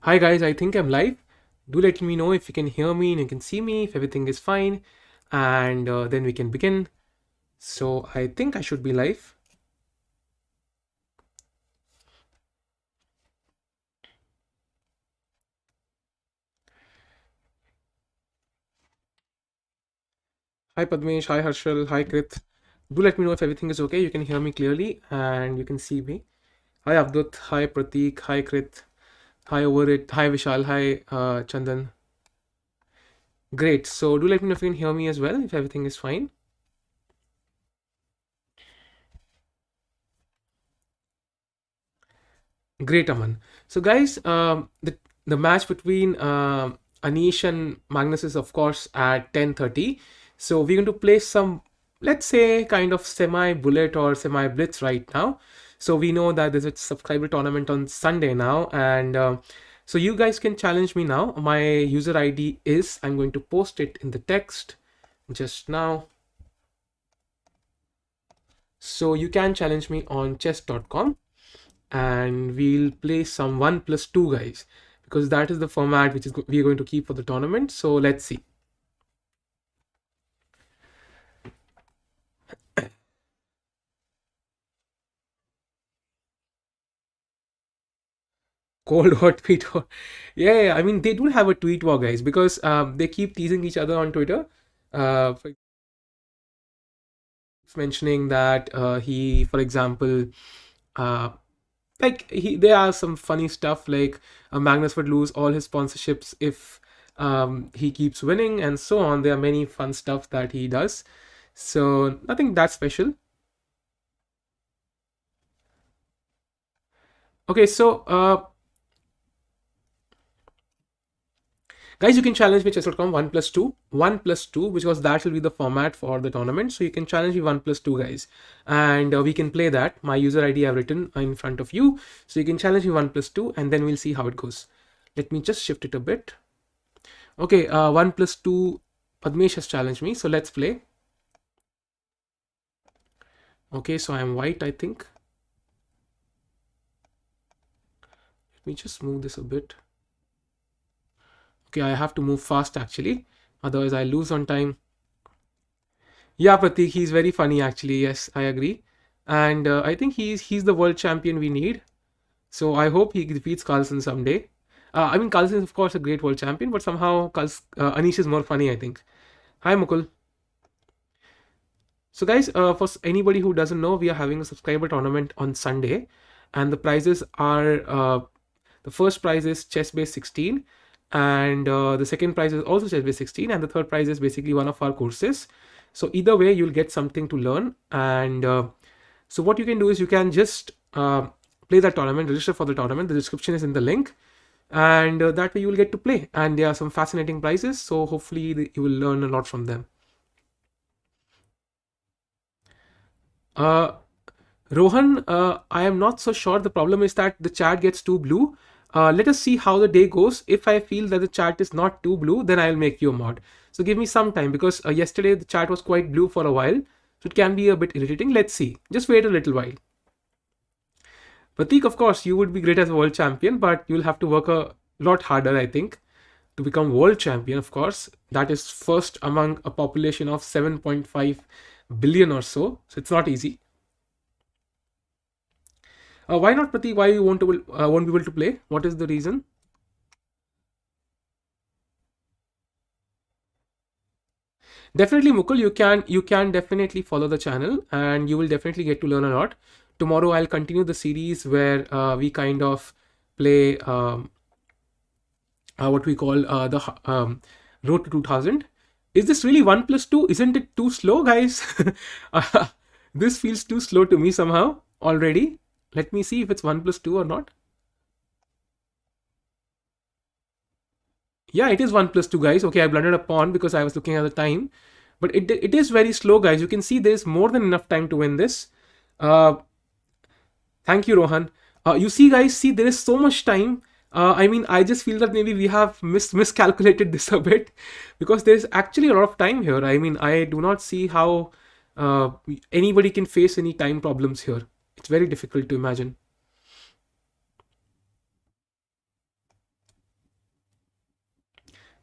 Hi guys, I think I'm live. Do let me know if you can hear me and you can see me, if everything is fine, and then we can begin. So I think I should be live. Hi Padmesh, hi Harshal, hi Krit. Do let me know if everything is okay. You can hear me clearly and you can see me. Hi Abdut, hi Pratik, hi Krit, hi Overit, hi Vishal, hi Chandan. Great. So do let me know if you can hear me as well, if everything is fine. Great, Aman. So, guys, the match between Anish and Magnus is, of course, at 10:30. So, we're going to play some, let's say, kind of semi bullet or semi blitz right now. So, we know that there's a subscriber tournament on Sunday now, and so you guys can challenge me now. My user ID is, I'm going to post it in the text just now. So, you can challenge me on chess.com and we'll play some 1+2 guys because that is the format which is we are going to keep for the tournament. So let's see. Cold war tweet war. Yeah, I mean they do have a tweet war, guys, because they keep teasing each other on Twitter. For mentioning that he, for example, uh, like there are some funny stuff like Magnus would lose all his sponsorships if he keeps winning and so on. There are many fun stuff that he does. So nothing that special. Okay, so guys, you can challenge me chess.com 1+2, 1+2, because that will be the format for the tournament. So you can challenge me 1+2, guys, and we can play that. My user ID I've written in front of you, so you can challenge me 1+2, and then we'll see how it goes. Let me just shift it a bit. Okay, 1+2. Padmesh has challenged me, so let's play. Okay, so I'm white, I think. Let me just move this a bit. Okay, I have to move fast actually, otherwise I lose on time. Yeah, Pratik, he's very funny actually. Yes, I agree, and I think he's the world champion we need. So I hope he defeats Carlsen someday. I mean, Carlsen is of course a great world champion, but somehow Anish is more funny, I think. Hi Mukul. So guys, for anybody who doesn't know, we are having a subscriber tournament on Sunday, and the prizes are the first prize is chess base 16, and the second prize is also chess base 16, and the third prize is basically one of our courses. So either way, you'll get something to learn, and so what you can do is you can just play that tournament, register for the tournament. The description is in the link, and that way you will get to play. And there are some fascinating prizes, so hopefully you will learn a lot from them. Uh, Rohan, I am not so sure. The problem is that the chat gets too blue. Let us see how the day goes. If I feel that the chat is not too blue, then I'll make you a mod. So give me some time because yesterday the chat was quite blue for a while. So it can be a bit irritating. Let's see. Just wait a little while. Pratik, of course, you would be great as a world champion, but you'll have to work a lot harder, I think, to become world champion, of course. That is first among a population of 7.5 billion or so. So it's not easy. Why not, Pratik? Why you won't be able to play? What is the reason? Definitely, Mukul, you can definitely follow the channel, and you will definitely get to learn a lot. Tomorrow, I'll continue the series where we kind of play what we call Road to 2000. Is this really 1+2? Isn't it too slow, guys? Uh, this feels too slow to me somehow already. Let me see if it's 1+2 or not. Yeah, it is 1+2, guys. Okay, I blundered a pawn because I was looking at the time. But it is very slow, guys. You can see there's more than enough time to win this. Uh, Thank you, Rohan. You see, guys, see, there is so much time. I mean, I just feel that maybe we have miscalculated this a bit because there's actually a lot of time here. I mean, I do not see how uh, anybody can face any time problems here. It's very difficult to imagine.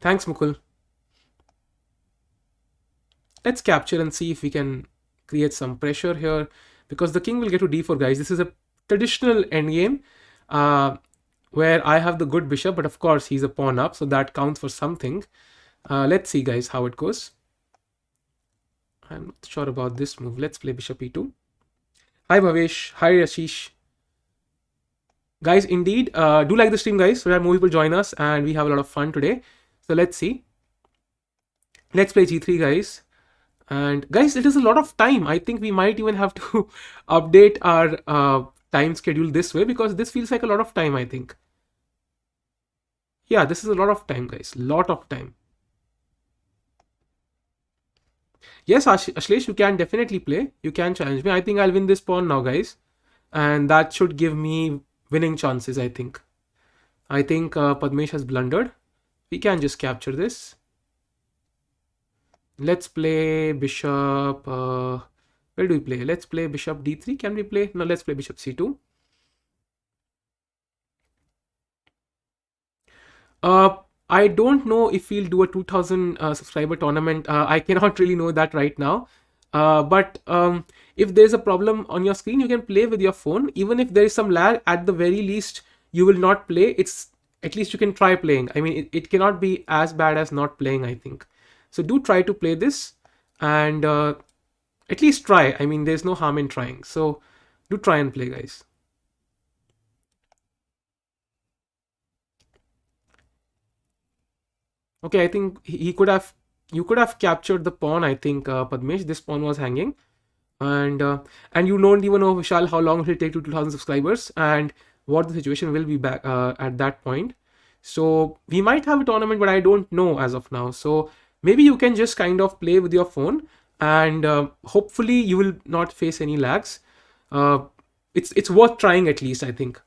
Thanks, Mukul. Let's capture and see if we can create some pressure here, because the king will get to d4, guys. This is a traditional endgame where I have the good bishop, but of course he's a pawn up, so that counts for something. Let's see, guys, how it goes. I'm not sure about this move. Let's play bishop e2. Hi Bhavesh, hi Ashish. Guys, indeed, do like the stream, guys, so that more people join us and we have a lot of fun today. So let's see. Let's play g3, guys. And guys, it is a lot of time. I think we might even have to update our time schedule this way, because this feels like a lot of time, I think. Yeah, this is a lot of time, guys. Lot of time. Yes, Ashlesh, you can definitely play. You can challenge me. I think I'll win this pawn now, guys. And that should give me winning chances, I think. I think Padmesh has blundered. We can just capture this. Let's play bishop. Where do we play? Let's play bishop d3. Can we play? No, let's play bishop c2. I don't know if we'll do a 2000 subscriber tournament. I cannot really know that right now. But if there's a problem on your screen, you can play with your phone. Even if there is some lag, at the very least, you will not play. It's at least you can try playing. I mean, it cannot be as bad as not playing, I think. So do try to play this, and at least try. I mean, there's no harm in trying. So do try and play, guys. Okay, I think he could have, you could have captured the pawn, I think, Padmesh. This pawn was hanging. And you don't even know, Vishal, how long it will take to 2000 subscribers and what the situation will be back at that point. So we might have a tournament, but I don't know as of now. So maybe you can just kind of play with your phone, and hopefully you will not face any lags. It's worth trying, at least, I think,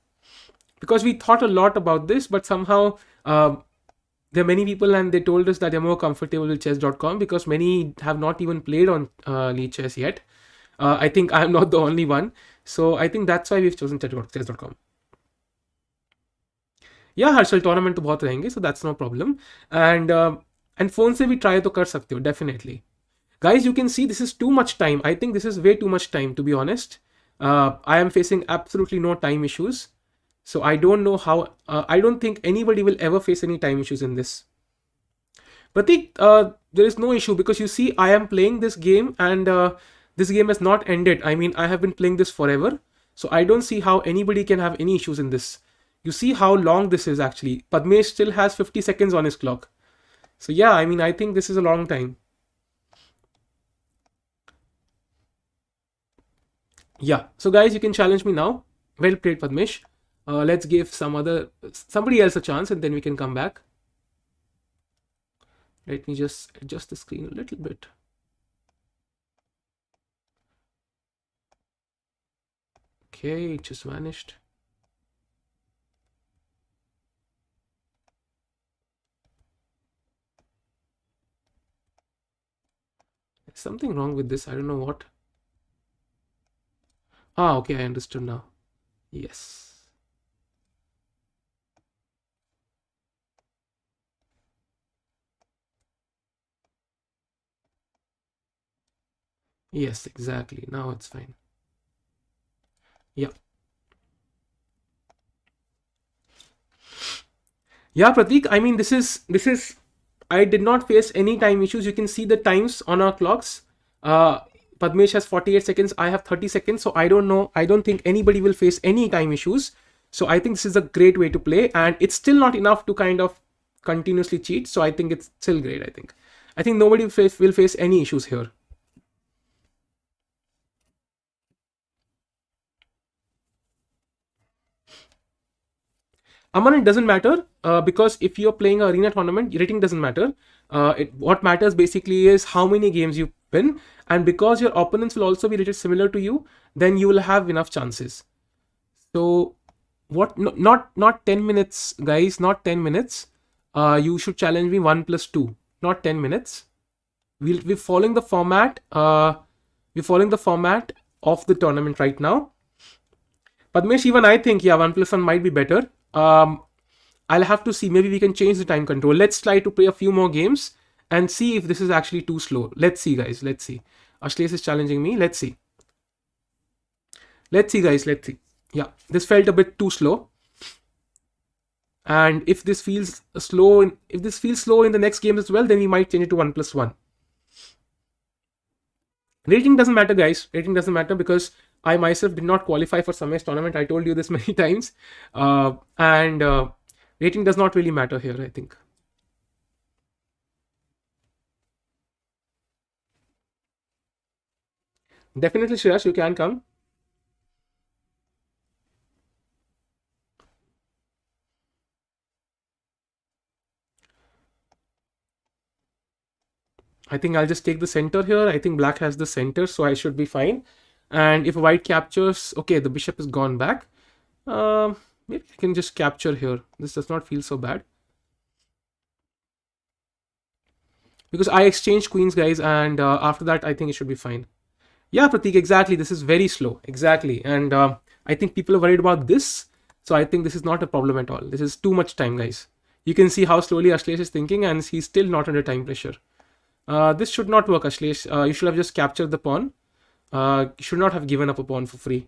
because we thought a lot about this, but somehow there are many people and they told us that they're more comfortable with chess.com, because many have not even played on Lead Chess yet. I think I'm not the only one. So I think that's why we've chosen chess.com. Yeah, Harshal, tournament तो बहुत रहेंगे, so that's no problem. And phone से भी try तो कर सकते हो, definitely. Guys, you can see this is too much time. I think this is way too much time, to be honest. I am facing absolutely no time issues. So I don't know how, I don't think anybody will ever face any time issues in this. Pratik, there is no issue, because you see, I am playing this game, and this game has not ended. I mean, I have been playing this forever. So I don't see how anybody can have any issues in this. You see how long this is actually. Padmesh still has 50 seconds on his clock. So yeah, I mean, I think this is a long time. Yeah, so guys, you can challenge me now. Well played, Padmesh. Let's give somebody else a chance, and then we can come back. Let me just adjust the screen a little bit. Okay, it just vanished. There's something wrong with this. I don't know what. Ah, okay, I understood now. Yes. Yes, exactly. Now it's fine. Yeah. Yeah, Pratik, I mean, this is, I did not face any time issues. You can see the times on our clocks. Padmesh has 48 seconds. I have 30 seconds. So I don't know. I don't think anybody will face any time issues. So I think this is a great way to play, and it's still not enough to kind of continuously cheat. So I think it's still great. I think nobody will face any issues here. Aman, it doesn't matter, because if you're playing an arena tournament, rating doesn't matter. What matters basically is how many games you win, and because your opponents will also be rated similar to you, then you will have enough chances. So what? No, not 10 minutes, guys. Not 10 minutes. You should challenge me 1+2. Not 10 minutes. We're following the format. We're following the format of the tournament right now. Padmesh, even I think, yeah, 1+1 might be better. I I'll have to see. Maybe we can change the time control. Let's try to play a few more games and see if this is actually too slow. Let's see, guys. Let's see. Ashlesh is challenging me. Let's see. Let's see, guys. Let's see. Yeah, this felt a bit too slow. And if this feels slow, in the next game as well, then we might change it to 1+1. Rating doesn't matter, guys. Rating doesn't matter because I myself did not qualify for Summer's tournament. I told you this many times. And rating does not really matter here, I think. Definitely, Shreyash, you can come. I think I'll just take the center here. I think black has the center, so I should be fine. And if white captures, okay, the bishop has gone back. Maybe I can just capture here. This does not feel so bad. Because I exchanged queens, guys, and after that, I think it should be fine. Yeah, Pratik, exactly. This is very slow. Exactly. And I think people are worried about this. So I think this is not a problem at all. This is too much time, guys. You can see how slowly Ashlesh is thinking, and he's still not under time pressure. This should not work, Ashlesh. You should have just captured the pawn. You should not have given up a pawn for free.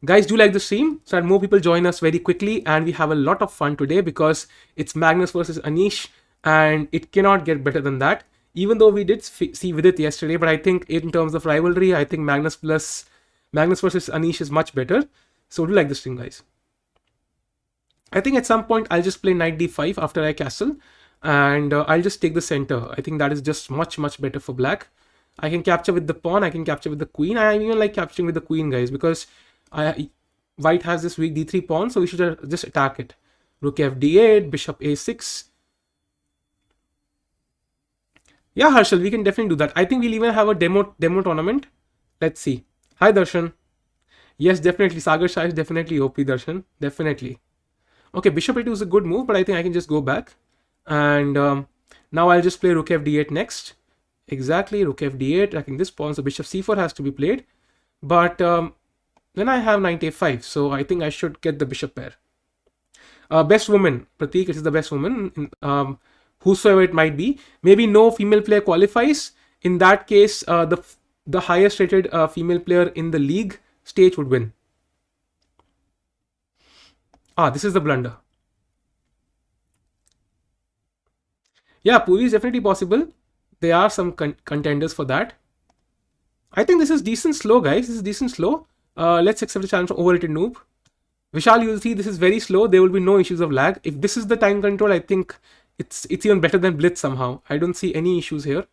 Guys, do like the stream so that more people join us very quickly, and we have a lot of fun today because it's Magnus versus Anish, and it cannot get better than that. Even though we did see with it yesterday, but I think in terms of rivalry, I think Magnus versus Anish is much better. So do like the stream, guys. I think at some point I'll just play knight d5 after I castle, and I'll just take the center. I think that is just much better for black. I can capture with the pawn, I can capture with the queen. I even like capturing with the queen, guys, because white has this weak d3 pawn, so we should just attack it. Rook f d8, bishop a6. Yeah, Harshal, we can definitely do that. I think we'll even have a demo tournament. Let's see. Hi, Darshan. Yes, definitely. Sagar Shah is definitely OP, Darshan. Definitely. Okay, bishop a2 is a good move, but I think I can just go back. And now I'll just play rook f d8 next. Exactly, rook f d8, attacking this pawn. So bishop c4 has to be played. But then I have knight a5, so I think I should get the bishop pair. Best woman, Pratik, it is the best woman. Whosoever it might be. Maybe no female player qualifies. In that case, the highest rated female player in the league stage would win. This is the blunder. Yeah, Puri is definitely possible. There are some contenders for that. I think this is decent slow, guys. This is decent slow. Let's accept the challenge from Overrated Noob. Vishal, you'll see this is very slow. There will be no issues of lag. If this is the time control, I think it's even better than Blitz somehow. I don't see any issues here.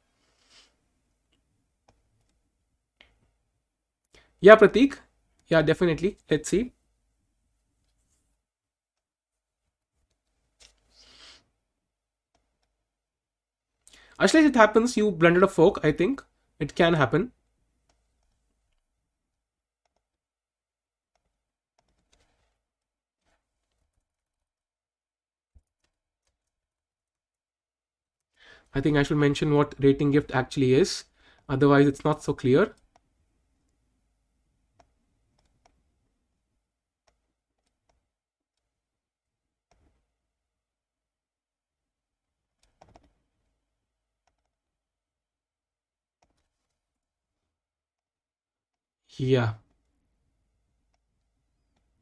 Yeah, Pratik. Yeah, definitely. Let's see. Actually, it happens. You blundered a fork, I think. It can happen. I think I should mention what rating gift actually is. Otherwise, it's not so clear. Yeah.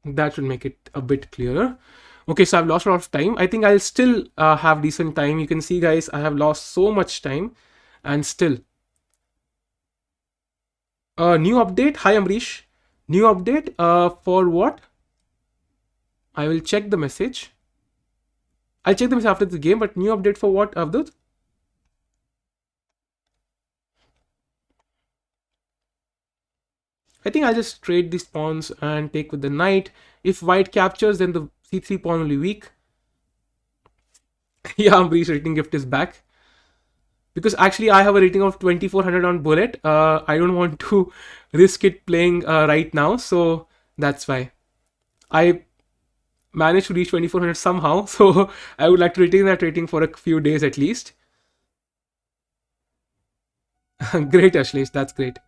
That should make it a bit clearer. Okay, so I've lost a lot of time. I think I'll still have decent time. You can see, guys, I have lost so much time and still. New update. Hi, Amrish. New update for what? I will check the message. I'll check the message after the game, but new update for what, Avdut? I think I'll just trade these pawns and take with the knight. If white captures, then the c3 pawn will be weak. Yeah, Ambrish rating gift is back. Because actually I have a rating of 2400 on bullet. I don't want to risk it playing right now. So that's why. I managed to reach 2400 somehow. So I would like to retain that rating for a few days at least. Great, Ashlesh. That's great.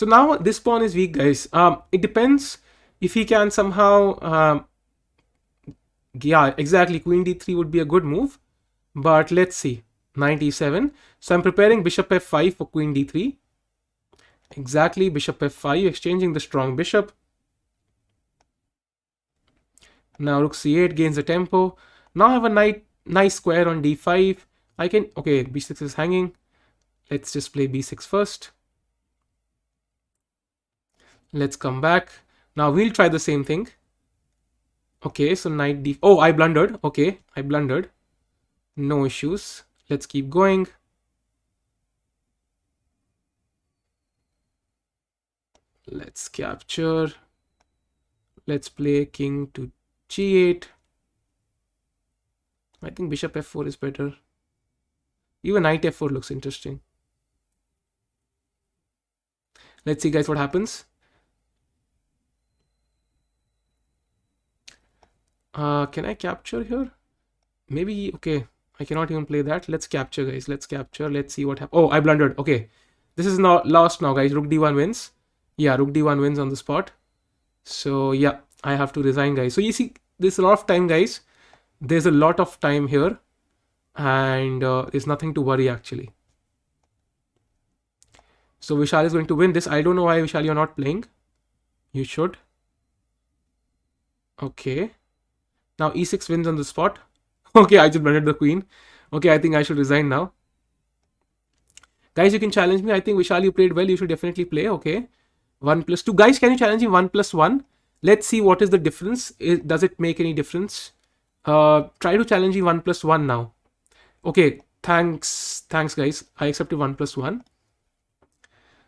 So now this pawn is weak, guys. It depends if he can somehow, yeah, exactly. Queen d3 would be a good move, but let's see. Knight e7. So I'm preparing bishop f5 for queen d3. Exactly, bishop f5, exchanging the strong bishop. Now rook c8 gains the tempo. Now I have a nice square on d5. I can, okay, b6 is hanging. Let's just play b6 first. Let's come back. Now we'll try the same thing. Okay, so knight d... Oh, I blundered. Okay, I blundered. No issues. Let's keep going. Let's capture. Let's play king to g8. I think bishop f4 is better. Even knight f4 looks interesting. Let's see, guys, what happens. Can I capture here? Maybe, okay. I cannot even play that. Let's capture, guys. Let's capture. Let's see what happens. Oh, I blundered. Okay. This is not lost now, guys. Rook d1 wins. Yeah, rook d1 wins on the spot. So, yeah, I have to resign, guys. So, you see, there's a lot of time, guys. There's a lot of time here. And there's nothing to worry, actually. So, Vishal is going to win this. I don't know why, Vishal, you're not playing. You should. Okay. Now e6 wins on the spot. Okay, I just blundered the queen. Okay, I think I should resign now. Guys, you can challenge me. I think Vishal, you played well. You should definitely play. Okay. 1+2. Guys, can you challenge me 1+1? Let's see what is the difference. Does it make any difference? Try to challenge me 1+1 now. Okay, thanks. Thanks, guys. I accepted 1+1.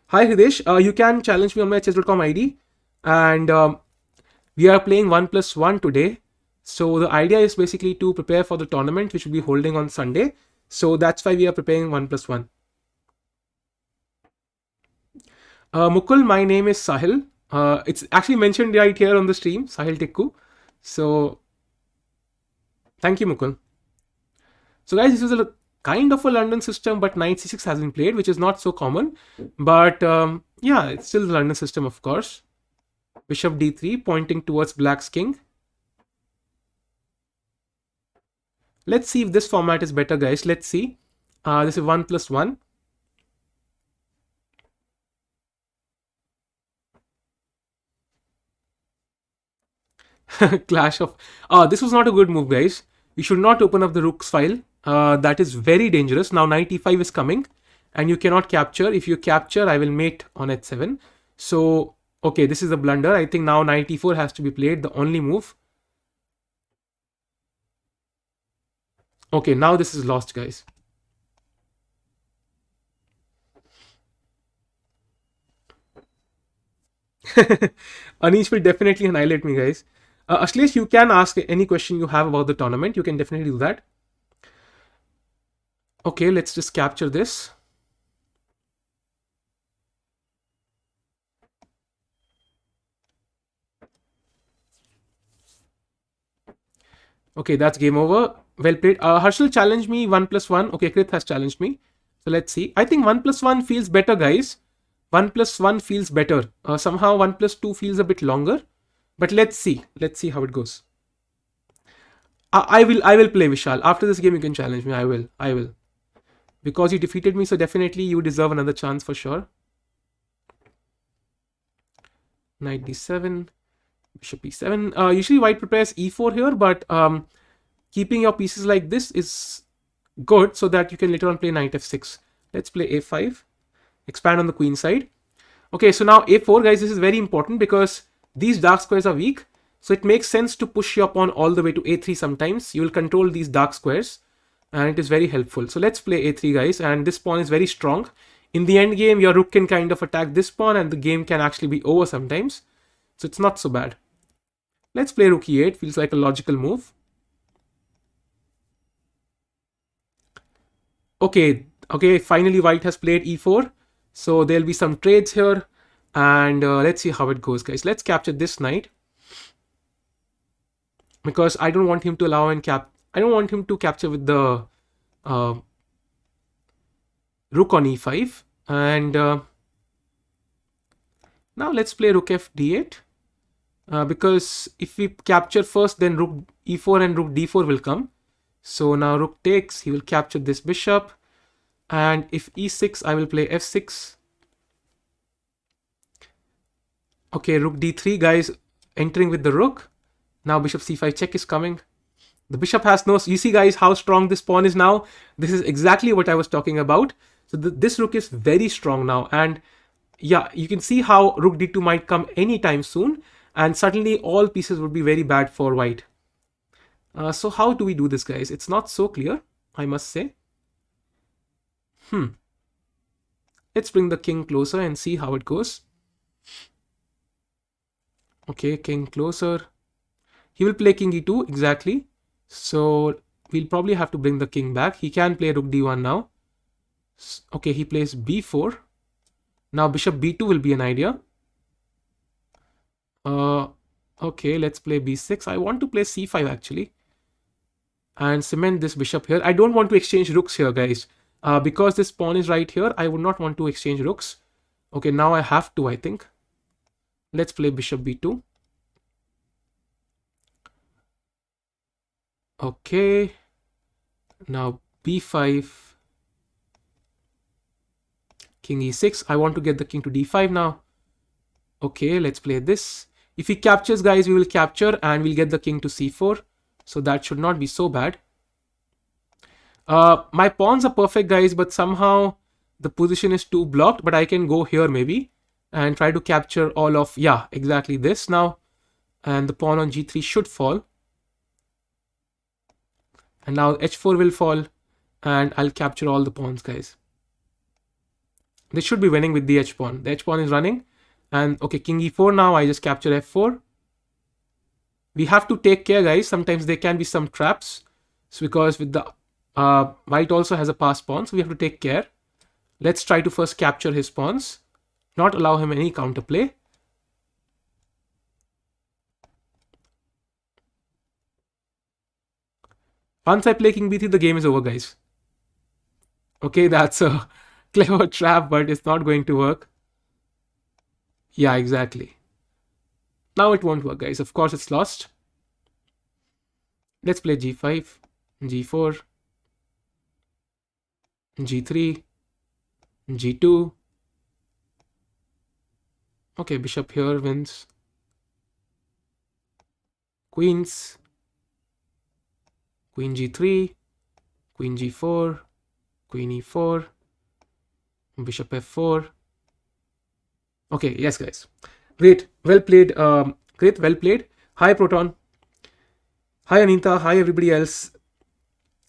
Hi, Hridesh. You can challenge me on my chess.com ID. And we are playing 1+1 today. So the idea is basically to prepare for the tournament, which will be holding on Sunday. So that's why we are preparing 1+1. Mukul, my name is Sahil. It's actually mentioned right here on the stream, Sahil Tikku. So thank you, Mukul. So guys, this is a kind of a London system, but knight c6 has been played, which is not so common. But yeah, it's still the London system, of course. Bishop d3 pointing towards black's king. Let's see if this format is better, guys. Let's see. This is 1+1. Clash of... this was not a good move, guys. You should not open up the rook's file. That is very dangerous. Now knight e5 is coming and you cannot capture. If you capture, I will mate on h7. So, okay, this is a blunder. I think now knight e4 has to be played, the only move. Okay, now this is lost, guys. Anish will definitely annihilate me, guys. Ashlesh, you can ask any question you have about the tournament. You can definitely do that. Okay, let's just capture this. Okay, that's game over. Well played. Harshal challenged me 1+1. Okay, Krith has challenged me. So let's see. I think 1+1 feels better, guys. 1+1 feels better. Somehow 1+2 feels a bit longer. But let's see. Let's see how it goes. I will play, Vishal. After this game, you can challenge me. I will. Because you defeated me, so definitely you deserve another chance for sure. Knight d7. Bishop e7. Usually white prepares e4 here, but keeping your pieces like this is good so that you can later on play knight f6. Let's play a5. Expand on the queen side. Okay, so now a4, guys, this is very important because these dark squares are weak. So it makes sense to push your pawn all the way to a3 sometimes. You will control these dark squares and it is very helpful. So let's play a3, guys, and this pawn is very strong. In the end game, your rook can kind of attack this pawn and the game can actually be over sometimes. So it's not so bad. Let's play rook e8. Feels like a logical move. Okay, finally white has played e4. So there'll be some trades here. And let's see how it goes, guys. Let's capture this knight. Because I don't want him to allow and I don't want him to capture with the rook on e5. And Now let's play rook f d8. Because if we capture first, then rook e4 and rook d4 will come. So now rook takes, he will capture this bishop. And if e6, I will play f6. Okay, rook d3, guys, entering with the rook. Now bishop c5 check is coming. The bishop has no... You see, guys, how strong this pawn is now? This is exactly what I was talking about. So this rook is very strong now. And yeah, you can see how rook d2 might come anytime soon. And suddenly all pieces would be very bad for white. So how do we do this, guys? It's not so clear, I must say. Let's bring the king closer and see how it goes. Okay, king closer. He will play king e2, exactly. So we'll probably have to bring the king back. He can play rook d1 now. Okay, he plays b4. Now bishop b2 will be an idea. Okay, let's play b6. I want to play c5 actually. And cement this bishop here. I don't want to exchange rooks here, guys. Because this pawn is right here, I would not want to exchange rooks. Okay, now I have to, I think. Let's play bishop b2. Okay. Now b5. King e6. I want to get the king to d5 now. Okay, let's play this. If he captures, guys, we will capture and we'll get the king to c4. So that should not be so bad. My pawns are perfect, guys, but somehow the position is too blocked. But I can go here maybe and try to capture all of, yeah, exactly this now. And the pawn on g3 should fall. And now h4 will fall and I'll capture all the pawns, guys. This should be winning with the h pawn. The h pawn is running. And okay, king e4 now. I just capture f4. We have to take care, guys. Sometimes there can be some traps. It's because with the white also has a passed pawn, so we have to take care. Let's try to first capture his pawns, not allow him any counterplay. Once I play king b3, the game is over, guys. Okay, that's a clever trap, but it's not going to work. Yeah, exactly. Now it won't work, guys. Of course, it's lost. Let's play g5, g4, g3, g2. Okay, bishop here wins. Queens. Queen g3, queen g4, queen e4, bishop f4. Okay, yes, guys. Great. Well played. Great. Well played. Hi, Proton. Hi, Anita. Hi, everybody else.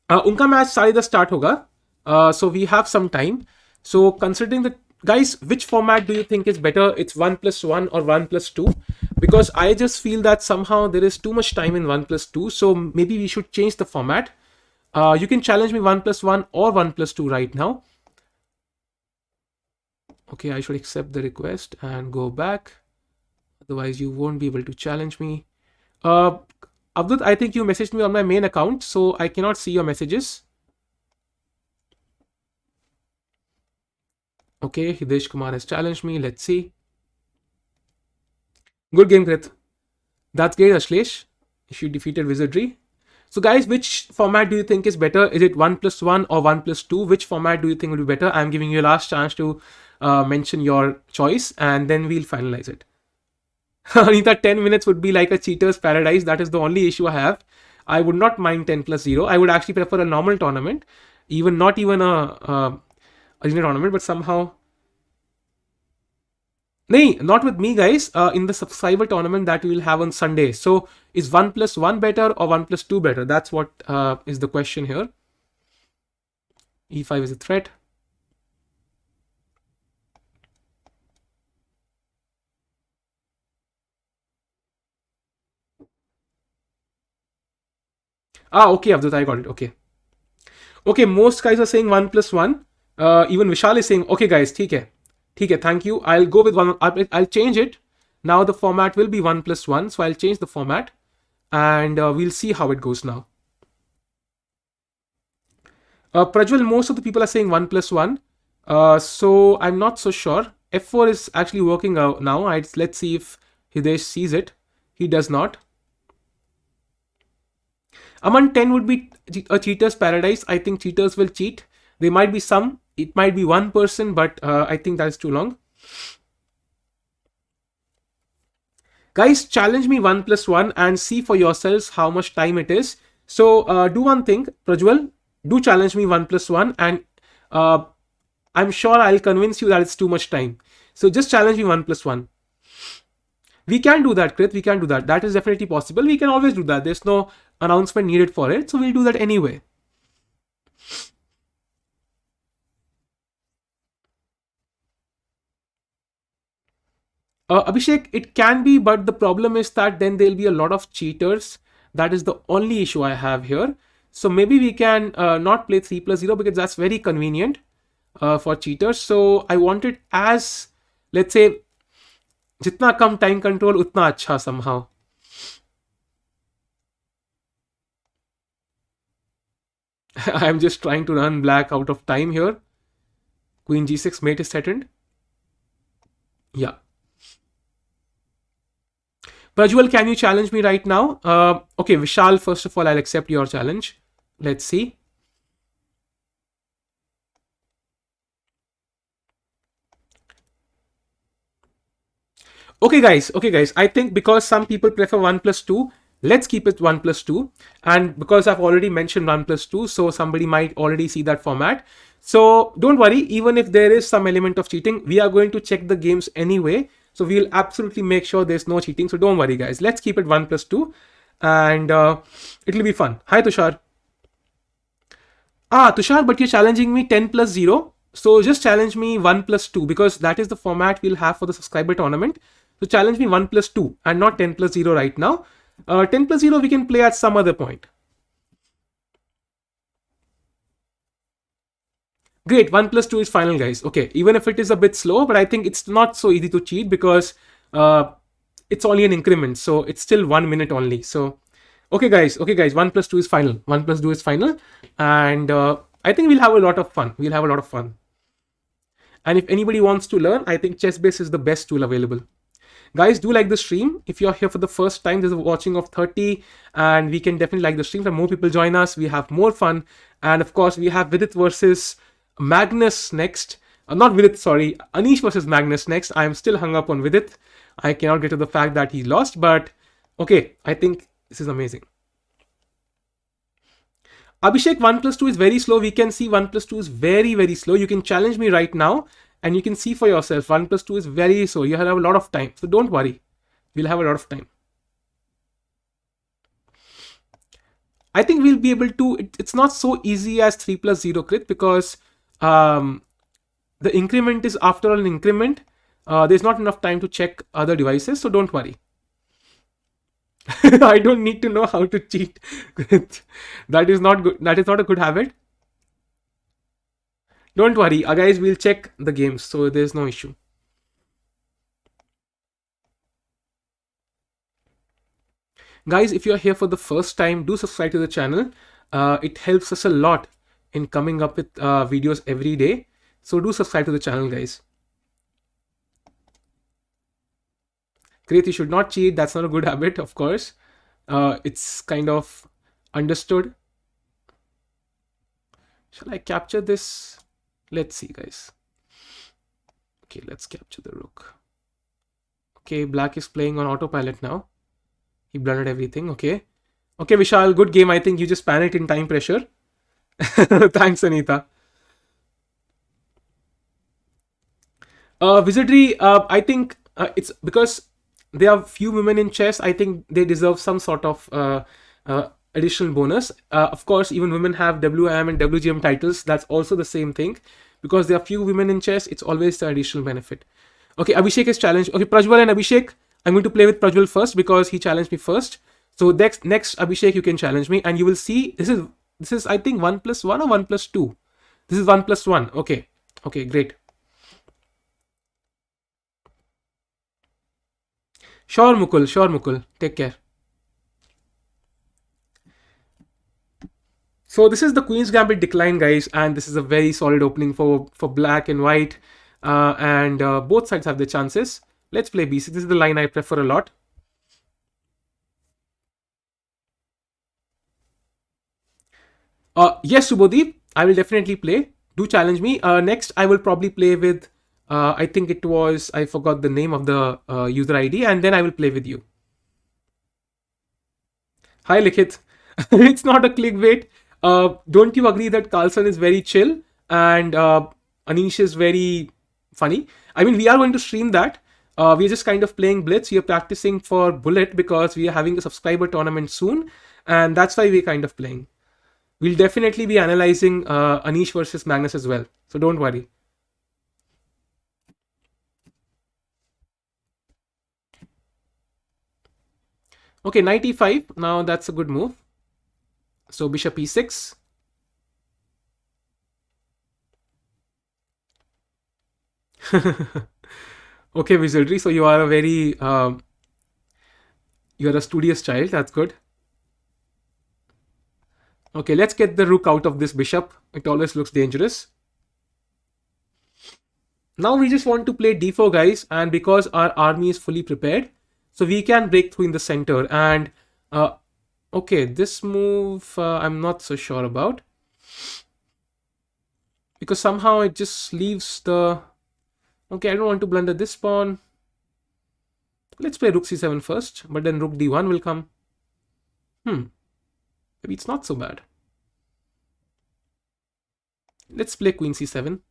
Unka match 10:30 start hoga. So we have some time. So considering the guys, which format do you think is better? It's 1+1 or 1+2? Because I just feel that somehow there is too much time in 1+2. So maybe we should change the format. You can challenge me 1+1 or 1+2 right now. Okay, I should accept the request and go back. Otherwise, you won't be able to challenge me. Abdul, I think you messaged me on my main account, so I cannot see your messages. Okay, Hidesh Kumar has challenged me. Let's see. Good game, Krit. That's great, Ashlesh. If you defeated Wizardry. So guys, which format do you think is better? Is it 1+1 or 1+2? Which format do you think will be better? I'm giving you a last chance to mention your choice and then we'll finalize it. Anita, 10 minutes would be like a cheater's paradise. That is the only issue I have. I would not mind 10+0. I would actually prefer a normal tournament. Not even a arena tournament, but somehow... No, not with me, guys. In the subscriber tournament that we will have on Sunday. So is 1+1 better or 1+2 better? That's what is the question here. E5 is a threat. Okay, Abdul, I got it. Okay. Okay, most guys are saying 1+1. Even Vishal is saying, okay, guys, theek hai, thank you. I'll go with one. I'll change it. Now the format will be 1+1. So I'll change the format and we'll see how it goes now. Prajwal, most of the people are saying 1+1. So I'm not so sure. f4 is actually working out now. Let's see if Hitesh sees it. He does not. Among 10 would be a cheater's paradise. I think cheaters will cheat. There might be some. It might be one person, but I think that's too long. Guys, challenge me 1+1 and see for yourselves how much time it is. So do one thing, Prajwal, do challenge me 1+1 and I'm sure I'll convince you that it's too much time. So just challenge me 1+1. We can do that, Krit. We can do that. That is definitely possible. We can always do that. There's no announcement needed for it. So we'll do that anyway. Abhishek, it can be, but the problem is that then there'll be a lot of cheaters. That is the only issue I have here. So maybe we can not play 3+0 because that's very convenient for cheaters. So I want it as, let's say, jitna kam time control, utna acha somehow. I'm just trying to run black out of time here. Queen g6, mate is threatened. Yeah. Prajwal, can you challenge me right now? Okay, Vishal, first of all, I'll accept your challenge. Let's see. Okay, guys. I think because some people prefer 1+2, let's keep it 1+2. And because I've already mentioned 1+2, so somebody might already see that format. So don't worry, even if there is some element of cheating, we are going to check the games anyway. So we'll absolutely make sure there's no cheating. So don't worry, guys. Let's keep it 1+2 and it'll be fun. Hi, Tushar. Tushar, but you're challenging me 10+0. So just challenge me 1+2 because that is the format we'll have for the subscriber tournament. So challenge me 1+2 and not 10+0 right now. 10+0 we can play at some other point. Great, 1+2 is final, guys. Okay, even if it is a bit slow, but I think it's not so easy to cheat because it's only an increment. So it's still 1 minute only. So, okay, guys, 1+2 is final. 1+2 is final. And I think we'll have a lot of fun. And if anybody wants to learn, I think ChessBase is the best tool available. Guys, do like the stream. If you're here for the first time, there's a watching of 30 and we can definitely like the stream. If more people join us, we have more fun. And of course, we have Vidit versus Magnus next. Not Vidit, sorry. Anish versus Magnus next. I'm still hung up on Vidit. I cannot get to the fact that he lost, but okay, I think this is amazing. Abhishek, 1+2 is very slow. We can see 1+2 is very, very slow. You can challenge me right now and you can see for yourself 1+2 is very slow. You have a lot of time. So don't worry. We'll have a lot of time. I think we'll be able to, it's not so easy as 3+0 crit because the increment is after all an increment. There's not enough time to check other devices. So don't worry. I don't need to know how to cheat. That is not good. That is not a good habit. Don't worry, guys, we'll check the games. So there's no issue. Guys, if you're here for the first time, do subscribe to the channel. It helps us a lot in coming up with videos every day. So do subscribe to the channel, guys. Great, you should not cheat. That's not a good habit, of course. It's kind of understood. Shall I capture this? Let's see, guys. Okay, let's capture the rook. Okay, black is playing on autopilot now. He blundered everything. Okay, Vishal, good game. I think you just panicked in time pressure. Thanks, Anita. Wizardry, I think it's because there are few women in chess. I think they deserve some sort of additional bonus. Of course, even women have WM and WGM titles. That's also the same thing. Because there are few women in chess, it's always the additional benefit. Okay, Abhishek is challenged. Okay, Prajwal and Abhishek, I'm going to play with Prajwal first because he challenged me first. So next Abhishek, you can challenge me and you will see this is I think 1+1 or 1+2. This is 1+1. Okay, great. Sure, Mukul. Take care. So this is the Queen's Gambit decline, guys, and this is a very solid opening for black and white. and both sides have their chances. Let's play b6. This is the line I prefer a lot. Yes, Subodhi, I will definitely play. Do challenge me. Next, I will probably play with, I think it was, I forgot the name of the user ID, and then I will play with you. Hi, Likhit. It's not a clickbait. Don't you agree that Carlsen is very chill and Anish is very funny? I mean, we are going to stream that. We're just kind of playing Blitz. We are practicing for Bullet because we are having a subscriber tournament soon, and that's why we're kind of playing. We'll definitely be analyzing Anish versus Magnus as well, so don't worry. Okay, knight e5. Now that's a good move. So bishop e6. Okay, Wizardry. So you are a very you're a studious child. That's good. Okay, let's get the rook out of this bishop. It always looks dangerous. Now we just want to play d4, guys, and because our army is fully prepared, so we can break through in the center. And okay, this move I'm not so sure about, because somehow it just leaves the... Okay, I don't want to blunder this pawn. Let's play rook c7 first, but then rook d1 will come. Maybe it's not so bad. Let's play queen c7.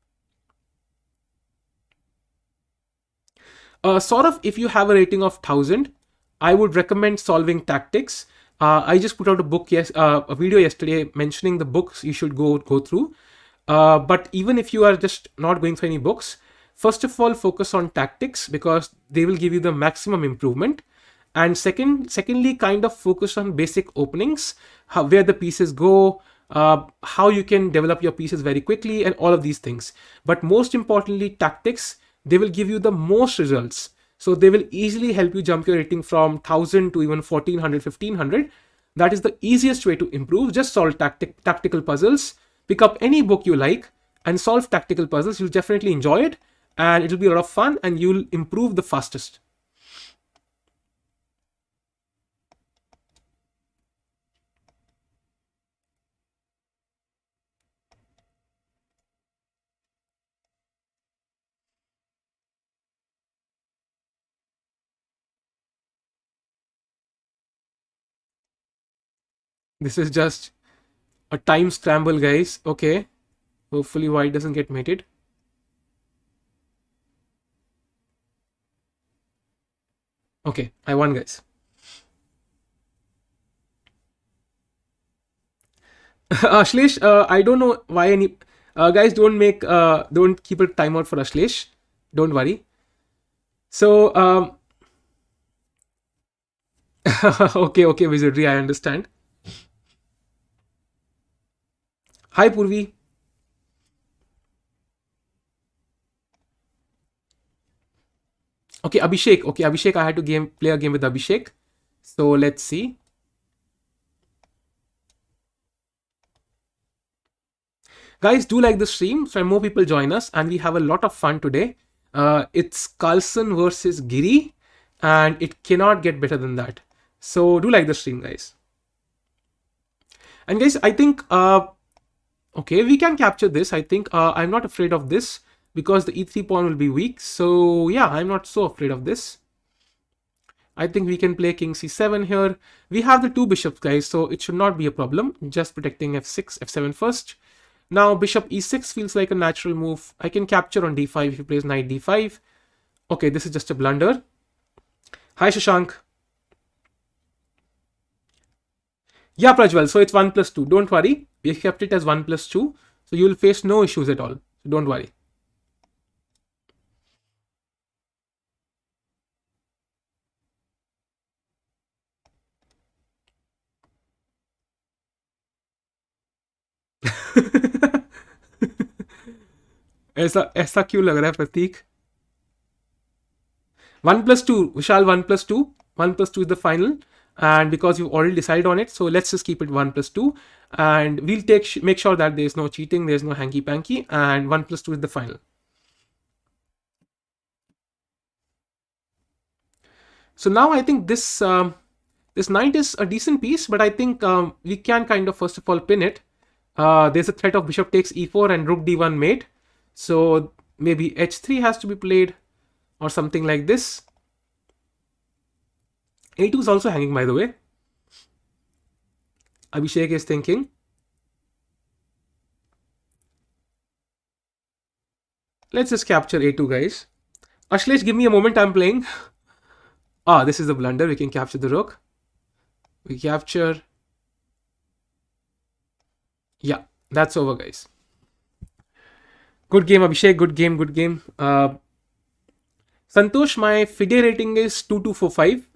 Sort of, if you have a rating of 1000, I would recommend solving tactics. I just put out a video yesterday mentioning the books you should go through. But even if you are just not going through any books, first of all, focus on tactics because they will give you the maximum improvement. And secondly, kind of focus on basic openings, where the pieces go, how you can develop your pieces very quickly, and all of these things. But most importantly, tactics, they will give you the most results. So they will easily help you jump your rating from 1000 to even 1400, 1500. That is the easiest way to improve. Just solve tactical puzzles. Pick up any book you like and solve tactical puzzles. You'll definitely enjoy it and it'll be a lot of fun and you'll improve the fastest. This is just a time scramble, guys. Okay. Hopefully white doesn't get mated. Okay, I won, guys. Ashlesh, I don't know why any... guys, don't keep a timeout for Ashlesh. Don't worry. So, okay, Wizardry, I understand. Hi, Purvi. Okay, Abhishek. Okay, Abhishek, I had to play a game with Abhishek. So let's see. Guys, do like the stream so more people join us and we have a lot of fun today. It's Carlsen versus Giri and it cannot get better than that. So do like the stream, guys. And guys, I think, okay, we can capture this. I think I'm not afraid of this because the e3 pawn will be weak. So yeah, I'm not so afraid of this. I think we can play king c7 here. We have the two bishops, guys, so it should not be a problem. Just protecting f6, f7 first. Now bishop e6 feels like a natural move. I can capture on d5 if he plays knight d5. Okay, this is just a blunder. Hi, Shashank. Yeah, Prajwal, so it's 1+2. Don't worry. We kept it as 1+2. So you will face no issues at all. So don't worry. ऐसा क्यों लग रहा है प्रतीक? 1+2, Vishal, 1+2. 1+2 is the final. And because you've already decided on it, so let's just keep it 1+2. And we'll make sure that there's no cheating, there's no hanky panky, and 1+2 is the final. So now I think this knight is a decent piece, but I think we can kind of first of all pin it. There's a threat of bishop takes e4 and rook d1 mate. So maybe h3 has to be played or something like this. a2 is also hanging, by the way. Abhishek is thinking. Let's just capture a2, guys. Ashlesh, give me a moment, I'm playing. This is the blunder. We can capture the rook. We capture. Yeah, that's over, guys. Good game, Abhishek. Good game, good game. Santosh, my FIDE rating is 2245.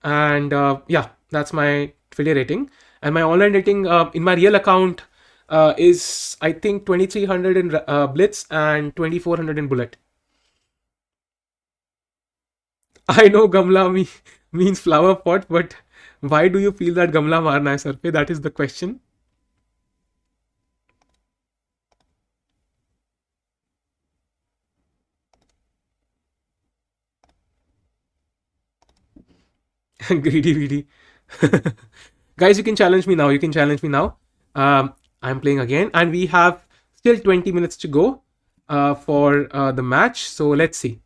And yeah, that's my FIDE rating. And my online rating in my real account is, I think, 2300 in Blitz and 2400 in Bullet. I know Gamla means flower pot, but why do you feel that Gamla marna hai sir pe? That is the question. Greedy. Guys, you can challenge me now. You can challenge me now. I'm playing again, and we have still 20 minutes to go for the match. So let's see.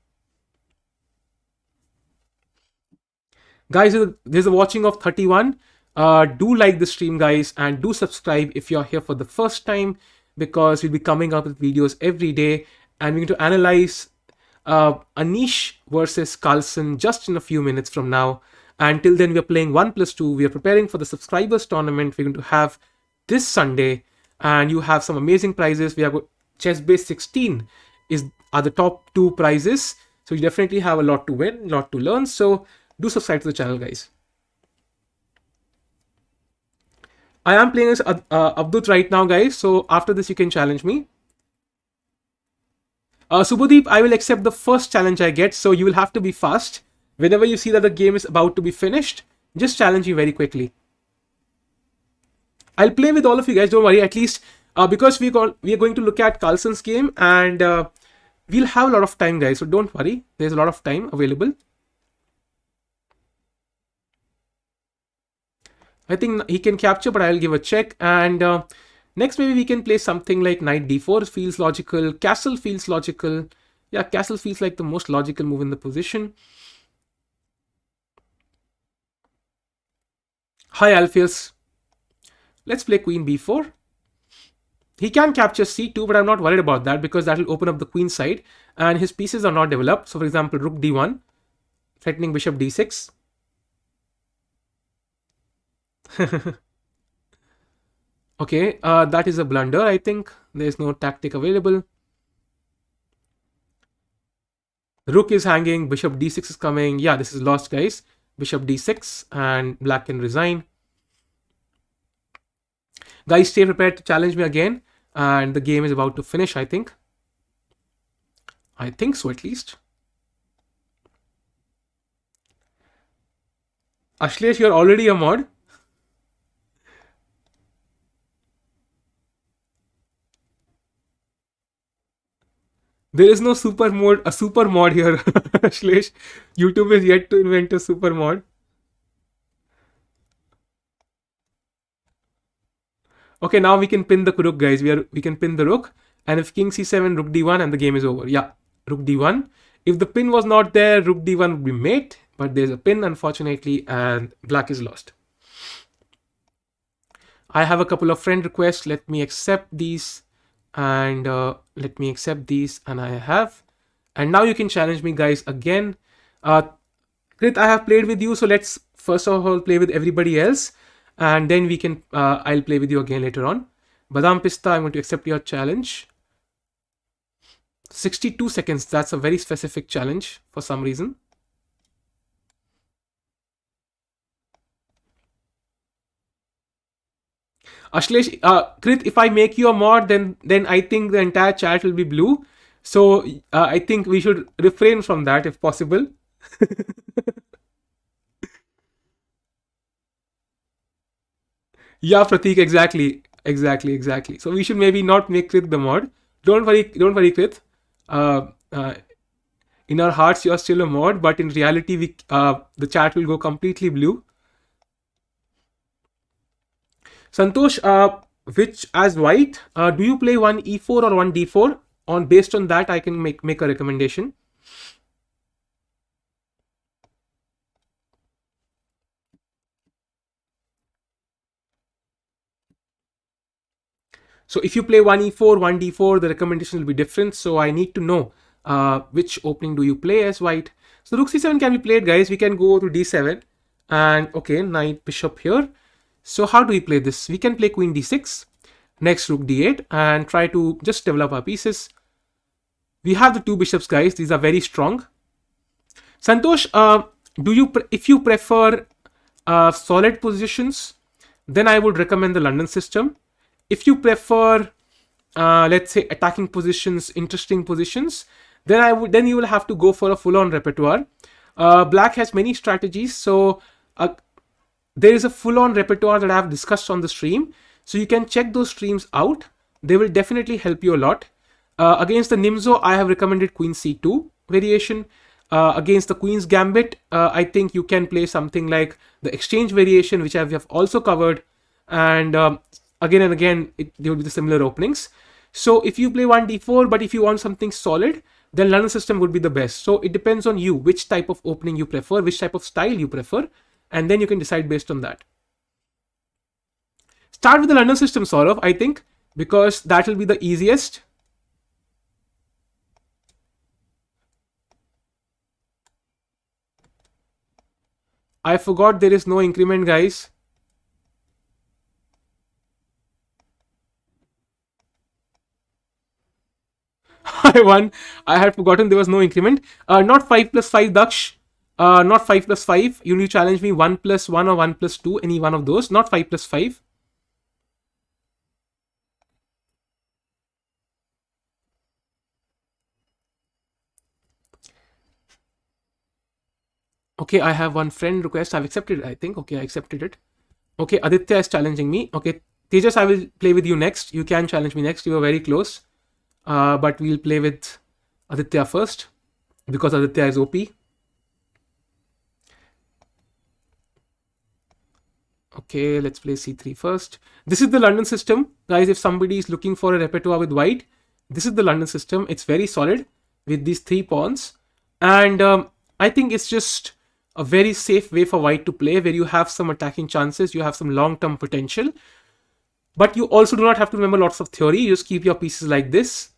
Guys, there's a watching of 31. Do like the stream, guys, and do subscribe if you're here for the first time, because we'll be coming up with videos every day, and we're going to analyze Anish versus Carlsen just in a few minutes from now. Until then, we are playing 1+2. We are preparing for the subscribers tournament we're going to have this Sunday, and you have some amazing prizes. We have chess base 16 are the top 2 prizes, so you definitely have a lot to win, a lot to learn. So do subscribe to the channel, guys. I am playing as Abdut right now, guys. So after this, you can challenge me. Subhadeep, I will accept the first challenge I get, so you will have to be fast. Whenever you see that the game is about to be finished, just challenge me very quickly. I'll play with all of you guys, don't worry. At least because we are going to look at Carlsen's game, and we'll have a lot of time, guys. So don't worry, there's a lot of time available. I think he can capture, but I'll give a check. And next, maybe we can play something like knight d4 feels logical. Castle feels logical. Yeah, castle feels like the most logical move in the position. Hi, Alpheus. Let's play queen b4. He can capture c2, but I'm not worried about that because that will open up the queen side and his pieces are not developed. So, for example, rook d1, threatening bishop d6. Okay, that is a blunder. I think there's no tactic available. Rook is hanging, bishop d6 is coming. Yeah, this is lost, guys. Bishop d6 and black can resign. Guys, stay prepared to challenge me again. And the game is about to finish, I think. I think so, at least. Ashlesh, you're already a mod. There is no super mod, a super mod here, Ashlesh. YouTube is yet to invent a super mod. Okay, now we can pin the rook, guys. We can pin the rook, and if king c7, rook d1, and the game is over. Yeah, rook d1. If the pin was not there, rook d1 would be mate, but there's a pin, unfortunately, and black is lost. I have a couple of friend requests. Let me accept these, and let me accept these, and I have. And now you can challenge me, guys, again. Krit, I have played with you, so let's first of all play with everybody else, and then we can I'll play with you again later on. Badam Pista, I'm going to accept your challenge. 62 seconds, that's a very specific challenge for some reason. Ashlesh, Krit, if I make you a mod, then I think the entire chat will be blue. So I think we should refrain from that if possible. Yeah, Pratik, exactly. So we should maybe not make Krit the mod. Don't worry, Krit. in our hearts you are still a mod, but in reality the chat will go completely blue. Santosh, which as white, do you play one e4 or one d4? On based on that, I can make a recommendation. So if you play one e4, one d4, the recommendation will be different. So I need to know which opening do you play as white. So rook c7 can be played, guys. We can go to d7 and okay, knight bishop here. So how do we play this? We can play queen d6, next rook d8 and try to just develop our pieces. We have the two bishops, guys. These are very strong. Santosh, if you prefer solid positions, then I would recommend the London system. If you prefer, let's say, attacking positions, interesting positions, then you will have to go for a full-on repertoire. Black has many strategies, so there is a full-on repertoire that I have discussed on the stream. So you can check those streams out. They will definitely help you a lot. Against the Nimzo, I have recommended Queen C2 variation. Against the Queen's Gambit, I think you can play something like the exchange variation, which I have also covered. And again and again, there will be the similar openings. So if you play one d4, but if you want something solid, then London system would be the best. So it depends on you, which type of opening you prefer, which type of style you prefer, and then you can decide based on that. Start with the London system, Saurav, I think, because that will be the easiest. I forgot there is no increment, guys. I won. I had forgotten there was no increment. Not 5 plus 5, Daksh. Not 5 plus 5. You need to challenge me 1 plus 1 or 1 plus 2. Any one of those. Not 5 plus 5. Okay, I have one friend request. I've accepted it, I think. Okay, I accepted it. Okay, Aditya is challenging me. Okay, Tejas, I will play with you next. You can challenge me next. You are very close. But we'll play with Aditya first because Aditya is OP. Okay, let's play c3 first. This is the London system. Guys, if somebody is looking for a repertoire with white, this is the London system. It's very solid with these 3 pawns. And I think it's just a very safe way for white to play, where you have some attacking chances, you have some long-term potential. But you also do not have to remember lots of theory. You just keep your pieces like this.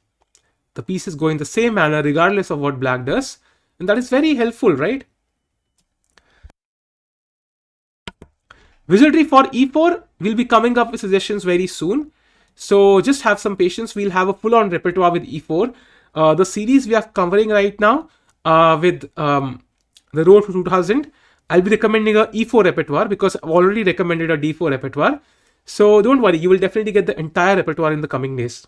The pieces go in the same manner regardless of what black does. And that is very helpful, right? Wizardry for e4 will be coming up with suggestions very soon. So just have some patience. We'll have a full-on repertoire with e4. The series we are covering right now with the Road to 2000, I'll be recommending a e4 repertoire because I've already recommended a d4 repertoire. So don't worry, you will definitely get the entire repertoire in the coming days.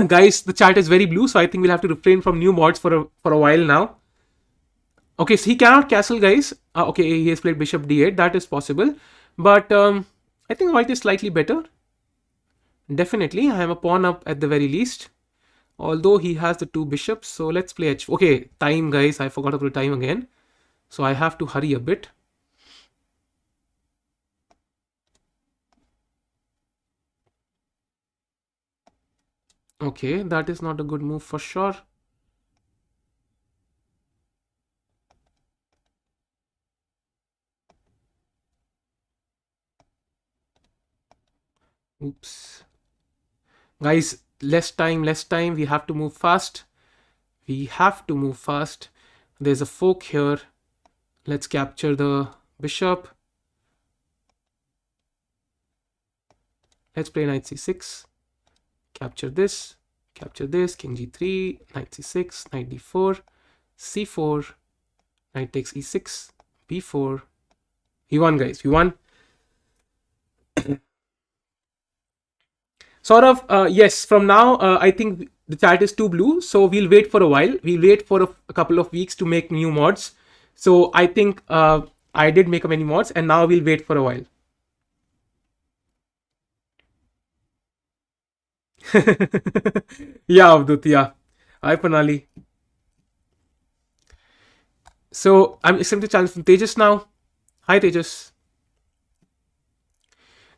Guys, the chat is very blue, so I think we'll have to refrain from new mods for a while now. Okay, so he cannot castle, guys. Okay, he has played bishop d8. That is possible. But I think white is slightly better. Definitely, I am a pawn up at the very least. Although he has the 2 bishops. So let's play h4. Okay, time, guys. I forgot about time again. So I have to hurry a bit. Okay, that is not a good move for sure. Oops. Guys, less time. We have to move fast. There's a fork here. Let's capture the bishop. Let's play knight c6. Capture this, king g3, knight c6, knight d4, c4, knight takes e6, b4. We won, guys. We won. Sort of, yes, from now, I think the chat is too blue. So we'll wait for a while. We'll wait for a couple of weeks to make new mods. So I think I did make up many mods, and now we'll wait for a while. Yeah, Avdut, yeah. Hi, Panali. So I'm accepting the challenge from Tejas now. Hi, Tejas.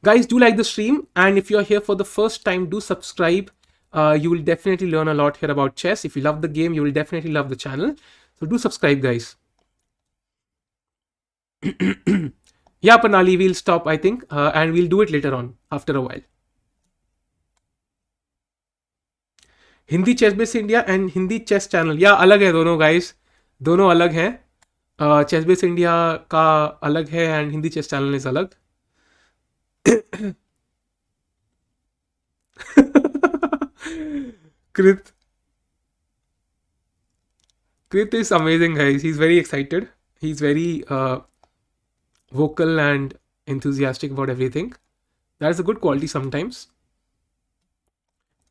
Guys, do like the stream, and if you're here for the first time, do subscribe. You will definitely learn a lot here about chess. If you love the game, you will definitely love the channel. So do subscribe, guys. Yeah, Panali, we'll stop, I think, and we'll do it later on after a while. Hindi ChessBase India and Hindi chess channel, या अलग है दोनों guys, दोनों अलग हैं. Chess base India का अलग है and Hindi chess channel is अलग. Krit Krit is amazing guys, he is very excited, he is very vocal and enthusiastic about everything. That is a good quality sometimes.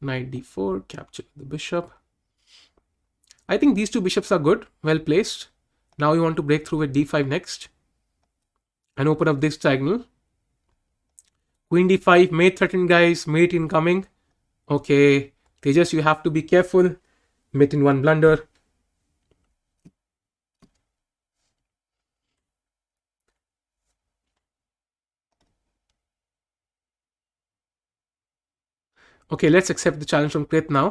Knight d4, capture the bishop. I think these two bishops are good, well placed. Now we want to break through with d5 next and open up this diagonal. Queen d5, mate threatened, guys, mate incoming. Okay, Tejas, you have to be careful. Mate in one blunder. Okay, let's accept the challenge from Krit now.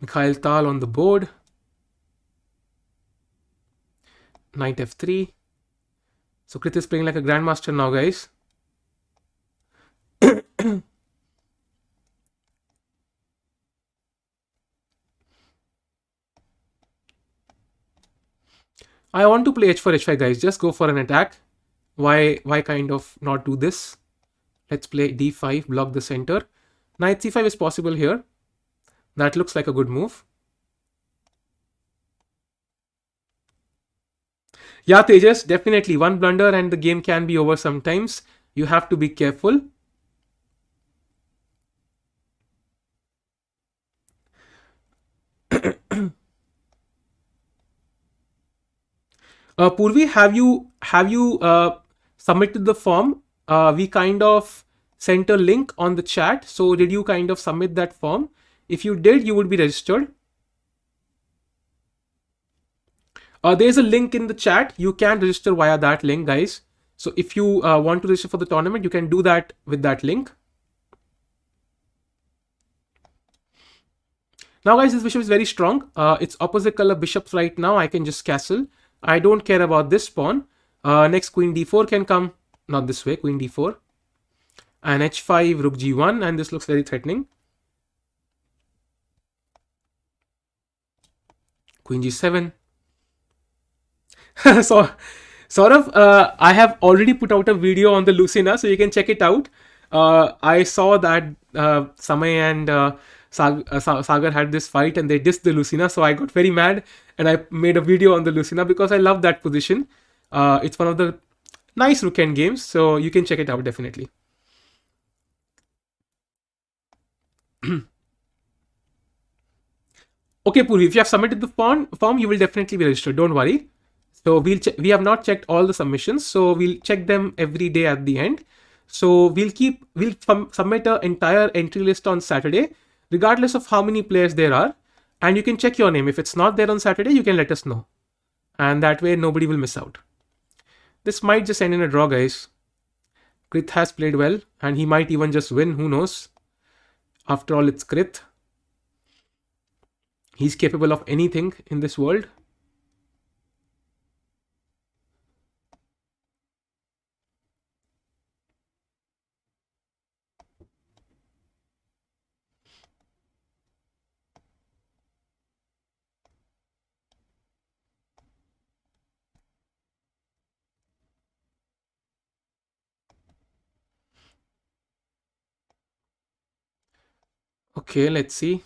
Mikhail Tal on the board. Knight f3. So Krit is playing like a grandmaster now, guys. I want to play h4 h5, guys. Just go for an attack. Why kind of not do this? Let's play d5, block the center. Knight c5 is possible here. That looks like a good move. Yeah, Tejas, definitely one blunder and the game can be over sometimes. You have to be careful. Purvi, have you submitted the form? We kind of sent a link on the chat. So did you kind of submit that form? If you did, you would be registered. There's a link in the chat. You can register via that link, guys. So if you want to register for the tournament, you can do that with that link. Now, guys, this bishop is very strong. It's opposite color bishops right now. I can just castle. I don't care about this pawn. Next, queen d4 can come. Not this way, queen d4. And h5, rook g1. And this looks very threatening. Queen g7. So, Saurav, I have already put out a video on the Lucina, so you can check it out. I saw that Samay and Sagar had this fight and they dissed the Lucina, so I got very mad and I made a video on the Lucina because I love that position. It's one of the nice rook end games, so you can check it out definitely. Okay, Purvi, if you have submitted the form, you will definitely be registered. Don't worry. So we have not checked all the submissions, so we'll check them every day at the end. So we'll submit an entire entry list on Saturday, regardless of how many players there are, and you can check your name. If it's not there on Saturday, you can let us know, and that way nobody will miss out. This might just end in a draw, guys. Krit has played well, and he might even just win. Who knows? After all, it's Krit. He's capable of anything in this world. Okay, let's see.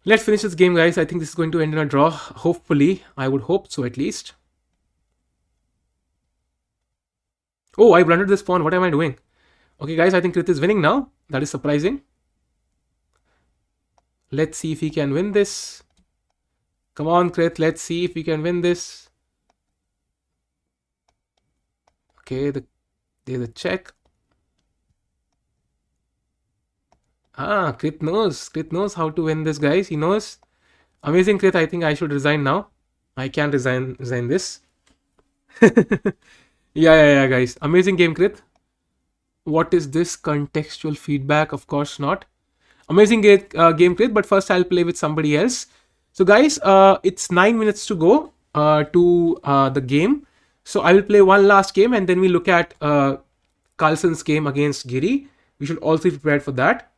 Let's finish this game, guys. I think this is going to end in a draw. Hopefully, I would hope so at least. Oh, I blundered this pawn. What am I doing? Okay, guys, I think Krit is winning now. That is surprising. Let's see if he can win this. Come on, Krit. Let's see if we can win this. Okay, there's a check. Krit knows. Krit knows how to win this, guys. He knows. Amazing, Krit. I think I should resign now. I can't resign this. Yeah, guys. Amazing game, Krit. What is this contextual feedback? Of course not. Amazing game, Krit. But first, I'll play with somebody else. So, guys, it's 9 minutes to go to the game. So I will play one last game and then we look at Carlsen's game against Giri. We should also be prepared for that.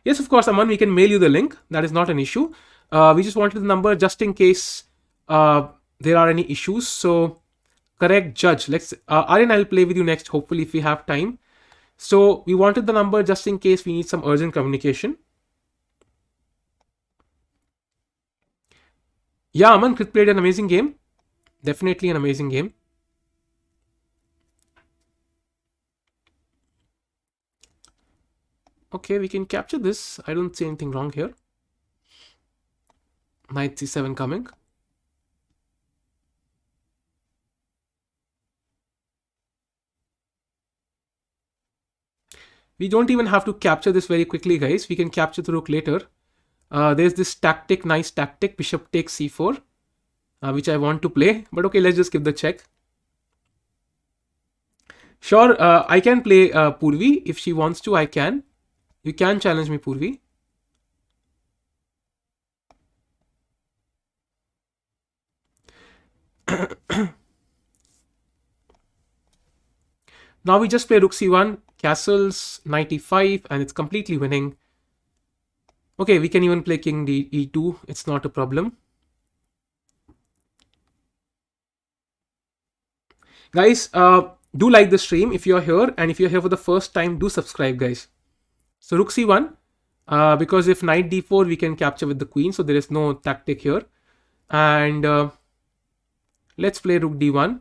Yes, of course, Aman, we can mail you the link. That is not an issue. We just wanted the number just in case there are any issues. So correct judge. Let's Aryan, I'll play with you next, hopefully, if we have time. So we wanted the number just in case we need some urgent communication. Yeah, Aman, Krit played an amazing game. Definitely an amazing game. Okay, we can capture this. I don't see anything wrong here. Knight c7 coming. We don't even have to capture this very quickly, guys. We can capture the rook later. There's this tactic, nice tactic, bishop takes c4, which I want to play. But okay, let's just give the check. Sure, I can play Purvi. If she wants to, I can. You can challenge me, Purvi. Now we just play rook c1, castles, knight e5, and it's completely winning. Okay, we can even play king e2. It's not a problem. Guys, do like the stream if you're here, and if you're here for the first time, do subscribe, guys. So rook c1, because if knight d4, we can capture with the queen, so there is no tactic here. And let's play rook d1.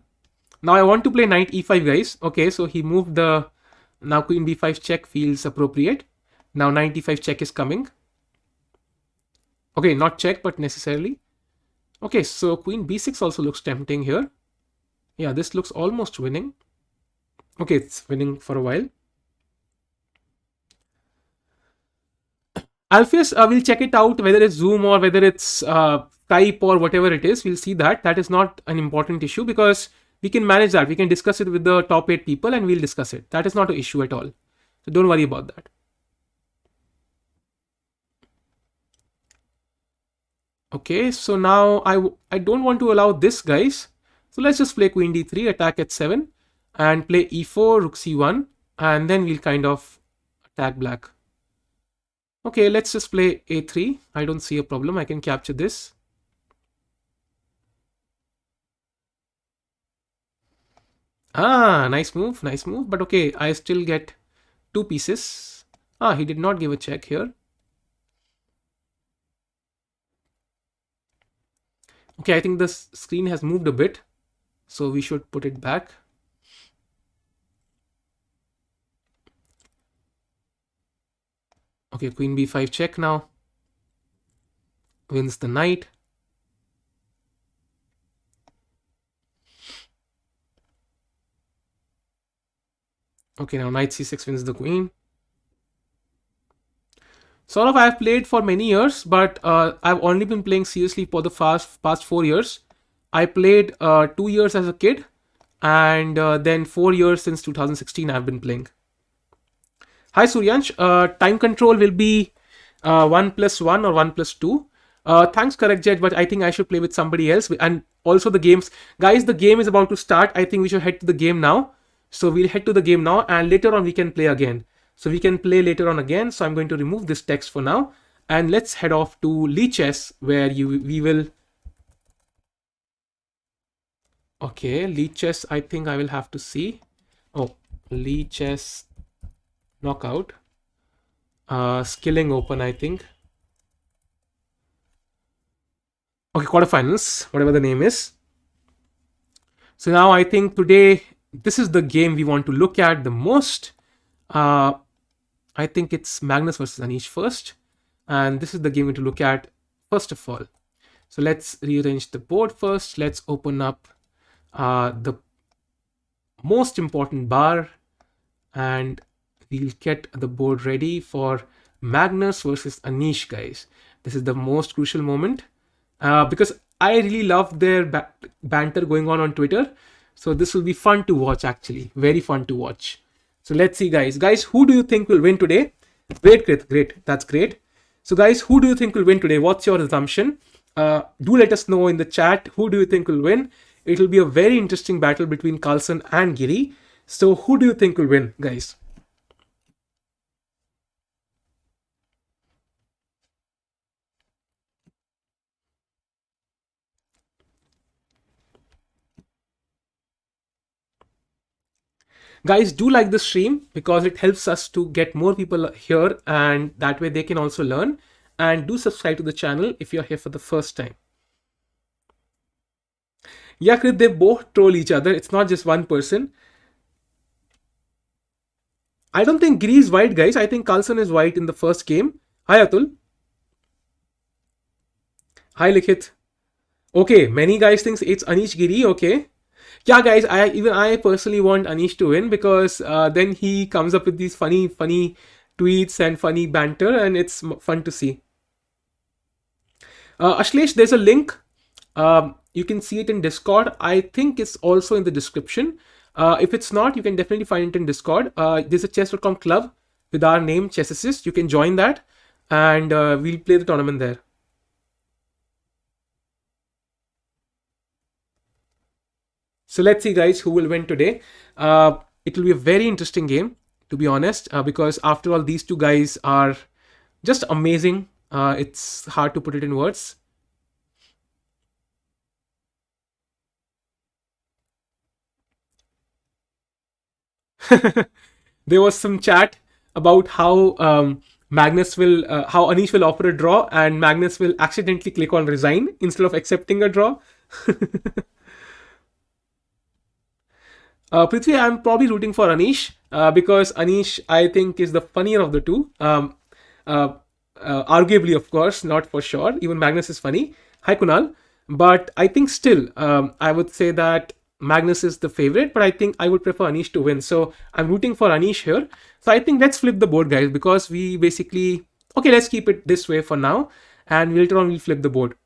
Now I want to play knight e5, guys. Okay, so he moved the... Now queen b5 check feels appropriate. Now knight e5 check is coming. Okay, not check, but necessarily. Okay, so queen b6 also looks tempting here. Yeah, this looks almost winning. Okay, it's winning for a while. Alpheus, we'll check it out, whether it's Zoom or whether it's Skype or whatever it is. We'll see that. That is not an important issue because we can manage that. We can discuss it with the top 8 people and we'll discuss it. That is not an issue at all. So don't worry about that. Okay, so now I don't want to allow this, guys. So let's just play queen d3, attack h7, and play e4, rook c1, and then we'll kind of attack black. Okay, let's just play a3. I don't see a problem. I can capture this. Nice move, nice move. But okay, I still get 2 pieces. He did not give a check here. Okay, I think the screen has moved a bit, so we should put it back. Okay, queen b5 check now. Wins the knight. Okay, now knight c6 wins the queen. Sort of, I've played for many years, but I've only been playing seriously for the past 4 years. I played 2 years as a kid, and then 4 years since 2016 I've been playing. Hi Suryansh, time control will be 1+1 or 1+2. Thanks, correct Jed, but I think I should play with somebody else. And also the games, guys, the game is about to start. I think we should head to the game now. So we'll head to the game now, and later on we can play again. So we can play later on again. So I'm going to remove this text for now, and let's head off to Lichess, where we will. Okay, Lichess. I think I will have to see. Oh, Lichess knockout. Skilling open, I think. Okay, quarterfinals, whatever the name is. So now I think today this is the game we want to look at the most. Uh, I think it's Magnus versus Anish first, and this is the game we to look at first of all. So let's rearrange the board first. Let's open up the most important bar, and we'll get the board ready for Magnus versus Anish, guys. This is the most crucial moment because I really love their banter going on Twitter. So this will be fun to watch, actually. Very fun to watch. So let's see, guys. Guys, who do you think will win today? Great. That's great. So, guys, who do you think will win today? What's your assumption? Do let us know in the chat. Who do you think will win? It will be a very interesting battle between Carlsen and Giri. So, who do you think will win, guys? Guys, do like the stream because it helps us to get more people here, and that way they can also learn. And do subscribe to the channel if you're here for the first time. Yeah, Krit, they both troll each other. It's not just one person. I don't think Giri is white, guys. I think Carlsen is white in the first game. Hi, Atul. Hi, Likhit. Okay, many guys think it's Anish Giri. Okay. Yeah, guys, I personally want Anish to win because then he comes up with these funny tweets and funny banter, and it's fun to see. Ashlesh, there's a link. You can see it in Discord. I think it's also in the description. If it's not, you can definitely find it in Discord. There's a chess.com club with our name, Chess Assist. You can join that, and we'll play the tournament there. So let's see, guys, who will win today. It will be a very interesting game, to be honest, because after all, these two guys are just amazing. It's hard to put it in words. There was some chat about how how Anish will offer a draw, and Magnus will accidentally click on resign instead of accepting a draw. Prithvi, I'm probably rooting for Anish because Anish, I think, is the funnier of the two. Arguably, of course, not for sure. Even Magnus is funny. Hi, Kunal. But I think still, I would say that Magnus is the favorite, but I think I would prefer Anish to win. So I'm rooting for Anish here. So I think let's flip the board, guys, because we basically... Okay, let's keep it this way for now. And later on, we'll flip the board.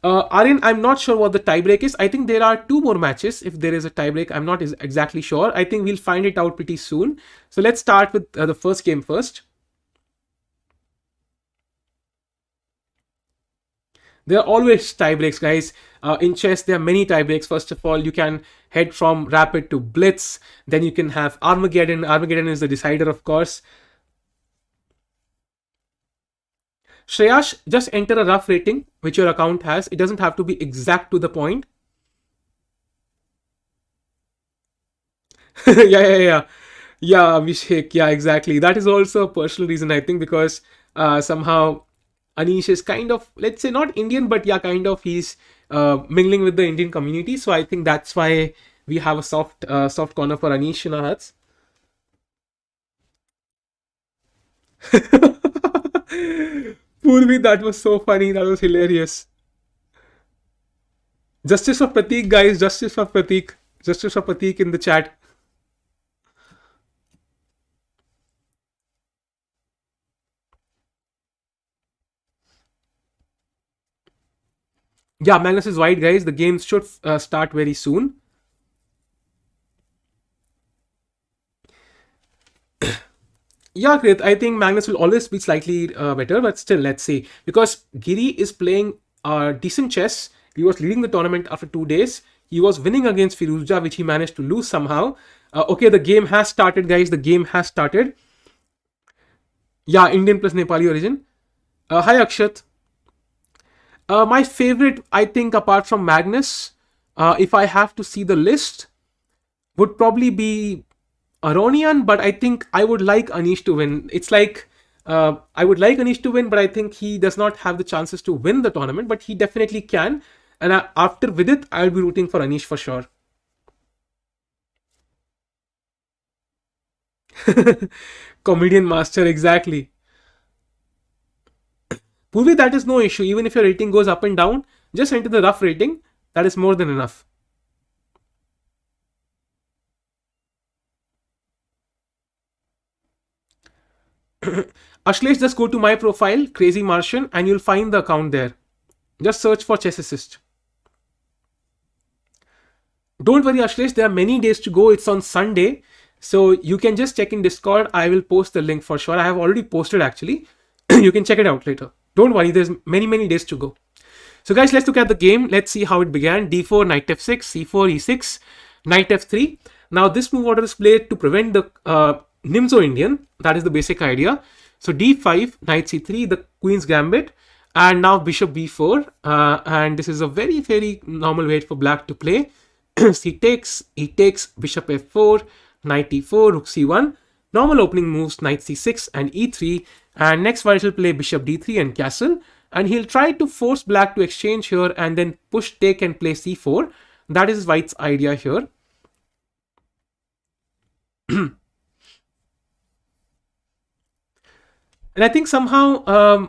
Aryan, I'm not sure what the tiebreak is. I think there are two more matches. If there is a tiebreak, I'm not exactly sure. I think we'll find it out pretty soon. So let's start with the first game first. There are always tiebreaks, guys. In chess, there are many tiebreaks. First of all, you can head from Rapid to Blitz. Then you can have Armageddon. Armageddon is the decider, of course. Shreyash, just enter a rough rating which your account has. It doesn't have to be exact to the point. Yeah. Yeah, Abhishek. Yeah, exactly. That is also a personal reason, I think, because somehow Anish is kind of, let's say, not Indian, but yeah, kind of he's mingling with the Indian community. So I think that's why we have a soft corner for Anish in our hearts. Purvi, that was so funny. That was hilarious. Justice for Pratik, guys. Justice for Pratik. Justice for Pratik in the chat. Yeah, Magnus is white, guys. The game should start very soon. Yeah, Krit, I think Magnus will always be slightly better, but still, let's see. Because Giri is playing decent chess. He was leading the tournament after 2 days. He was winning against Firuzja, which he managed to lose somehow. Okay, the game has started, guys. The game has started. Yeah, Indian plus Nepali origin. Hi, Akshat. My favorite, I think, apart from Magnus, if I have to see the list, would probably be Aronian, but I think I would like Anish to win. It's like I would like Anish to win, but I think he does not have the chances to win the tournament, but he definitely can. And after Vidit, I'll be rooting for Anish for sure. Comedian master, exactly. Purvi, that is no issue. Even if your rating goes up and down, just enter the rough rating. That is more than enough. Ashlesh, just go to my profile, Crazy Martian, and you'll find the account there. Just search for Chess Assist. Don't worry, Ashlesh, there are many days to go. It's on Sunday. So you can just check in Discord. I will post the link for sure. I have already posted actually. You can check it out later. Don't worry, there's many days to go. So guys, let's look at the game. Let's see how it began. D4, knight f6, c4, e6, knight f3. Now this move order is played to prevent the Nimzo Indian. That is the basic idea. So d5, knight c3, the queen's gambit. And now bishop b4. And this is a very normal way for black to play. C takes, e takes, bishop f4, knight e4, rook c1. Normal opening moves, knight c6 and e3. And next white will play bishop d3 and castle. And he'll try to force black to exchange here and then push, take and play c4. That is white's idea here. And I think somehow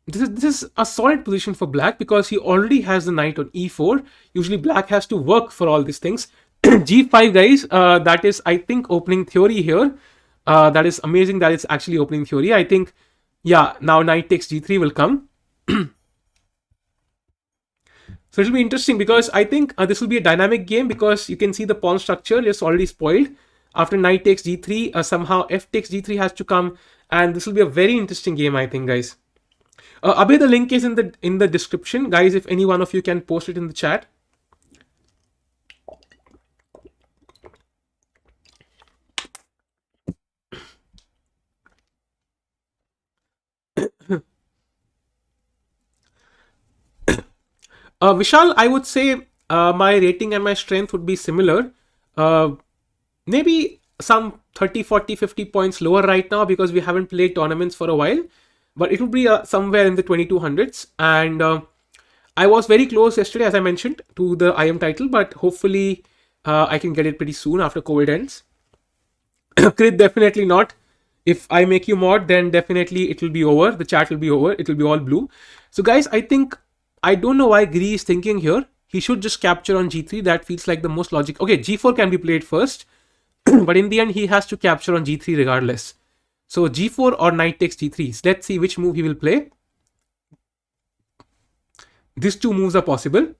this is a solid position for black because he already has the knight on e4. Usually black has to work for all these things. g5, guys, that is, I think, opening theory here. That is amazing that it's actually opening theory. I think, yeah, now knight takes g3 will come. So it'll be interesting because I think this will be a dynamic game because you can see the pawn structure is already spoiled. After knight takes g3, somehow f takes g3 has to come, and this will be a very interesting game, I think, guys. Abhay, the link is in the description, guys. If any one of you can post it in the chat. Vishal, I would say my rating and my strength would be similar. Maybe some 30, 40, 50 points lower right now because we haven't played tournaments for a while. But it would be somewhere in the 2200s. And I was very close yesterday, as I mentioned, to the IM title. But hopefully I can get it pretty soon after COVID ends. Krit, definitely not. If I make you mod, then definitely it will be over. The chat will be over. It will be all blue. So guys, I don't know why Giri is thinking here. He should just capture on g3. That feels like the most logic. Okay, g4 can be played first. But in the end, he has to capture on g3 regardless. So g4 or knight takes g3. Let's see which move he will play. These two moves are possible.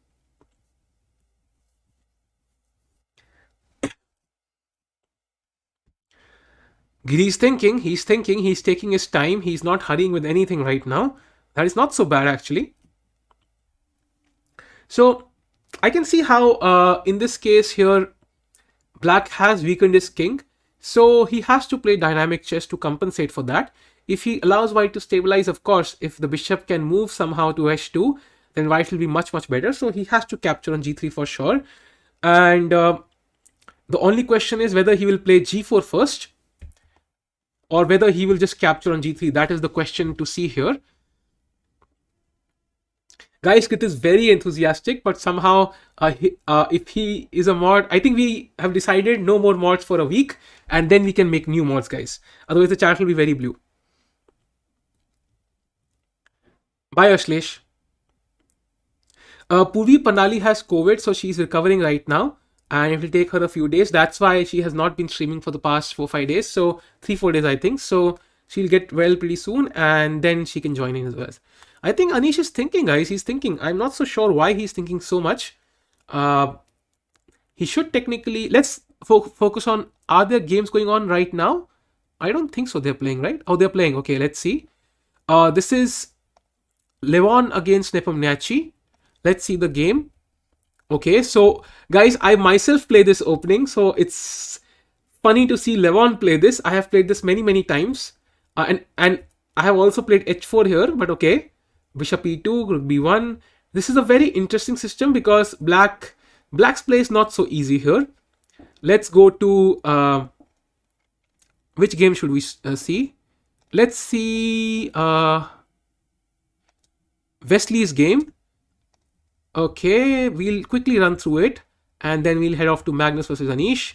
Giri is thinking. He's taking his time. He's not hurrying with anything right now. That is not so bad actually. So I can see how in this case here, black has weakened his king. So he has to play dynamic chess to compensate for that. If he allows white to stabilize, of course, if the bishop can move somehow to h2, then white will be much better. So he has to capture on g3 for sure. And the only question is whether he will play g4 first or whether he will just capture on g3. That is the question to see here. Guys, Krit is very enthusiastic, but somehow if he is a mod, I think we have decided no more mods for a week and then we can make new mods, guys. Otherwise the chat will be very blue. Bye, Ashlesh. Purvi Panali has COVID, so she's recovering right now and it will take her a few days. That's why she has not been streaming for the past 4-5 days. So 3-4 days, I think. So she'll get well pretty soon and then she can join in as well. I think Anish is thinking, guys. He's thinking. I'm not so sure why he's thinking so much. He should technically... Let's focus on... Are there games going on right now? I don't think so. They're playing, right? Oh, they're playing. Okay, let's see. This is Levon against Nepomniachtchi. Let's see the game. Okay, so guys, I myself play this opening. So it's funny to see Levon play this. I have played this many times. And I have also played h4 here, but okay. Bishop e2, rook b1. This is a very interesting system because black's play is not so easy here. Let's go to which game should we see? let's see Wesley's game. Okay, we'll quickly run through it and then we'll head off to Magnus versus Anish.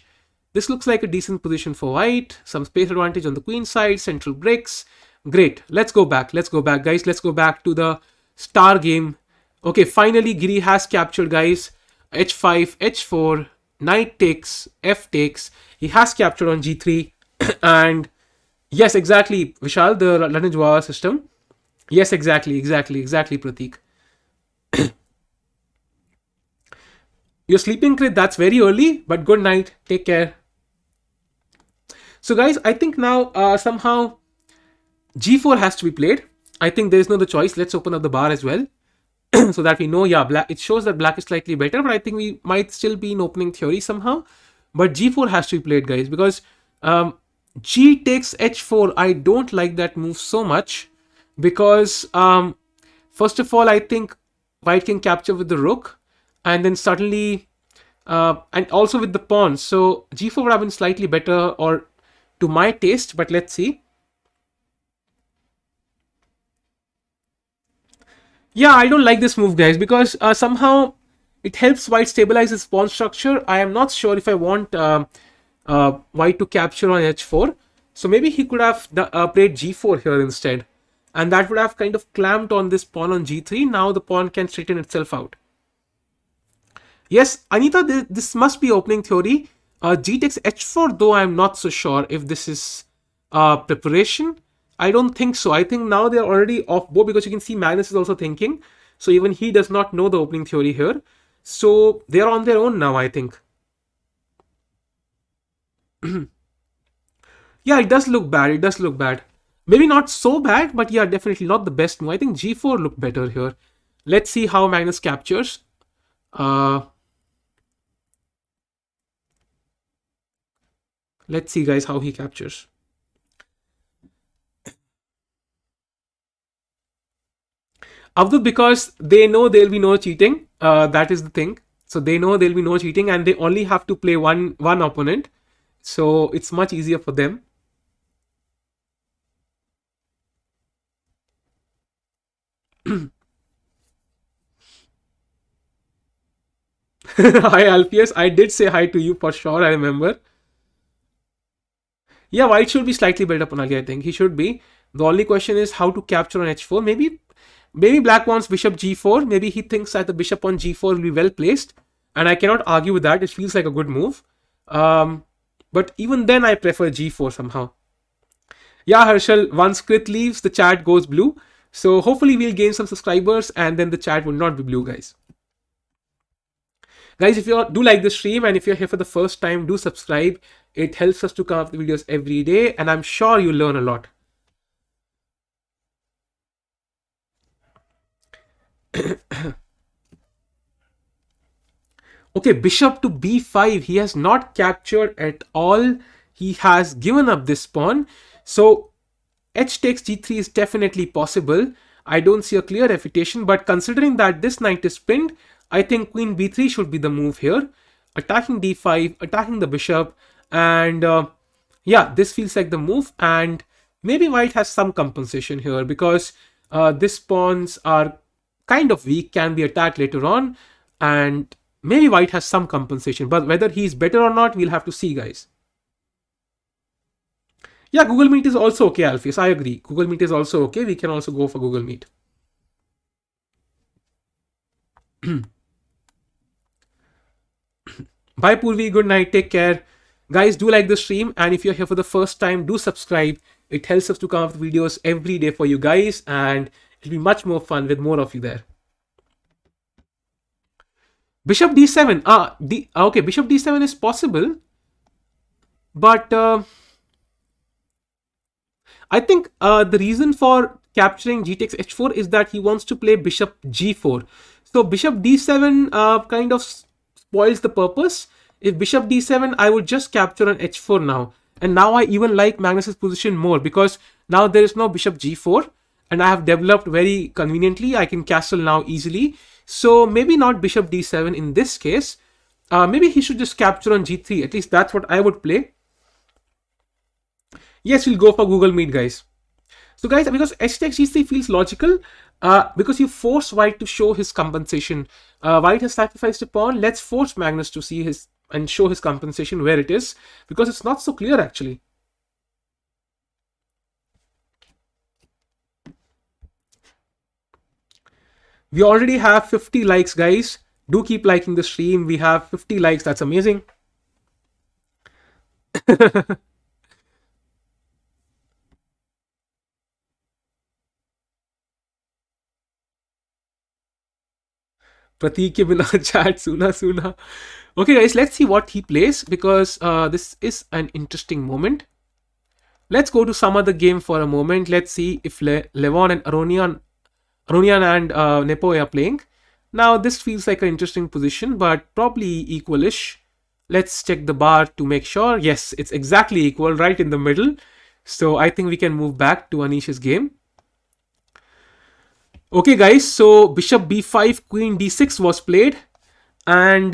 This looks like a decent position for white. Some space advantage on the queen side, central bricks. Great. Let's go back, guys. Let's go back to the star game. Okay, finally Giri has captured, guys. h5, h4, knight takes, f takes. He has captured on g3. And yes, exactly, Vishal, the Lanajwa system. Yes, exactly, Prateek. You're sleeping, Krit. That's very early, but good night. Take care. So, guys, I think now somehow g4 has to be played. I think there's no other choice. Let's open up the bar as well. So that we know, yeah, black. It shows that black is slightly better, but I think we might still be in opening theory somehow. But g4 has to be played, guys, because g takes h4. I don't like that move so much because first of all, I think white can capture with the rook, and then suddenly and also with the pawn. So g4 would have been slightly better, or to my taste, but let's see. Yeah, I don't like this move, guys, because somehow it helps white stabilize his pawn structure. I am not sure if I want white to capture on h4. So maybe he could have played g4 here instead. And that would have kind of clamped on this pawn on g3. Now the pawn can straighten itself out. Yes, Anita, this must be opening theory. G takes h4, though I'm not so sure if this is preparation. I don't think so. I think now they're already off board because you can see Magnus is also thinking. So even he does not know the opening theory here. So they're on their own now, I think. Yeah, it does look bad. Maybe not so bad, but yeah, definitely not the best move. I think g4 looked better here. Let's see how Magnus captures. Let's see, guys, how he captures. Avdut, because they know there'll be no cheating. That is the thing. So they know there'll be no cheating and they only have to play one opponent. So it's much easier for them. Hi, Alpheus. I did say hi to you for sure, I remember. Yeah, white should be slightly better up on Ali, I think. He should be. The only question is how to capture on h4. Maybe black wants bishop g4. Maybe he thinks that the bishop on g4 will be well placed. And I cannot argue with that. It feels like a good move. But even then, I prefer g4 somehow. Yeah, Harshal, once Krit leaves, the chat goes blue. So hopefully we'll gain some subscribers and then the chat will not be blue, guys. Guys, if you do like the stream and if you're here for the first time, do subscribe. It helps us to come up with videos every day and I'm sure you'll learn a lot. Okay, bishop to b5. He has not captured at all. He has given up this pawn. So h takes g3 is definitely possible. I don't see a clear refutation, but considering that this knight is pinned, I think queen b3 should be the move here. Attacking d5, attacking the bishop, and yeah, this feels like the move. And maybe white has some compensation here because these pawns are kind of weak, can be attacked later on, and maybe white has some compensation. But whether he's better or not, we'll have to see, guys. Yeah, Google Meet is also okay, Alpheus. I agree. Google Meet is also okay. We can also go for Google Meet. Bye, Purvi. Good night. Take care. Guys, do like the stream. And if you're here for the first time, do subscribe. It helps us to come up with videos every day for you guys. And it'll be much more fun with more of you there. Bishop d7. Okay, bishop d7 is possible. But I think the reason for capturing g takes h4 is that he wants to play bishop g4. So bishop d7 kind of spoils the purpose. If bishop d7, I would just capture on h4 now. And now I even like Magnus's position more because now there is no bishop g4 and I have developed very conveniently. I can castle now easily. So maybe not bishop d7 in this case. Maybe he should just capture on g3. At least that's what I would play. Yes, we'll go for Google Meet, guys. So guys, because h takes g3 feels logical, because you force white to show his compensation. White has sacrificed a pawn. Let's force Magnus to see his and show his compensation where it is, because it's not so clear actually. We already have 50 likes, guys. Do keep liking the stream. We have 50 likes. That's amazing. Pratik ke bina chat suna suna. Okay, guys, let's see what he plays, because this is an interesting moment. Let's go to some other game for a moment. Let's see if Levon and Aronian and Nepo are playing. Now, this feels like an interesting position, but probably equalish. Let's check the bar to make sure. Yes, it's exactly equal, right in the middle. So I think we can move back to Anish's game. Okay, guys, so bishop b5, queen d6 was played. And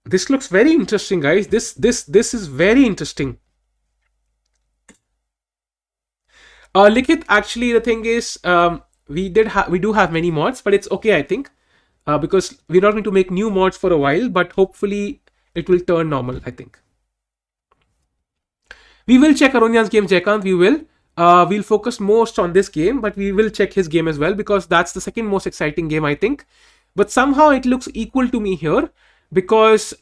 this looks very interesting, guys. This is very interesting. Likit, actually, the thing is, we do have many mods, but it's okay, I think, because we're not going to make new mods for a while, but hopefully it will turn normal, I think. We will check Aronian's game, Jaykant. We will. We'll focus most on this game, but we will check his game as well, because that's the second most exciting game, I think. But somehow it looks equal to me here, because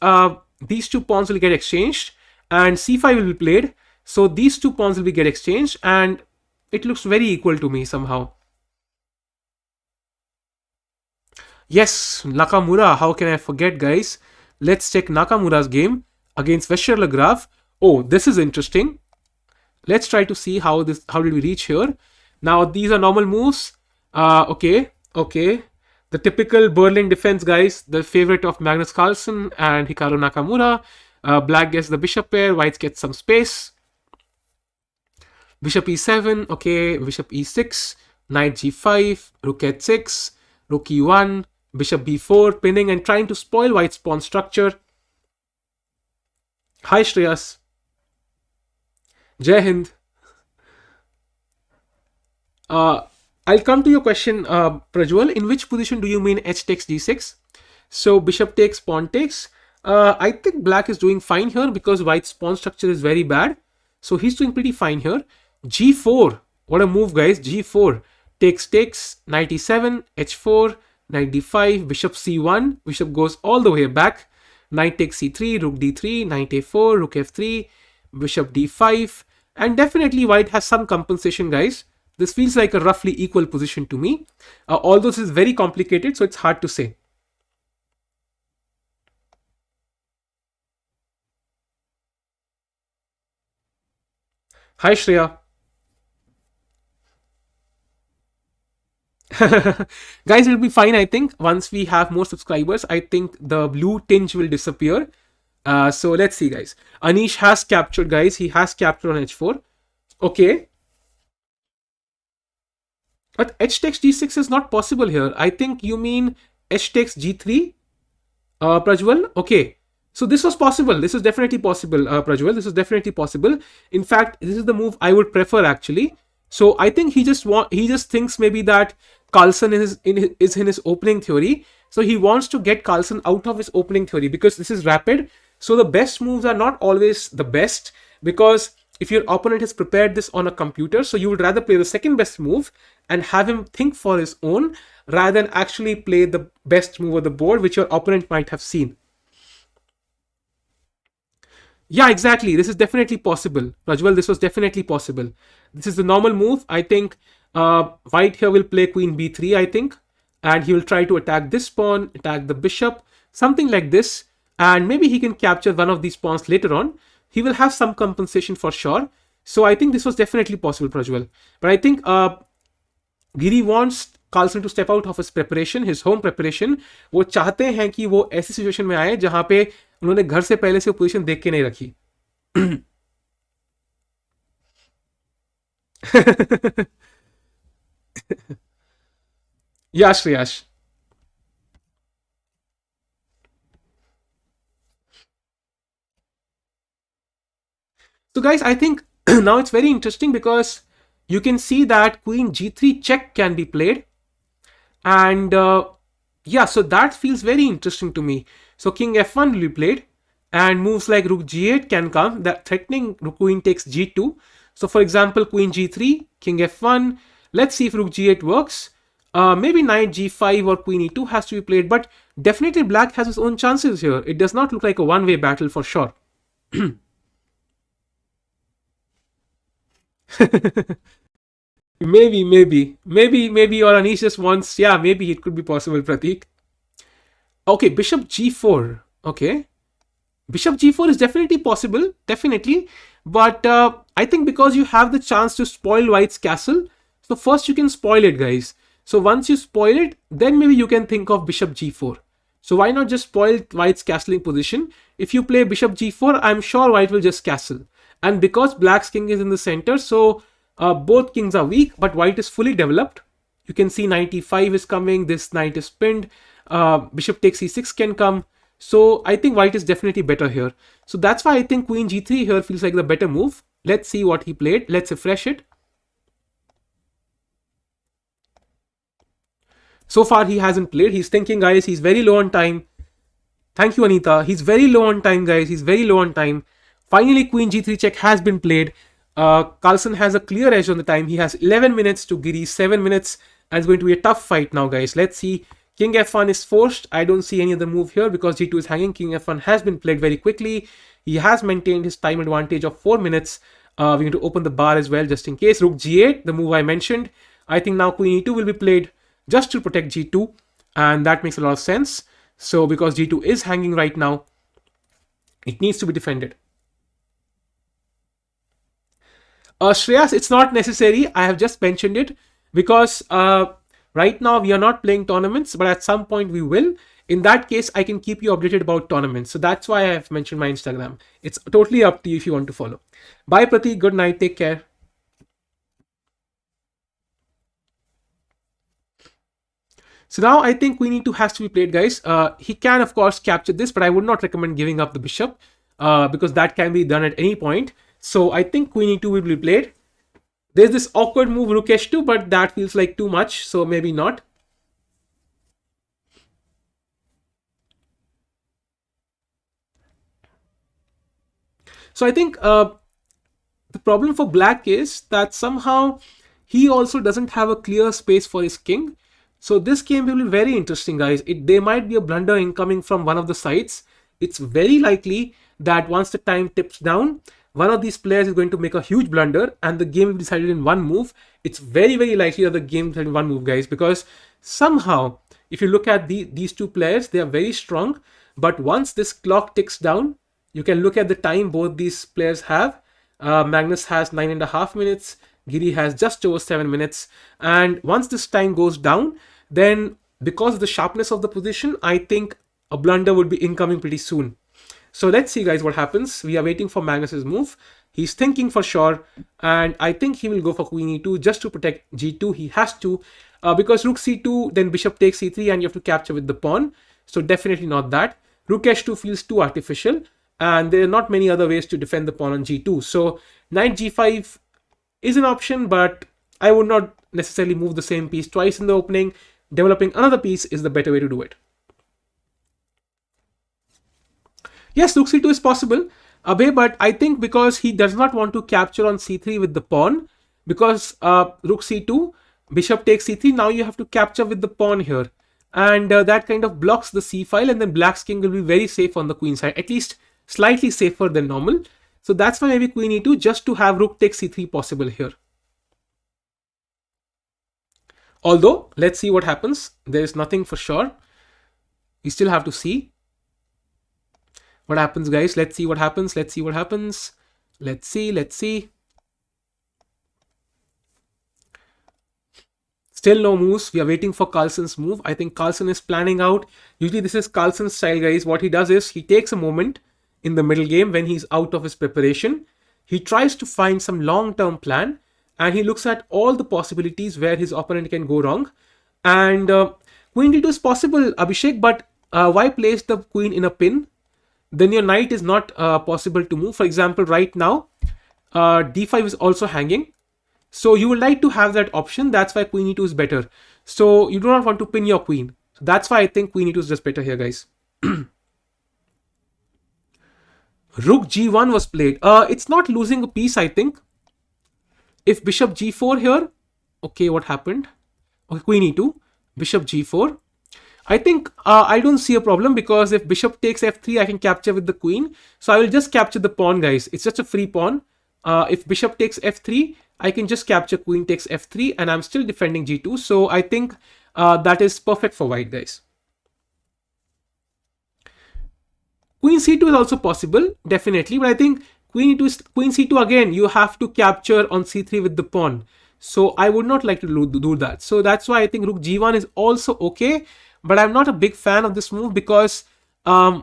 these two pawns will get exchanged and c5 will be played. So these two pawns will be get exchanged, and it looks very equal to me somehow. Yes, Nakamura. How can I forget, guys? Let's check Nakamura's game against Vescher-Legrave. Oh, this is interesting. Let's try to see how did we reach here. Now, these are normal moves. Okay. The typical Berlin defense, guys. The favorite of Magnus Carlsen and Hikaru Nakamura. Black gets the bishop pair. White gets some space. Bishop e7. Okay. Bishop e6. Knight g5. Rook h6. Rook e1. Bishop b4. Pinning and trying to spoil White's pawn structure. Hi, Shreyas. Jai Hind. I'll come to your question, Prajwal. In which position do you mean h takes d6? So bishop takes, pawn takes. I think black is doing fine here, because white's pawn structure is very bad. So he's doing pretty fine here. g4. What a move, guys. g4. Takes, knight e7, h4, knight d5, bishop c1. Bishop goes all the way back. Knight takes c3, rook d3, knight a4, rook f3, bishop d5. And definitely white has some compensation, guys. This feels like a roughly equal position to me. Although this is very complicated, so it's hard to say. Hi, Shreya. Guys, it'll be fine, I think. Once we have more subscribers, I think the blue tinge will disappear. So let's see, guys. Anish has captured, guys. He has captured on h4. Okay. But h takes g6 is not possible here. I think you mean h takes g3, Prajwal. Okay. So this was possible. This is definitely possible, Prajwal. This is definitely possible. In fact, this is the move I would prefer, actually. So I think he just thinks maybe that Carlsen is in his opening theory. So he wants to get Carlsen out of his opening theory, because this is rapid. So the best moves are not always the best, because if your opponent has prepared this on a computer, so you would rather play the second best move and have him think for his own, rather than actually play the best move of the board, which your opponent might have seen. Yeah, exactly. This is definitely possible. Rajwal, this was definitely possible. This is the normal move. I think white here will play queen b3, I think. And he will try to attack this pawn, attack the bishop, something like this. And maybe he can capture one of these pawns later on. He will have some compensation for sure. So I think this was definitely possible, Prajwal. But I think Giri wants Carlsen to step out of his preparation, his home preparation. वो चाहते हैं कि वो ऐसी situation में आए जहां पे उन्होंने घर से पहले से पोजीशन देख के नहीं रखी. Yash, Yash. So guys, I think Now it's very interesting because you can see that queen g3 check can be played, and yeah, so that feels very interesting to me. So king f1 will be played, and moves like rook g8 can come, that threatening queen takes g2. So for example, queen g3, king f1. Let's see if rook g8 works. Maybe knight g5 or queen e2 has to be played, but definitely black has his own chances here. It does not look like a one-way battle for sure. Maybe, or Anish just wants, yeah, maybe it could be possible, Pratik. Okay, bishop g4. Okay, bishop g4 is definitely possible, definitely. But I think because you have the chance to spoil white's castle, so first you can spoil it, guys. So once you spoil it, then maybe you can think of bishop g4. So why not just spoil white's castling position? If you play bishop g4, I'm sure white will just castle. And because black's king is in the center, so both kings are weak, but white is fully developed. You can see knight e5 is coming, this knight is pinned, bishop takes e6 can come. So I think white is definitely better here. So that's why I think queen g3 here feels like the better move. Let's see what he played. Let's refresh it. So far he hasn't played. He's thinking, guys. He's very low on time. Thank you, Anita. He's very low on time, guys. He's very low on time. Finally, queen g3 check has been played. Carlsen has a clear edge on the time. He has 11 minutes to Giri, 7 minutes. And it's going to be a tough fight now, guys. Let's see. King f1 is forced. I don't see any other move here because g2 is hanging. King f1 has been played very quickly. He has maintained his time advantage of 4 minutes. We're going to open the bar as well, just in case. Rook g8, the move I mentioned. I think now queen e2 will be played just to protect g2. And that makes a lot of sense. So because g2 is hanging right now, it needs to be defended. Shreyas, it's not necessary. I have just mentioned it because right now we are not playing tournaments, but at some point we will. In that case, I can keep you updated about tournaments. So that's why I have mentioned my Instagram. It's totally up to you if you want to follow. Bye, Pratik. Good night. Take care. So now I think queen e2 has to be played, guys. He can, of course, capture this, but I would not recommend giving up the bishop because that can be done at any point. So I think queen e2 will be played. There's this awkward move rook h2, but that feels like too much, so maybe not. So I think the problem for black is that somehow he also doesn't have a clear space for his king. So this game will be very interesting, guys. There might be a blunder incoming from one of the sides. It's very likely that once the time tips down, one of these players is going to make a huge blunder and the game will be decided in one move. It's very, very likely that the game will be decided in one move, guys, because somehow, if you look at these two players, they are very strong. But once this clock ticks down, you can look at the time both these players have. Magnus has 9.5 minutes. Giri has just over 7 minutes. And once this time goes down, then because of the sharpness of the position, I think a blunder would be incoming pretty soon. So let's see, guys, what happens. We are waiting for Magnus's move. He's thinking for sure. And I think he will go for queen e2 just to protect g2. He has to. Because rook c2, then bishop takes c3 and you have to capture with the pawn. So definitely not that. Rook h2 feels too artificial. And there are not many other ways to defend the pawn on g2. So knight g5 is an option, but I would not necessarily move the same piece twice in the opening. Developing another piece is the better way to do it. Yes, rook c2 is possible, Abhay, but I think because he does not want to capture on c3 with the pawn, because rook c2, bishop takes c3, now you have to capture with the pawn here. And that kind of blocks the c file, and then black's king will be very safe on the queen side, at least slightly safer than normal. So that's why maybe queen e2 just to have rook takes c3 possible here. Although, let's see what happens. There is nothing for sure. We still have to see what happens, guys. Let's see what happens. Let's see what happens. Let's see. Still no moves. We are waiting for Carlsen's move. I think Carlsen is planning out. Usually this is Carlsen's style, guys. What he does is he takes a moment in the middle game when he's out of his preparation. He tries to find some long-term plan and he looks at all the possibilities where his opponent can go wrong. And queen d2 is possible, Abhishek, but why place the queen in a pin? Then your knight is not possible to move. For example, right now, d5 is also hanging. So you would like to have that option. That's why queen e2 is better. So you do not want to pin your queen. So that's why I think queen e2 is just better here, guys. Rook g1 was played. It's not losing a piece, I think. If bishop g4 here, okay, what happened? Okay, queen e2, bishop g4. I think I don't see a problem, because if bishop takes f3, I can capture with the queen. So I will just capture the pawn, guys. It's just a free pawn. If bishop takes f3, I can just capture queen takes f3, and I'm still defending g2. So I think that is perfect for white, guys. Queen c2 is also possible, definitely, but I think queen c2 again, you have to capture on c3 with the pawn. So I would not like to do that. So that's why I think rook g1 is also okay, but I'm not a big fan of this move, because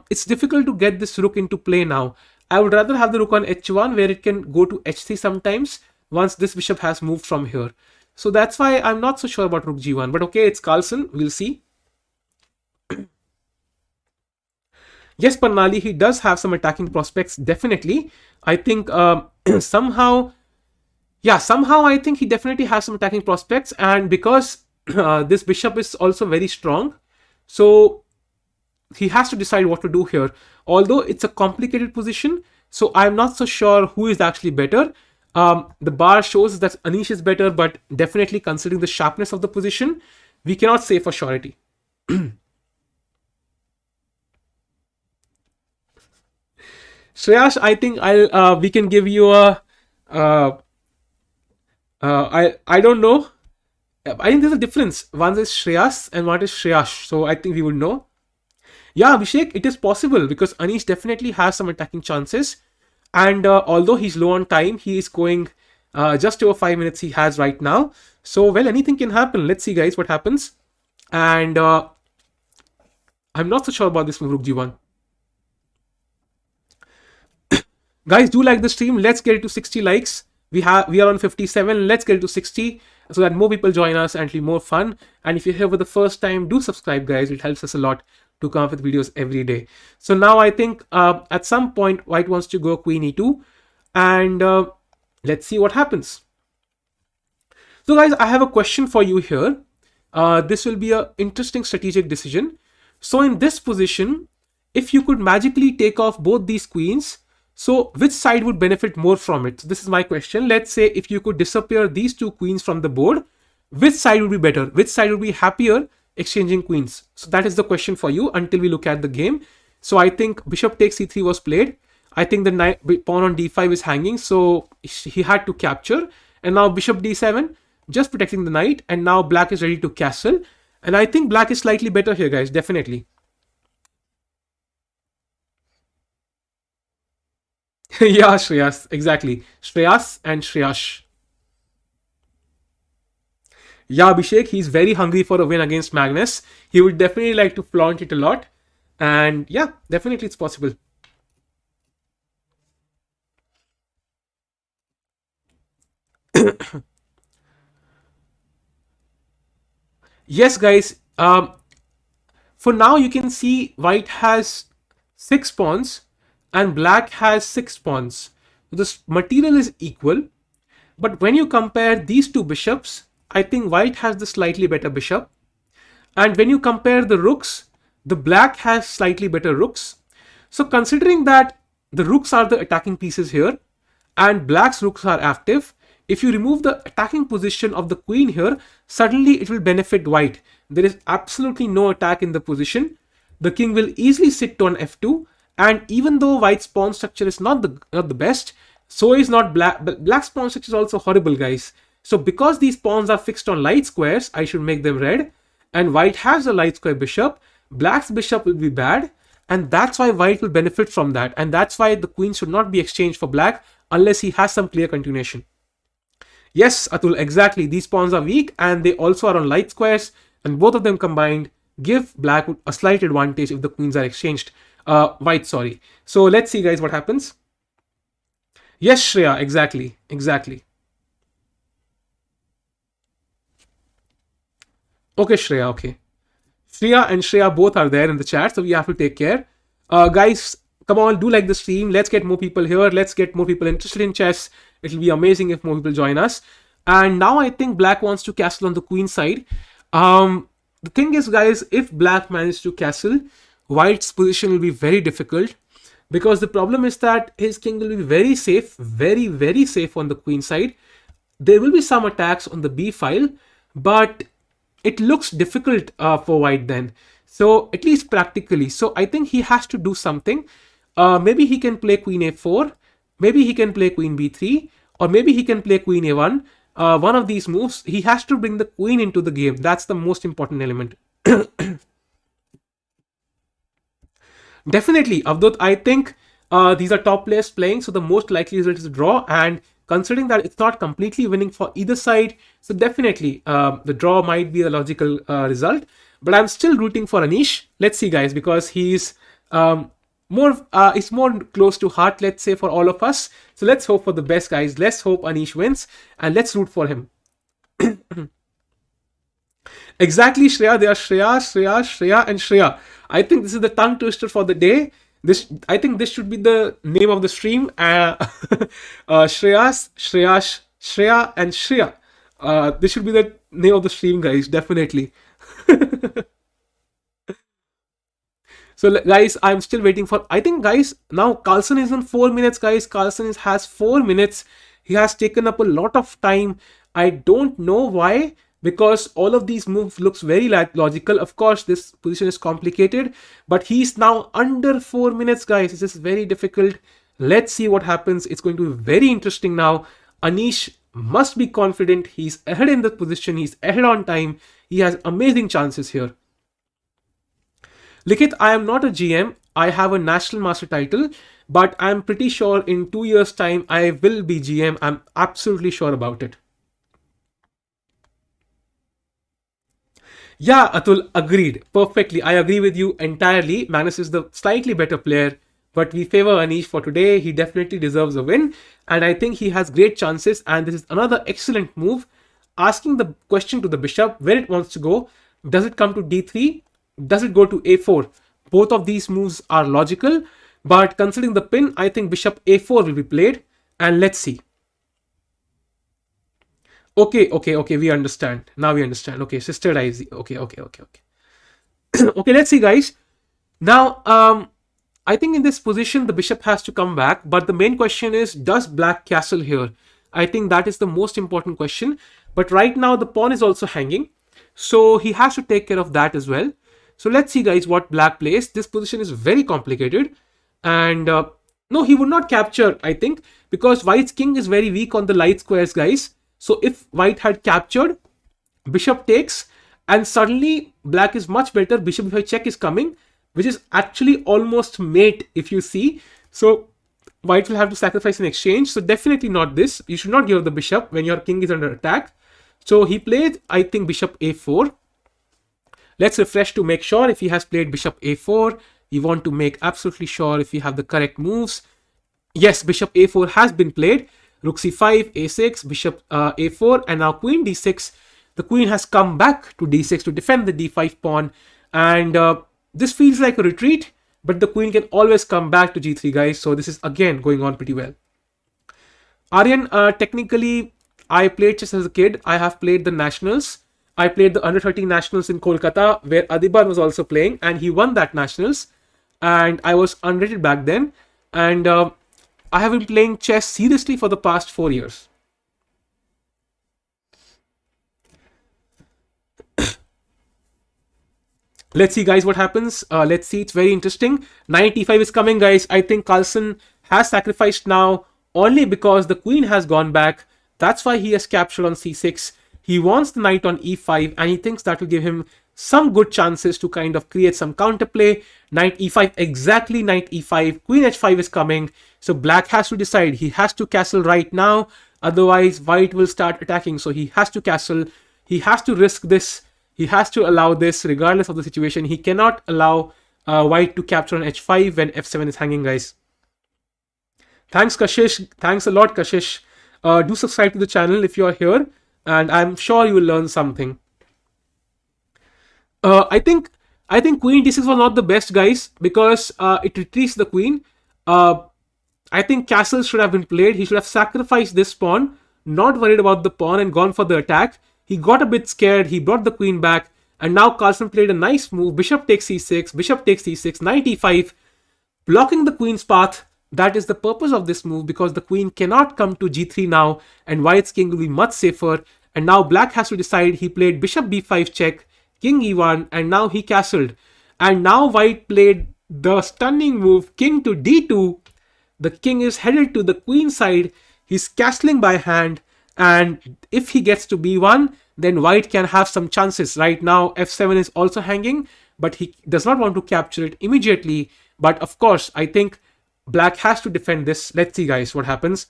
it's difficult to get this rook into play now. I would rather have the rook on h1, where it can go to h3 sometimes once this bishop has moved from here. So that's why I'm not so sure about rook g1, but okay, it's Carlsen, we'll see. Yes, Pannali, he does have some attacking prospects, definitely. I think somehow I think he definitely has some attacking prospects, and because this bishop is also very strong, so he has to decide what to do here. Although it's a complicated position, so I'm not so sure who is actually better. The bar shows that Anish is better, but definitely considering the sharpness of the position, we cannot say for surety. Shreyash, I think we can give you a I don't know. I think there's a difference. One is Shreyas and one is Shreyash. So I think we would know. Yeah, Abhishek, it is possible, because Anish definitely has some attacking chances. And although he's low on time, he is going just over 5 minutes he has right now. So, well, anything can happen. Let's see, guys, what happens. And I'm not so sure about this move, Rook G1. Guys, do like the stream. Let's get it to 60 likes. We are on 57. Let's get it to 60 so that more people join us and it'll be more fun. And if you're here for the first time, do subscribe, guys. It helps us a lot to come up with videos every day. So now I think at some point white wants to go queen e2, and let's see what happens. So guys, I have a question for you here. This will be an interesting strategic decision. So in this position, if you could magically take off both these queens, so which side would benefit more from it? So this is my question. Let's say if you could disappear these two queens from the board, which side would be better? Which side would be happier exchanging queens? So that is the question for you until we look at the game. So I think bishop takes c3 was played. I think the pawn on d5 is hanging, so he had to capture. And now bishop d7, just protecting the knight. And now black is ready to castle. And I think black is slightly better here, guys, definitely. Yeah, Shreyas, exactly. Shreyas and Shreyash. Yeah, Abhishek, he's very hungry for a win against Magnus. He would definitely like to flaunt it a lot. And yeah, definitely it's possible. Yes, guys. For now, you can see white has 6 pawns and black has 6 pawns. The material is equal. But when you compare these two bishops, I think white has the slightly better bishop. And when you compare the rooks, the black has slightly better rooks. So considering that the rooks are the attacking pieces here and black's rooks are active, if you remove the attacking position of the queen here, suddenly it will benefit white. There is absolutely no attack in the position. The king will easily sit on f2, and even though white's pawn structure is not the best, so is not black. But black's pawn structure is also horrible, guys. So because these pawns are fixed on light squares, I should make them red. And white has a light square bishop. Black's bishop will be bad. And that's why white will benefit from that. And that's why the queen should not be exchanged for black unless he has some clear continuation. Yes, Atul, exactly. These pawns are weak and they also are on light squares. And both of them combined give black a slight advantage if the queens are exchanged. White, sorry. So let's see, guys, what happens. Yes, Shreya, exactly. Okay, Shreya, okay. Shreya and Shreya both are there in the chat, so we have to take care. Guys, come on, do like the stream. Let's get more people here. Let's get more people interested in chess. It'll be amazing if more people join us. And now I think black wants to castle on the queen side. The thing is, guys, if black manages to castle, white's position will be very difficult, because the problem is that his king will be very safe, very, very safe on the queen side. There will be some attacks on the b file, but it looks difficult for white then. So at least practically. So I think he has to do something. Maybe he can play queen a4. Maybe he can play queen b3. Or maybe he can play queen a1. One of these moves, he has to bring the queen into the game. That's the most important element. Definitely, Avdut, I think these are top players playing, so the most likely result is a draw. And considering that it's not completely winning for either side, so definitely the draw might be a logical result. But I'm still rooting for Anish. Let's see, guys, because he's it's more close to heart, let's say, for all of us. So let's hope for the best, guys. Let's hope Anish wins, and let's root for him. Exactly, Shreya. They are Shreya, and Shreya. I think this is the tongue twister for the day. I think this should be the name of the stream. Shreya, and Shreya. This should be the name of the stream, guys. Definitely. So, guys, I'm still waiting for. I think, guys, now Carlsen is on 4 minutes, guys. Carlsen has 4 minutes. He has taken up a lot of time. I don't know why, because all of these moves looks very logical. Of course, this position is complicated, but he's now under 4 minutes, guys. This is very difficult. Let's see what happens. It's going to be very interesting now. Anish must be confident. He's ahead in the position. He's ahead on time. He has amazing chances here. Likit, I am not a GM. I have a national master title, but I'm pretty sure in 2 years' time, I will be GM. I'm absolutely sure about it. Yeah, Atul, agreed. Perfectly. I agree with you entirely. Magnus is the slightly better player, but we favor Anish for today. He definitely deserves a win, and I think he has great chances. And this is another excellent move. Asking the question to the bishop where it wants to go. Does it come to d3? Does it go to a4? Both of these moves are logical, but considering the pin, I think bishop a4 will be played, and let's see. Okay, we understand. Now we understand. Okay, sister IZ. Okay. Okay, let's see, guys. Now, I think in this position, the bishop has to come back, but the main question is, does black castle here? I think that is the most important question. But right now, the pawn is also hanging, so he has to take care of that as well. So let's see, guys, what black plays. This position is very complicated. And no, he would not capture, I think, because white's king is very weak on the light squares, guys. So if white had captured, bishop takes, and suddenly black is much better. Bishop f5 check is coming, which is actually almost mate, if you see. So white will have to sacrifice in exchange. So definitely not this. You should not give the bishop when your king is under attack. So he played, I think, bishop a4. Let's refresh to make sure if he has played bishop a4. We want to make absolutely sure if we have the correct moves. Yes, bishop a4 has been played. Rook c5, a6, bishop a4, and now queen d6. The queen has come back to d6 to defend the d5 pawn. And this feels like a retreat, but the queen can always come back to g3, guys. So this is again going on pretty well. Aryan, technically, I played chess as a kid. I have played the nationals. I played the under 13 nationals in Kolkata, where Adibar was also playing, and he won that nationals. And I was unrated back then. And I have been playing chess seriously for the past 4 years. Let's see, guys, what happens. Let's see. It's very interesting. Knight e5 is coming, guys. I think Carlsen has sacrificed now only because the queen has gone back. That's why he has captured on c6. He wants the knight on e5, and he thinks that will give him some good chances to kind of create some counterplay. Knight e5, exactly knight e5. Queen h5 is coming. So black has to decide. He has to castle right now. Otherwise, white will start attacking. So he has to castle. He has to risk this. He has to allow this regardless of the situation. He cannot allow white to capture on h5 when f7 is hanging, guys. Thanks, Kashish. Thanks a lot, Kashish. Do subscribe to the channel if you are here, and I'm sure you will learn something. I think queen d6 was not the best, guys, because it retreats the queen. I think castles should have been played. He should have sacrificed this pawn, not worried about the pawn and gone for the attack. He got a bit scared. He brought the queen back. And now Carlsen played a nice move. Bishop takes c6, bishop takes c6, knight e5, blocking the queen's path. That is the purpose of this move, because the queen cannot come to g3 now, and white's king will be much safer. And now black has to decide. He played bishop b5 check, king e1, and now he castled. And now white played the stunning move, king to d2. The king is headed to the queen side. He's castling by hand, and if he gets to b1, then white can have some chances. Right now f7 is also hanging, but he does not want to capture it immediately. But of course, I think black has to defend this. Let's see, guys, what happens.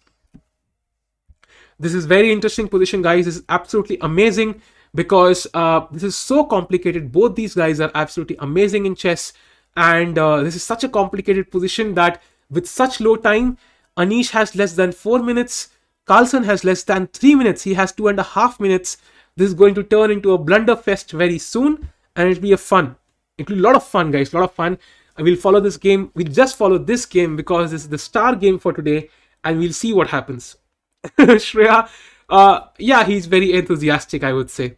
This is very interesting position, guys. This is absolutely amazing, because this is so complicated. Both these guys are absolutely amazing in chess, and this is such a complicated position that with such low time, Anish has less than 4 minutes, Carlsen has less than 3 minutes, he has 2.5 minutes. This is going to turn into a blunderfest very soon, and it'll be it'll be a lot of fun, guys, a lot of fun. I will follow this game. We'll just follow this game because this is the star game for today, and we'll see what happens. Shreya, yeah, he's very enthusiastic, I would say.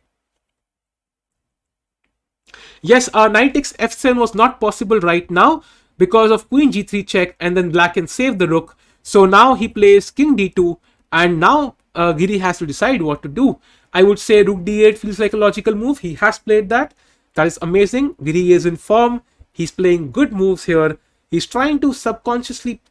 Yes, knight takes f7 was not possible right now because of queen g3 check, and then black can save the rook. So now he plays king d2, and now Giri has to decide what to do. I would say rook d8 feels like a logical move. He has played that. That is amazing. Giri is in form. He's playing good moves here. He's trying to subconsciously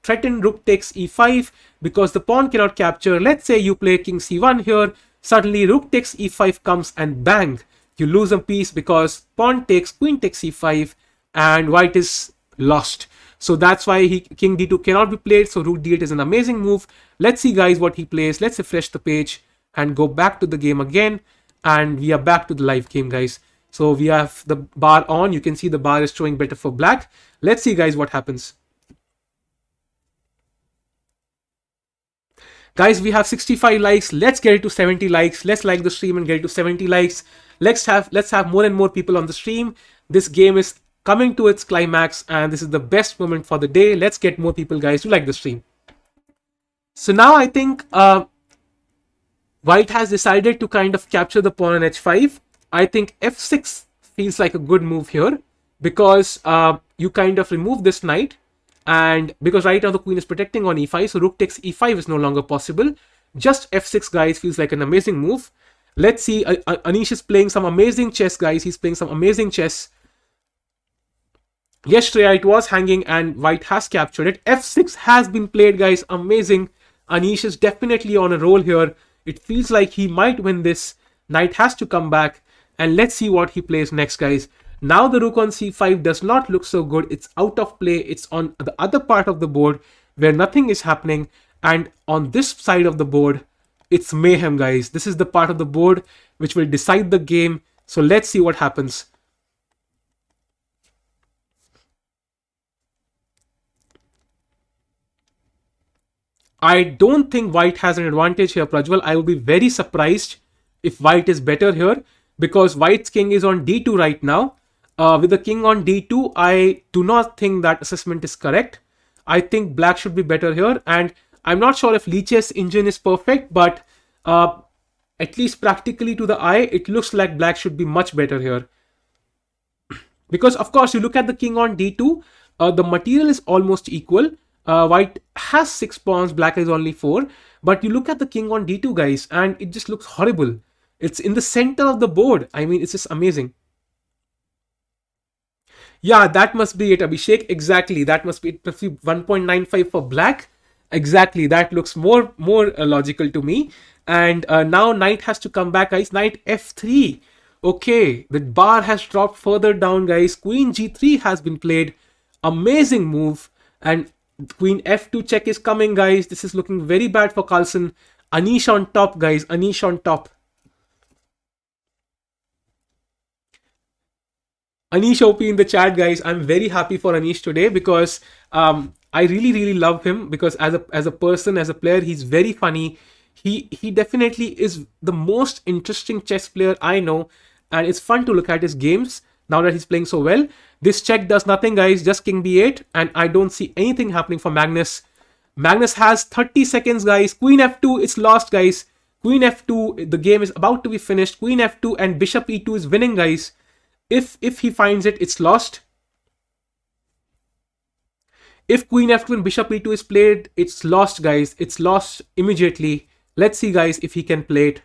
threaten rook takes e5 because the pawn cannot capture. Let's say you play king c1 here. Suddenly rook takes e5 comes, and bang, you lose a piece because pawn takes, queen takes c5, and white is lost. So that's why king d2 cannot be played. So rook d8 is an amazing move. Let's see, guys, what he plays. Let's refresh the page and go back to the game again, and we are back to the live game, guys. So we have the bar on. You can see the bar is showing better for black. Let's see, guys, what happens. Guys, we have 65 likes. Let's get it to 70 likes. Let's like the stream and get it to 70 likes. Let's have more and more people on the stream. This game is coming to its climax, and this is the best moment for the day. Let's get more people, guys, to like the stream. So now I think white has decided to kind of capture the pawn on h5. I think f6 feels like a good move here, because you kind of remove this knight, and because right now the queen is protecting on e5, so rook takes e5 is no longer possible. Just f6, guys, feels like an amazing move. Let's see. Anish is playing some amazing chess, guys. He's playing some amazing chess. Yes, Shreya, it was hanging and white has captured it. f6 has been played, guys. Amazing. Anish is definitely on a roll here. It feels like he might win this. Knight has to come back, and let's see what he plays next, guys. Now the rook on c5 does not look so good. It's out of play. It's on the other part of the board where nothing is happening, and on this side of the board, it's mayhem, guys. This is the part of the board which will decide the game. So let's see what happens. I don't think white has an advantage here, Prajwal. I would be very surprised if white is better here, because white's king is on d2 right now. With the king on d2, I do not think that assessment is correct. I think black should be better here, and I'm not sure if Lichess engine is perfect, but at least practically to the eye, it looks like black should be much better here. Because, of course, you look at the king on d2, the material is almost equal. White has 6 pawns, black is only 4. But you look at the king on d2, guys, and it just looks horrible. It's in the center of the board. I mean, it's just amazing. Yeah, that must be it, Abhishek. Exactly. That must be it. 1.95 for black. Exactly. That looks more logical to me. And now knight has to come back, guys. Knight f3. Okay. The bar has dropped further down, guys. Queen g3 has been played. Amazing move. And queen f2 check is coming, guys. This is looking very bad for Carlsen. Anish on top, guys. Anish on top. Anish OP in the chat, guys. I'm very happy for Anish today because I really love him, because as a person, as a player, he's very funny. He definitely is the most interesting chess player I know, and it's fun to look at his games now that he's playing so well. This check does nothing, guys. Just king b8, and I don't see anything happening for Magnus. Magnus has 30 seconds, guys. Queen f2, it's lost, guys. Queen f2, the game is about to be finished. Queen f2 and bishop e2 is winning, guys. If he finds it, it's lost. If queen f2 and bishop e2 is played, it's lost, guys. It's lost immediately. Let's see, guys, if he can play it.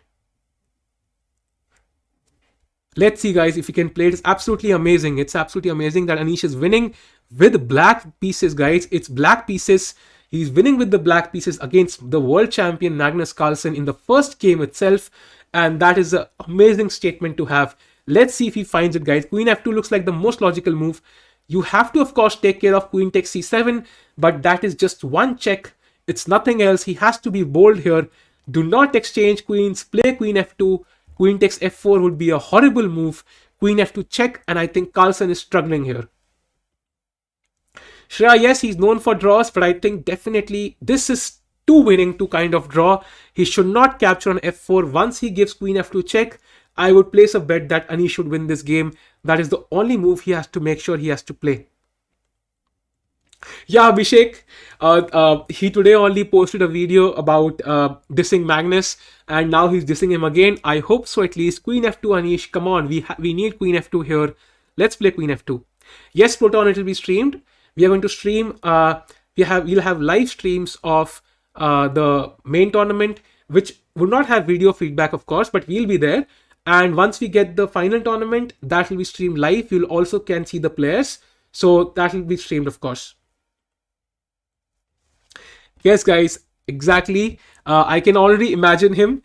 Let's see, guys, if he can play it. It's absolutely amazing. It's absolutely amazing that Anish is winning with black pieces, guys. It's black pieces. He's winning with the black pieces against the world champion Magnus Carlsen in the first game itself. And that is an amazing statement to have. Let's see if he finds it, guys. Queen f2 looks like the most logical move. You have to, of course, take care of queen takes c7, but that is just one check. It's nothing else. He has to be bold here. Do not exchange queens. Play queen f2. Queen takes f4 would be a horrible move. Queen f2 check, and I think Carlsen is struggling here. Shreya, yes, he's known for draws, but I think definitely this is too winning to kind of draw. He should not capture on f4. Once he gives queen f2 check, I would place a bet that Anish should win this game. That is the only move he has to make sure he has to play. Yeah, Abhishek, he today only posted a video about dissing Magnus, and now he's dissing him again. I hope so, at least. Queen f2, Anish, come on, we need queen f2 here. Let's play queen f2. Yes, Proton, it will be streamed. We are going to stream. We'll have live streams of the main tournament, which will not have video feedback, of course, but we'll be there. And once we get the final tournament, that will be streamed live. You'll also can see the players, so that will be streamed, of course. Yes, guys, exactly. I can already imagine him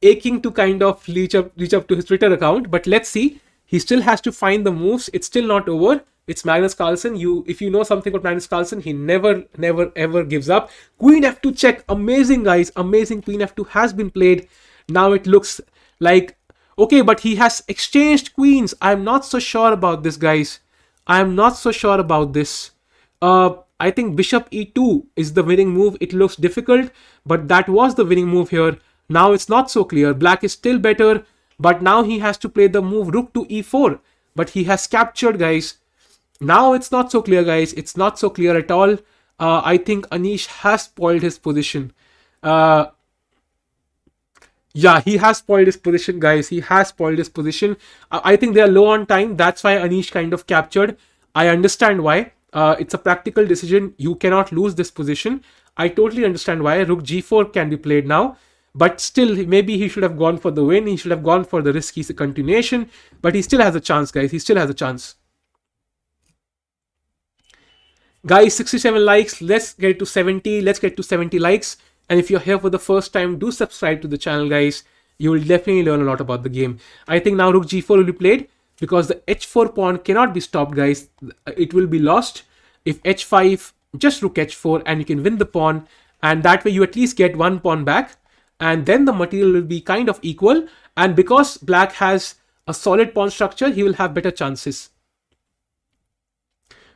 aching to kind of reach up to his Twitter account. But let's see. He still has to find the moves. It's still not over. It's Magnus Carlsen. If you know something about Magnus Carlsen, he never, ever gives up. Queen f2 check. Amazing, guys. Amazing. Queen f2 has been played. Now it looks like, okay, but he has exchanged queens. I'm not so sure about this, guys. I'm not so sure about this. I think bishop e2 is the winning move. It looks difficult, but that was the winning move here. Now it's not so clear. Black is still better, but now he has to play the move rook to e4. But he has captured, guys. Now it's not so clear, guys. It's not so clear at all. I think Anish has spoiled his position. Yeah, he has spoiled his position, guys. He has spoiled his position. I think they are low on time. That's why Anish kind of captured. I understand why. It's a practical decision. You cannot lose this position. I totally understand why. Rook g4 can be played now. But still, maybe he should have gone for the win. He should have gone for the risky continuation. But he still has a chance, guys. He still has a chance. Guys, 67 likes. Let's get to 70. Let's get to 70 likes. And if you're here for the first time, do subscribe to the channel, guys. You will definitely learn a lot about the game. I think now rook g4 will be played because the h4 pawn cannot be stopped, guys. It will be lost. If h5, just rook h4 and you can win the pawn. And that way you at least get one pawn back. And then the material will be kind of equal. And because black has a solid pawn structure, he will have better chances.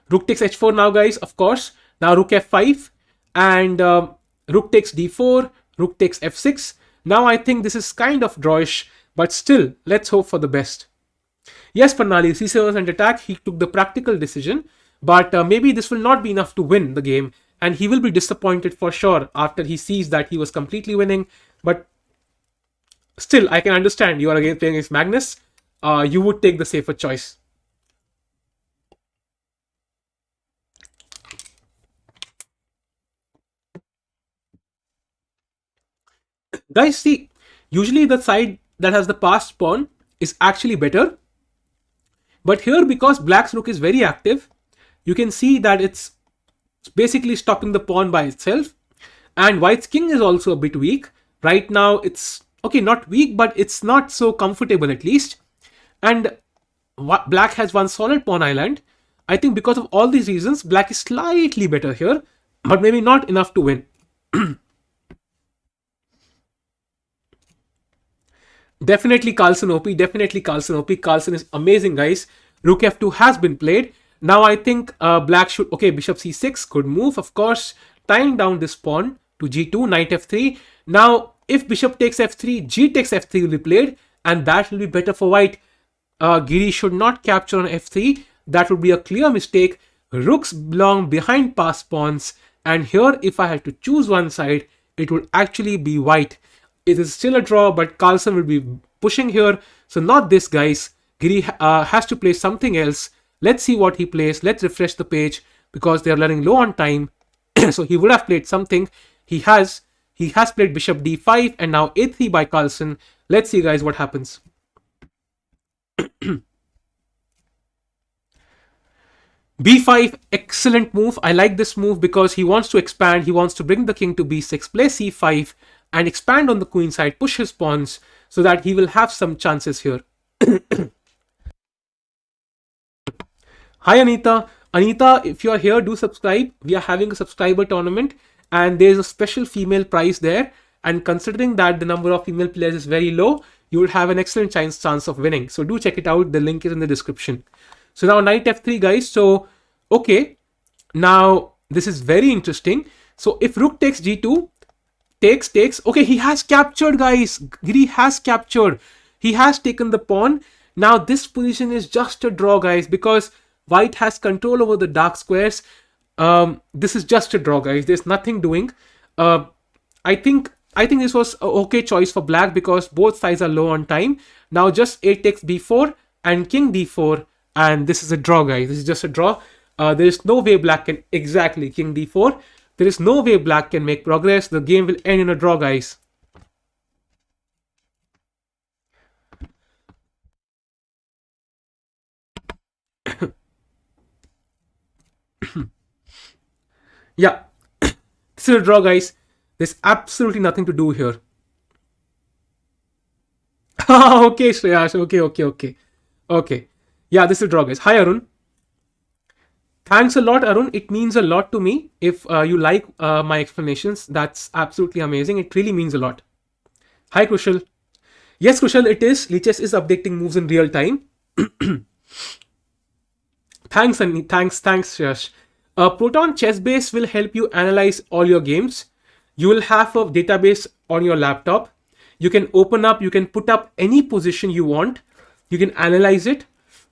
Rook takes h4 now, guys, of course. Now rook f5 and rook takes d4, rook takes f6. Now I think this is kind of drawish, but still, let's hope for the best. Yes, Pannali, c7 was under attack. He took the practical decision, but maybe this will not be enough to win the game. And he will be disappointed for sure after he sees that he was completely winning. But still, I can understand you are again playing against Magnus. You would take the safer choice. Guys, see, usually the side that has the passed pawn is actually better. But here, because black's rook is very active, you can see that it's basically stopping the pawn by itself. And white's king is also a bit weak. Right now, it's, okay, not weak, but it's not so comfortable at least. And black has one solid pawn island. I think because of all these reasons, black is slightly better here, but maybe not enough to win. Definitely Carlsen OP. Definitely Carlsen OP. Carlsen is amazing, guys. Rook f2 has been played. Now I think black should... Okay, bishop c6. Good move, of course. Tying down this pawn to g2. Knight f3. Now, if bishop takes f3, g takes f3 will be played. And that will be better for white. Giri should not capture on f3. That would be a clear mistake. Rooks belong behind passed pawns. And here, if I had to choose one side, it would actually be white. It is still a draw, but Carlsen will be pushing here. So not this, guys. Giri has to play something else. Let's see what he plays. Let's refresh the page because they are running low on time. So he would have played something. He has played bishop d5 and now a3 by Carlsen. Let's see, guys, what happens. b5, excellent move. I like this move because he wants to expand. He wants to bring the king to b6, play c5 and expand on the queen side, push his pawns so that he will have some chances here. Hi Anita. Anita, if you are here, do subscribe. We are having a subscriber tournament and there's a special female prize there. And considering that the number of female players is very low, you will have an excellent chance of winning. So do check it out. The link is in the description. So now knight f3, guys. So, okay. Now, this is very interesting. So if rook takes g2, takes. Okay, he has captured, guys. Giri has captured. He has taken the pawn. Now, this position is just a draw, guys, because white has control over the dark squares. This is just a draw, guys. There's nothing doing. I think this was an okay choice for black because both sides are low on time. Now just a takes b4 and king d4, and this is a draw, guys. This is just a draw. There is no way black can exactly king d4. There is no way black can make progress. The game will end in a draw, guys. Yeah, this is a draw, guys. There's absolutely nothing to do here. Okay, Shreyash. Okay. Yeah, this is a draw, guys. Hi, Arun. Thanks a lot, Arun. It means a lot to me. If you like my explanations, that's absolutely amazing. It really means a lot. Hi, Kushal. Yes, Kushal, it is. Lichess is updating moves in real time. Thanks, Annie. Thanks, Shreyash. Proton Chess Base will help you analyze all your games. You will have a database on your laptop. You can open up, you can put up any position you want. You can analyze it.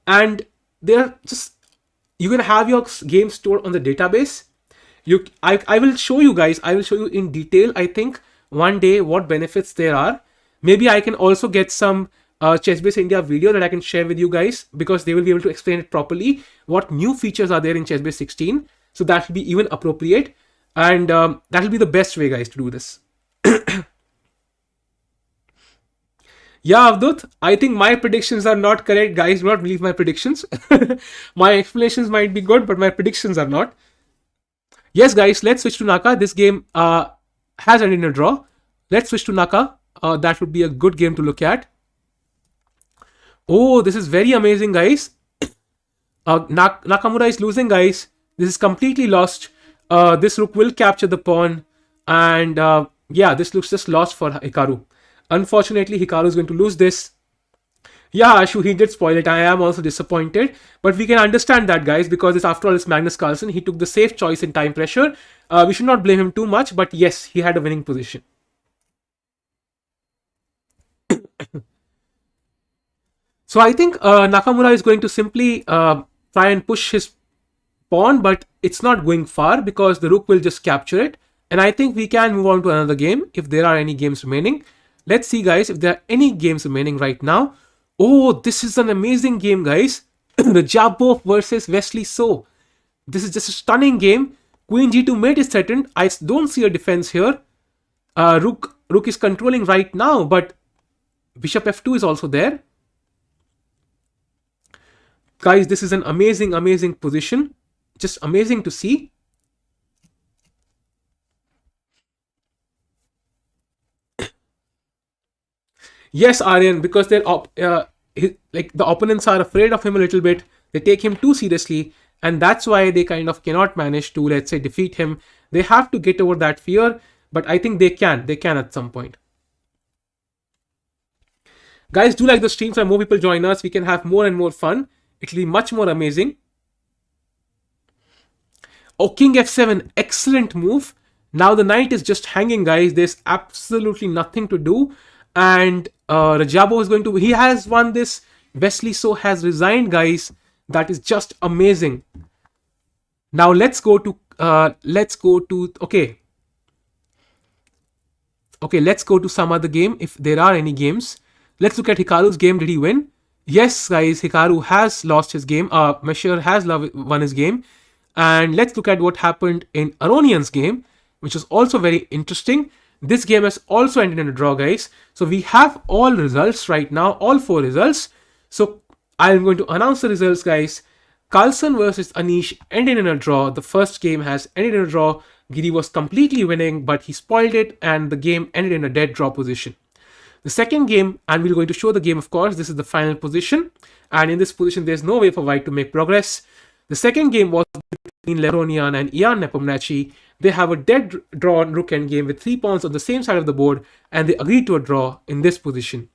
And you can have your game stored on the database. I will show you guys, I will show you in detail, I think, one day what benefits there are. Maybe I can also get some Chess Base India video that I can share with you guys because they will be able to explain it properly. What new features are there in Chess Base 16. So that will be even appropriate. And that will be the best way, guys, to do this. Yeah, Avdut, I think my predictions are not correct. Guys, do not believe my predictions. My explanations might be good, but my predictions are not. Yes, guys, let's switch to Naka. This game has ended in a draw. Let's switch to Naka. That would be a good game to look at. Oh, this is very amazing, guys. Nakamura is losing, guys. This is completely lost. This rook will capture the pawn. And yeah, this looks just lost for Hikaru. Unfortunately, Hikaru is going to lose this. Yeah, Ashu, he did spoil it. I am also disappointed. But we can understand that, guys, because it's, after all, it's Magnus Carlsen. He took the safe choice in time pressure. We should not blame him too much. But yes, he had a winning position. So I think Nakamura is going to simply try and push his pawn, but it's not going far because the rook will just capture it. And I think we can move on to another game if there are any games remaining. Let's see, guys, if there are any games remaining right now. Oh, this is an amazing game, guys. Rajabov versus Wesley So. This is just a stunning game. Queen g2 mate is threatened. I don't see a defense here. Rook is controlling right now, but bishop f2 is also there. Guys, this is an amazing position. Just amazing to see. Yes, Aryan, because they're like the opponents are afraid of him a little bit. They take him too seriously, and that's why they kind of cannot manage to, let's say, defeat him. They have to get over that fear, but I think they can. They can at some point. Guys, do like the stream so more people join us. We can have more and more fun. It'll be much more amazing. Oh, king f7, excellent move. Now the knight is just hanging, guys. There's absolutely nothing to do. And Rajabov is going to... He has won this. Wesley So has resigned, guys. That is just amazing. Now let's go to let's go to okay, let's go to some other game if there are any games. Let's look at Hikaru's game. Did he win? Yes, guys, Hikaru has lost his game. Mesher has won his game. And let's look at what happened in Aronian's game, which was also very interesting. This game has also ended in a draw, guys. So we have all results right now, all 4 results. So I'm going to announce the results, guys. Carlsen versus Anish ended in a draw. The first game has ended in a draw. Giri was completely winning, but he spoiled it, and the game ended in a dead draw position. The second game, and we're going to show the game, of course, this is the final position. And in this position, there's no way for White to make progress. The second game was between Leronian and Ian Nepomniachtchi. They have a dead draw on rook endgame with 3 pawns on the same side of the board, and they agreed to a draw in this position.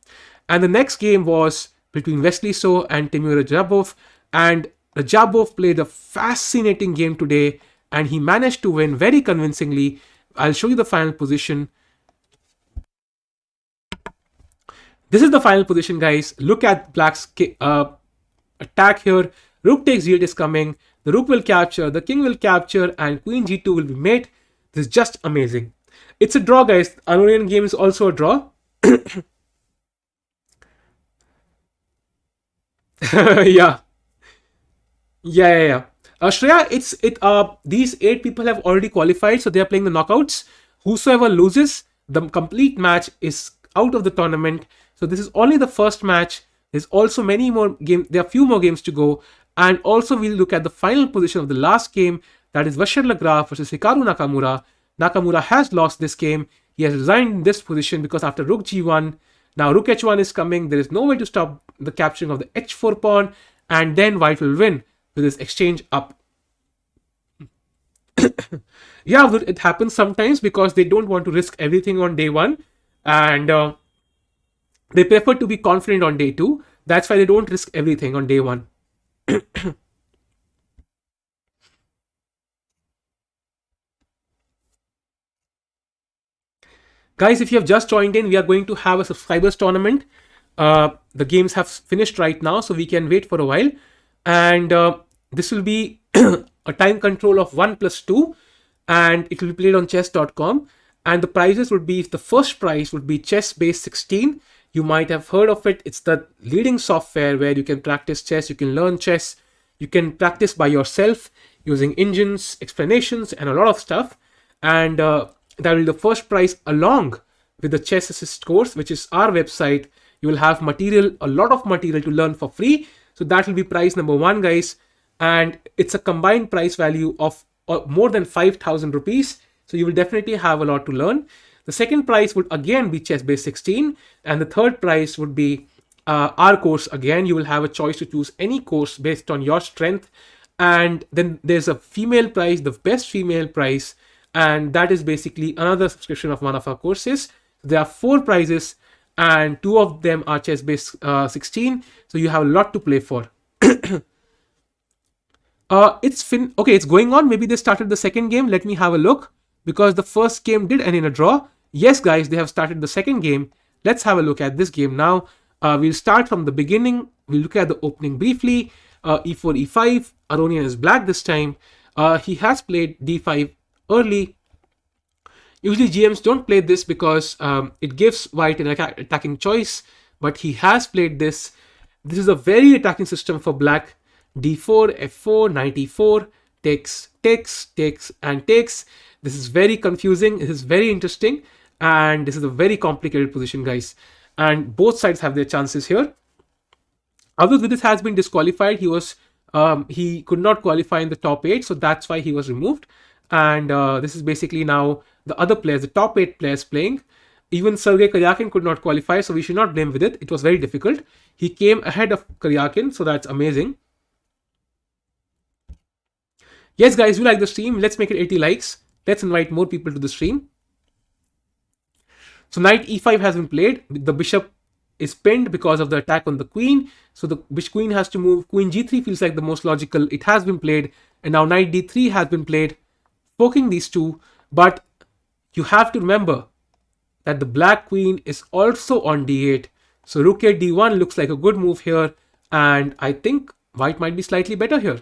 And the next game was between Wesley So and Timur Rajabov, and Rajabov played a fascinating game today, and he managed to win very convincingly. I'll show you the final position. This is the final position, guys. Look at Black's attack here. Rook takes g8 is coming. The rook will capture, the king will capture, and queen g2 will be mate. This is just amazing. It's a draw, guys. Aronian game is also a draw. Yeah. Shreya, these 8 people have already qualified, so they are playing the knockouts. Whosoever loses, the complete match is out of the tournament. So this is only the first match. There's also many more games. There are a few more games to go. And also we'll look at the final position of the last game. That is Vasher Lagraf versus Hikaru Nakamura. Nakamura has lost this game. He has resigned in this position because after rook g1, now rook h1 is coming. There is no way to stop the capturing of the h4 pawn. And then White will win with his exchange up. Yeah, it happens sometimes because they don't want to risk everything on day 1. And they prefer to be confident on day 2. That's why they don't risk everything on day 1. Guys, if you have just joined in, we are going to have a subscribers tournament. The games have finished right now, so we can wait for a while. And this will be a time control of 1+2, and it will be played on chess.com. And the prizes would be, the first prize would be chessbase16. You might have heard of it. It's the leading software where you can practice chess, you can learn chess, you can practice by yourself using engines, explanations, and a lot of stuff. And that will be the first prize along with the Chess Assist course, which is our website. You will have material, a lot of material to learn for free. So that will be prize number 1, guys. And it's a combined price value of more than 5,000 rupees. So you will definitely have a lot to learn. The second prize would again be chessbase16, and the third prize would be our course. Again, you will have a choice to choose any course based on your strength. And then there's a female prize, the best female prize, and that is basically another subscription of one of our courses. There are 4 prizes, and 2 of them are chessbase16, so you have a lot to play for. It's going on. Maybe they started the second game. Let me have a look, because the first game did end in a draw. Yes, guys, they have started the second game. Let's have a look at this game now. We'll start from the beginning. We'll look at the opening briefly. E4, E5. Aronian is black this time. He has played D5 early. Usually GMs don't play this because it gives White an attacking choice, but he has played this. This is a very attacking system for black. D4, F4, knight E4, takes, takes, takes, and takes. This is very confusing. This is very interesting. And this is a very complicated position, guys. And both sides have their chances here. Although this has been disqualified, he could not qualify in the top 8, so that's why he was removed. And this is basically now the other players, the top 8 players playing. Even Sergei Karyakin could not qualify, so we should not blame with it. It was very difficult. He came ahead of Karyakin, so that's amazing. Yes, guys, we like the stream. Let's make it 80 likes. Let's invite more people to the stream. So knight e5 has been played. The bishop is pinned because of the attack on the queen. So the queen has to move. Queen g3 feels like the most logical. It has been played. And now knight d3 has been played, poking these two. But you have to remember that the black queen is also on d8. So rook a d1 looks like a good move here. And I think white might be slightly better here.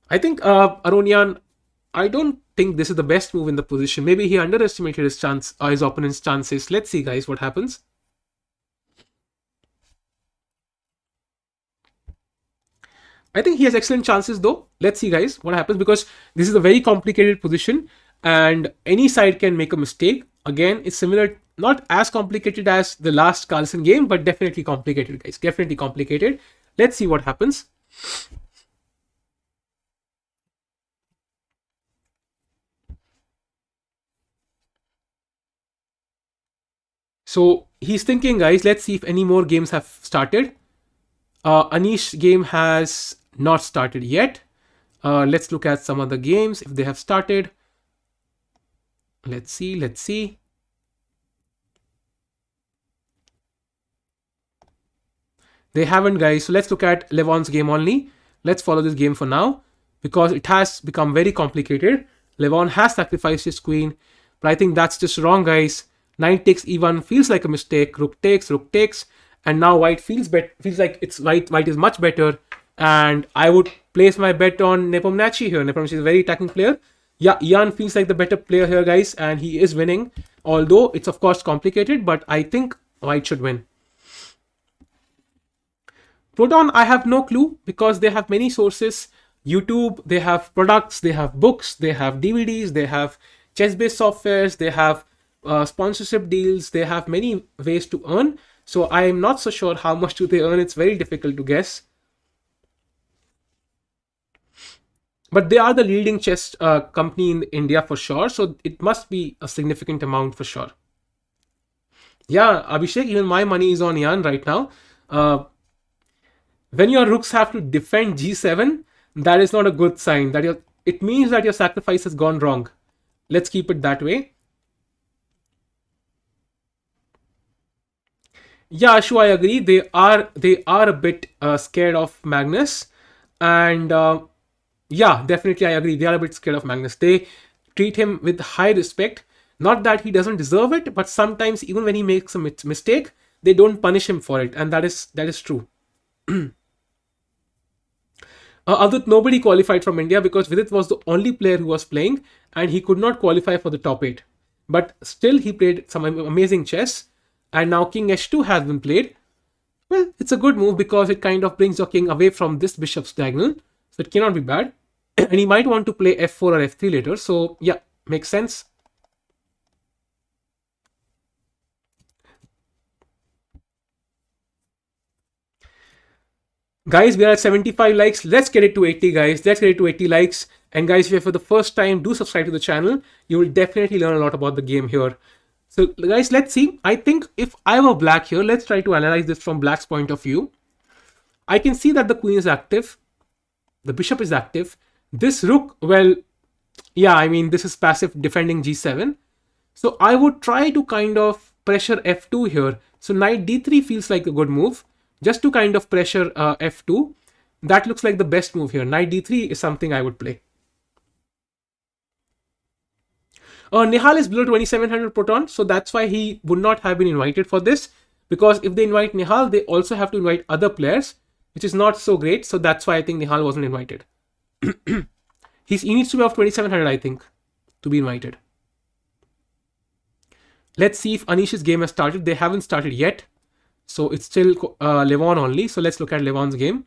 I think Aronian, I don't think this is the best move in the position. Maybe he underestimated his chance, his opponent's chances. Let's see, guys, what happens. I think he has excellent chances though. Let's see, guys, what happens, because this is a very complicated position and any side can make a mistake. Again, it's similar, not as complicated as the last Carlsen game, but definitely complicated, guys. Definitely complicated. Let's see what happens. So he's thinking, guys, let's see if any more games have started. Anish game has not started yet. Let's look at some other games if they have started. Let's see. They haven't, guys. So let's look at Levon's game only. Let's follow this game for now because it has become very complicated. Levon has sacrificed his queen, but I think that's just wrong, guys. Knight takes e1 feels like a mistake. Rook takes, and now white feels like it's white is much better. And I would place my bet on Nepomniachtchi here. Nepomniachtchi is a very attacking player. Yeah, Ian feels like the better player here, guys, and he is winning. Although it's of course complicated, but I think white should win. Proton, I have no clue because they have many sources. YouTube, they have products, they have books, they have DVDs, they have chess-based softwares, they have sponsorship deals, they have many ways to earn. So I am not so sure how much do they earn. It's very difficult to guess. But they are the leading chess company in India for sure. So it must be a significant amount for sure. Yeah, Abhishek, even my money is on Yan right now. When your rooks have to defend g7, that is not a good sign. It means that your sacrifice has gone wrong. Let's keep it that way. Yeah, Ashu, I agree. They are a bit scared of Magnus, and yeah, definitely I agree. They are a bit scared of Magnus. They treat him with high respect. Not that he doesn't deserve it, but sometimes even when he makes a mistake, they don't punish him for it, and that is true. Although nobody qualified from India because Vidit was the only player who was playing and he could not qualify for the top 8. But still he played some amazing chess, and now King h2 has been played. Well, it's a good move because it kind of brings your king away from this bishop's diagonal, so it cannot be bad. And he might want to play f4 or f3 later, so yeah, makes sense. Guys, we are at 75 likes. Let's get it to 80, guys. Let's get it to 80 likes. And guys, if you're for the first time, do subscribe to the channel. You will definitely learn a lot about the game here. So guys, let's see. I think if I were black here, let's try to analyze this from black's point of view. I can see that the queen is active. The bishop is active. This rook, well, yeah, I mean, this is passive defending g7. So I would try to kind of pressure f2 here. So knight d3 feels like a good move. Just to kind of pressure f2. That looks like the best move here. Knight d3 is something I would play. Nihal is below 2700 Proton, so that's why he would not have been invited for this. Because if they invite Nihal, they also have to invite other players, which is not so great. So that's why I think Nihal wasn't invited. He needs to be off 2700, I think, to be invited. Let's see if Anish's game has started. They haven't started yet. So it's still Levon only. So let's look at Levon's game.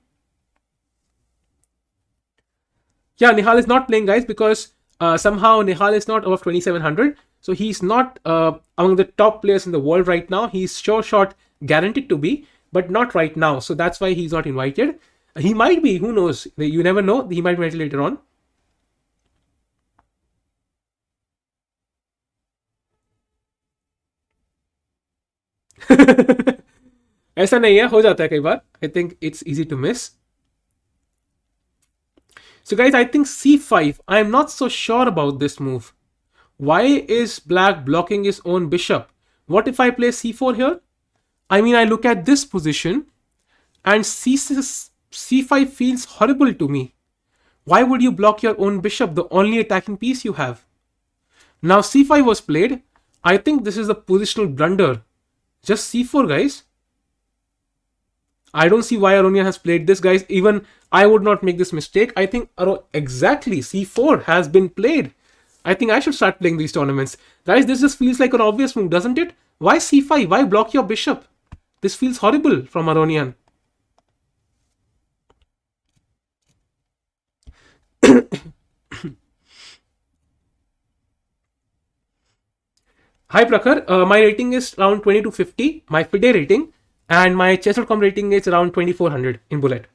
Yeah, Nihal is not playing, guys, because somehow Nihal is not above 2700. So he's not among the top players in the world right now. He's sure shot guaranteed to be, but not right now. So that's why he's not invited. He might be, who knows? You never know. He might be invited later on. ऐसा नहीं है, हो जाता है कई बार. I think it's easy to miss. So guys, I think c5. I am not so sure about this move. Why is black blocking his own bishop? What if I play c4 here? I mean, I look at this position and c5 feels horrible to me. Why would you block your own bishop, the only attacking piece you have? Now c5 was played. I think this is a positional blunder. Just c4, guys. I don't see why Aronian has played this, guys. Even I would not make this mistake. I think exactly c4 has been played. I think I should start playing these tournaments. Guys, this just feels like an obvious move, doesn't it? Why c5? Why block your bishop? This feels horrible from Aronian. Hi Prakhar, my rating is around 20 to 50, my FIDE rating, and my chess.com rating is around 2400 in bullet.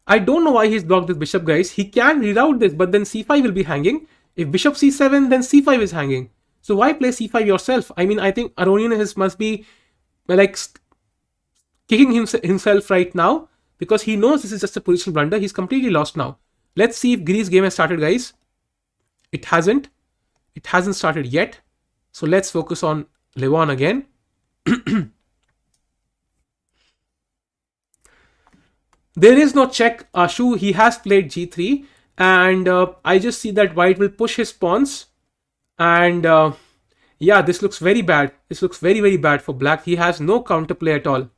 I don't know why he's blocked this bishop, guys. He can reroute this, but then c5 will be hanging. If bishop c7, then c5 is hanging. So why play c5 yourself? I mean, I think Aronian must be like kicking himself right now because he knows this is just a positional blunder. He's completely lost now. Let's see if Giri's game has started, guys. It hasn't. It hasn't started yet. So let's focus on Levon again. There is no check, Ashu. He has played g3. And I just see that white will push his pawns. And yeah, this looks very bad. This looks very, very bad for black. He has no counterplay at all.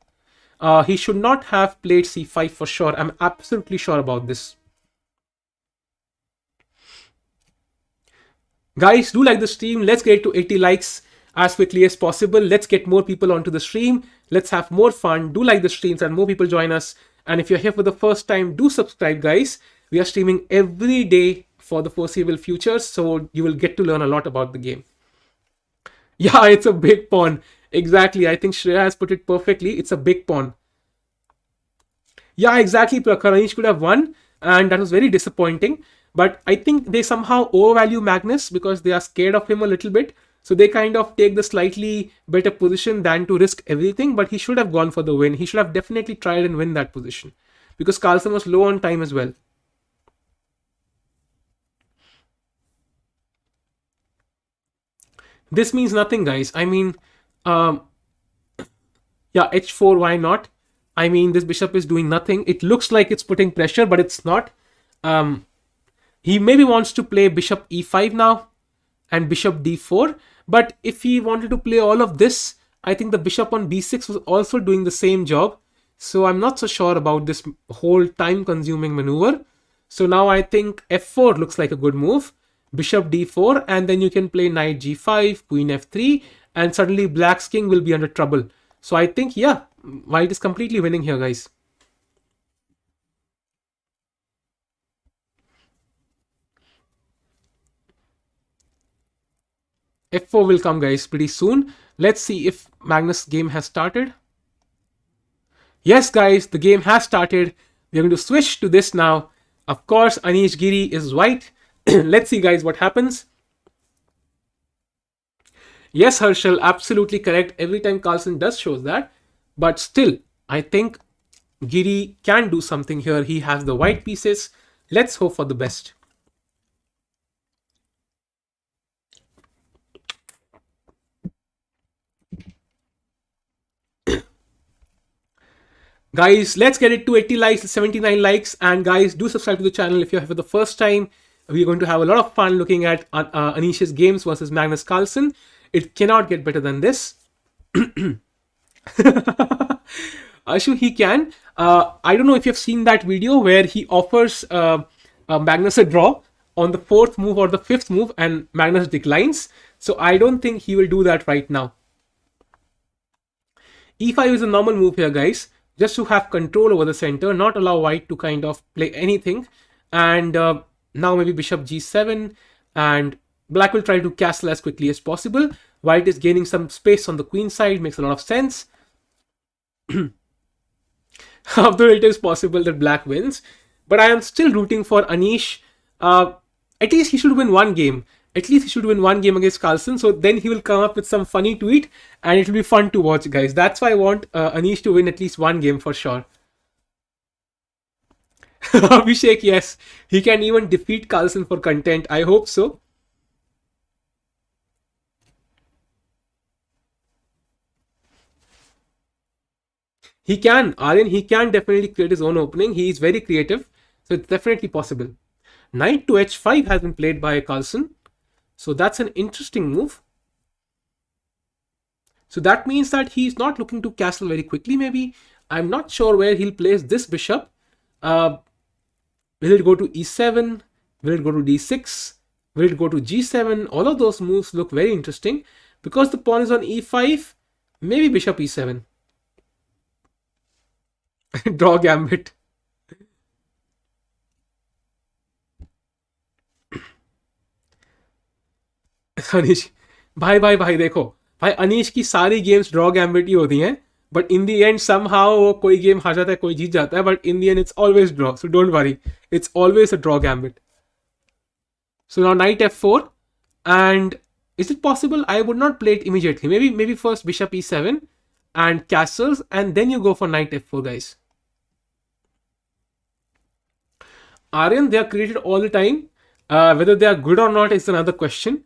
He should not have played c5 for sure. I'm absolutely sure about this. Guys, do like the stream. Let's get to 80 likes as quickly as possible. Let's get more people onto the stream. Let's have more fun. Do like the streams and more people join us. And if you're here for the first time, do subscribe, guys. We are streaming every day for the foreseeable future, so you will get to learn a lot about the game. Yeah, it's a big pawn. Exactly. I think Shreya has put it perfectly. It's a big pawn. Yeah, exactly. Prakhar. Anish could have won, and that was very disappointing. But I think they somehow overvalue Magnus because they are scared of him a little bit. So they kind of take the slightly better position than to risk everything. But he should have gone for the win. He should have definitely tried and win that position because Carlsen was low on time as well. This means nothing, guys. I mean, yeah, h4, why not? I mean, this bishop is doing nothing. It looks like it's putting pressure, but it's not. He maybe wants to play bishop e5 now and bishop d4. But if he wanted to play all of this, I think the bishop on b6 was also doing the same job. So I'm not so sure about this whole time-consuming maneuver. So now I think f4 looks like a good move. Bishop d4, and then you can play knight g5, queen f3, and suddenly black's king will be under trouble. So I think, yeah, white is completely winning here, guys. f4 will come, guys, pretty soon. Let's see if Magnus' game has started. Yes, guys, the game has started. We're going to switch to this now. Of course, Anish Giri is white. Let's see, guys, what happens. Yes, Herschel, absolutely correct. Every time Carlsen does shows that. But still, I think Giri can do something here. He has the white pieces. Let's hope for the best. Guys, let's get it to 80 likes, 79 likes. And guys, do subscribe to the channel if you're here for the first time. We're going to have a lot of fun looking at Anish's games versus Magnus Carlsen. It cannot get better than this. Ashu, he can. I don't know if you've seen that video where he offers Magnus a draw on the 4th move or the 5th move and Magnus declines. So I don't think he will do that right now. E5 is a normal move here, guys. Just to have control over the center, not allow white to kind of play anything. And now maybe bishop g7, and black will try to castle as quickly as possible. White is gaining some space on the queen side, makes a lot of sense. Although it is possible that black wins, but I am still rooting for Anish. At least he should win one game. At least he should win one game against Carlsen. So then he will come up with some funny tweet and it will be fun to watch, guys. That's why I want Anish to win at least one game for sure. Abhishek, yes. He can even defeat Carlsen for content. I hope so. He can, Aryan, he can definitely create his own opening. He is very creative. So it's definitely possible. Knight to h5 has been played by Carlsen. So that's an interesting move. So that means that he's not looking to castle very quickly, maybe. I'm not sure where he'll place this bishop. Uh, will it go to e7? Will it go to d6? Will it go to g7? All of those moves look very interesting. Because the pawn is on e5, maybe bishop e7. Draw gambit. Anish भाई भाई भाई देखो भाई, अनीश की सारी games draw gambit ही होती हैं, but in the end somehow वो कोई गेम हार जाता है, कोई जीत जाता है, but in the end it's always draw, so don't worry, it's always a draw gambit. So now knight f4, and is it possible? I would not play it immediately. Maybe first bishop e7 and castles, and then you go for knight f4, guys. Aryan, they are created all the time. Whether they are good or not is another question.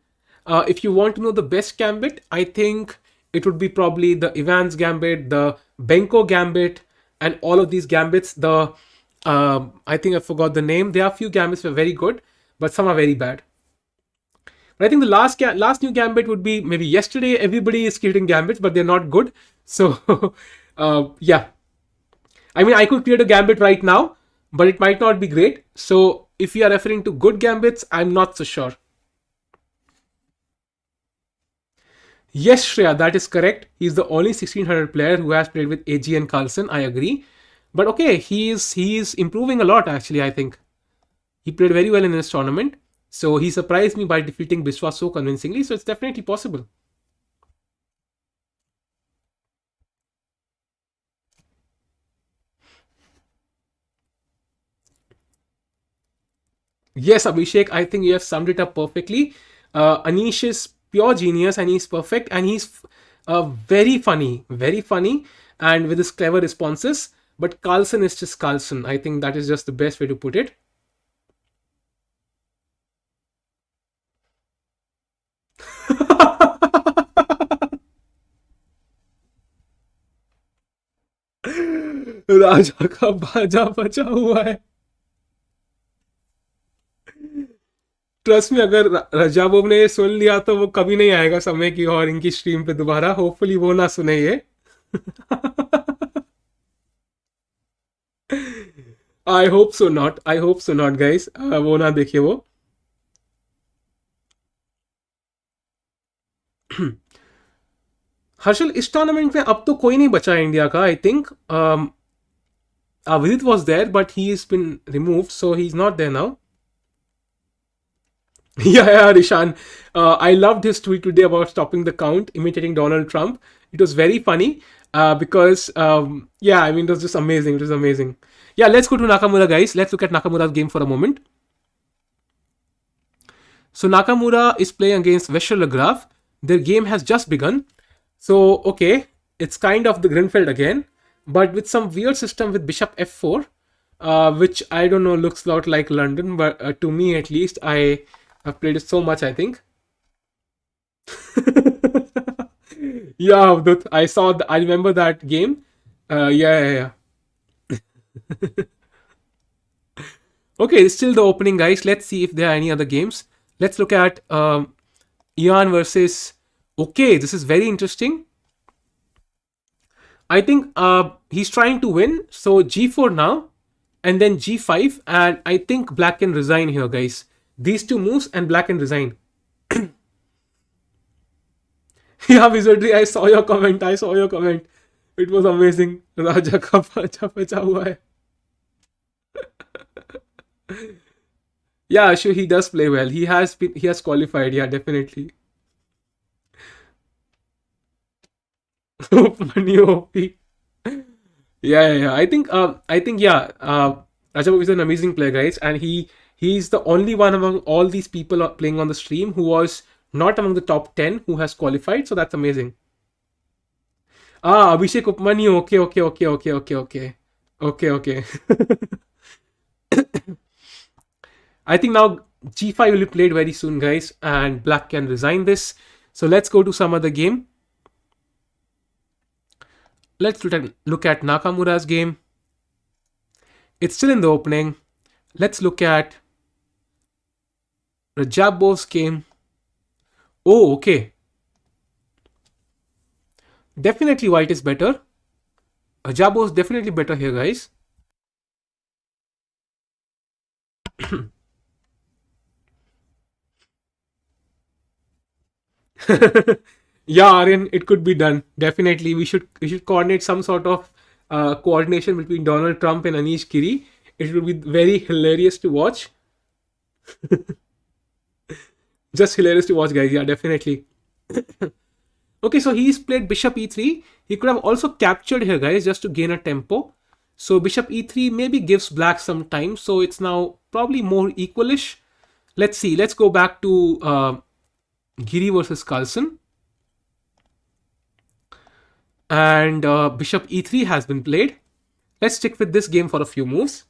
If you want to know the best gambit, I think it would be probably the Ivan's gambit, the Benko gambit, and all of these gambits. I think I forgot the name. There are a few gambits that are very good, but some are very bad. But I think the last new gambit would be maybe yesterday. Everybody is creating gambits, but they're not good. So, yeah. I mean, I could create a gambit right now, but it might not be great. So, if you are referring to good gambits, I'm not so sure. Yes, Shreya, that is correct. He's the only 1600 player who has played with AG and Carlsen. I agree. But okay, he is improving a lot, actually, I think. He played very well in this tournament. So he surprised me by defeating Biswa so convincingly. So it's definitely possible. Yes, Abhishek, I think you have summed it up perfectly. Anish is pure genius and he's perfect, and he's very funny, and with his clever responses. But Carlsen is just Carlsen. I think that is just the best way to put it. राजा का बाजा बचा हुआ है. Trust में, अगर रजाबोब ने ये सुन लिया तो वो कभी नहीं आएगा समय की और इनकी स्ट्रीम पे दोबारा. होपफुली वो ना सुने ये. I hope so not, guys. वो ना देखिए वो. हर्षल, इस टूर्नामेंट में अब तो कोई नहीं बचा इंडिया का. I think Vidit was there, but he's been removed, so he's not there now. Yeah, Rishan. I loved his tweet today about stopping the count, imitating Donald Trump. It was very funny because, yeah, I mean, it was just amazing. It was amazing. Yeah, let's go to Nakamura, guys. Let's look at Nakamura's game for a moment. So Nakamura is playing against Vesher Legrave. Their game has just begun. So, okay, it's kind of the Grinfeld again, but with some weird system with bishop f4, which I don't know, looks a lot like London, but to me at least, I have played it so much, I think. Yeah, Avdut, I remember that game. Yeah. Okay, it's still the opening, guys. Let's see if there are any other games. Let's look at Ian versus... Okay, this is very interesting. I think he's trying to win. So g4 now, and then g5, and I think black can resign here, guys. These two moves and black can resign. Yeah, Wizardry, I saw your comment. It was amazing. Raja ka bacha bacha hua hai. Yeah, sure, he does play well. He has qualified. Yeah, definitely. Money OP. Yeah. I think yeah. Rajabov is an amazing player, guys, and he's the only one among all these people playing on the stream who was not among the top 10 who has qualified. So that's amazing. Abhishek Upmanyu. Okay. I think now g5 will be played very soon, guys, and black can resign this. So let's go to some other game. Let's look at Nakamura's game. It's still in the opening. Let's look at Rajabov's game. Oh, okay. Definitely white is better. Jabo is definitely better here, guys. Yeah, Aryan, it could be done. Definitely, we should coordinate some sort of coordination between Donald Trump and Anish Giri. It would be very hilarious to watch. Just hilarious to watch, guys. Yeah, definitely. Okay, so he's played bishop e3. He could have also captured here, guys, just to gain a tempo. So bishop e3 maybe gives black some time. So it's now probably more equalish. Let's see. Let's go back to Giri versus Carlsen. And bishop e3 has been played. Let's stick with this game for a few moves.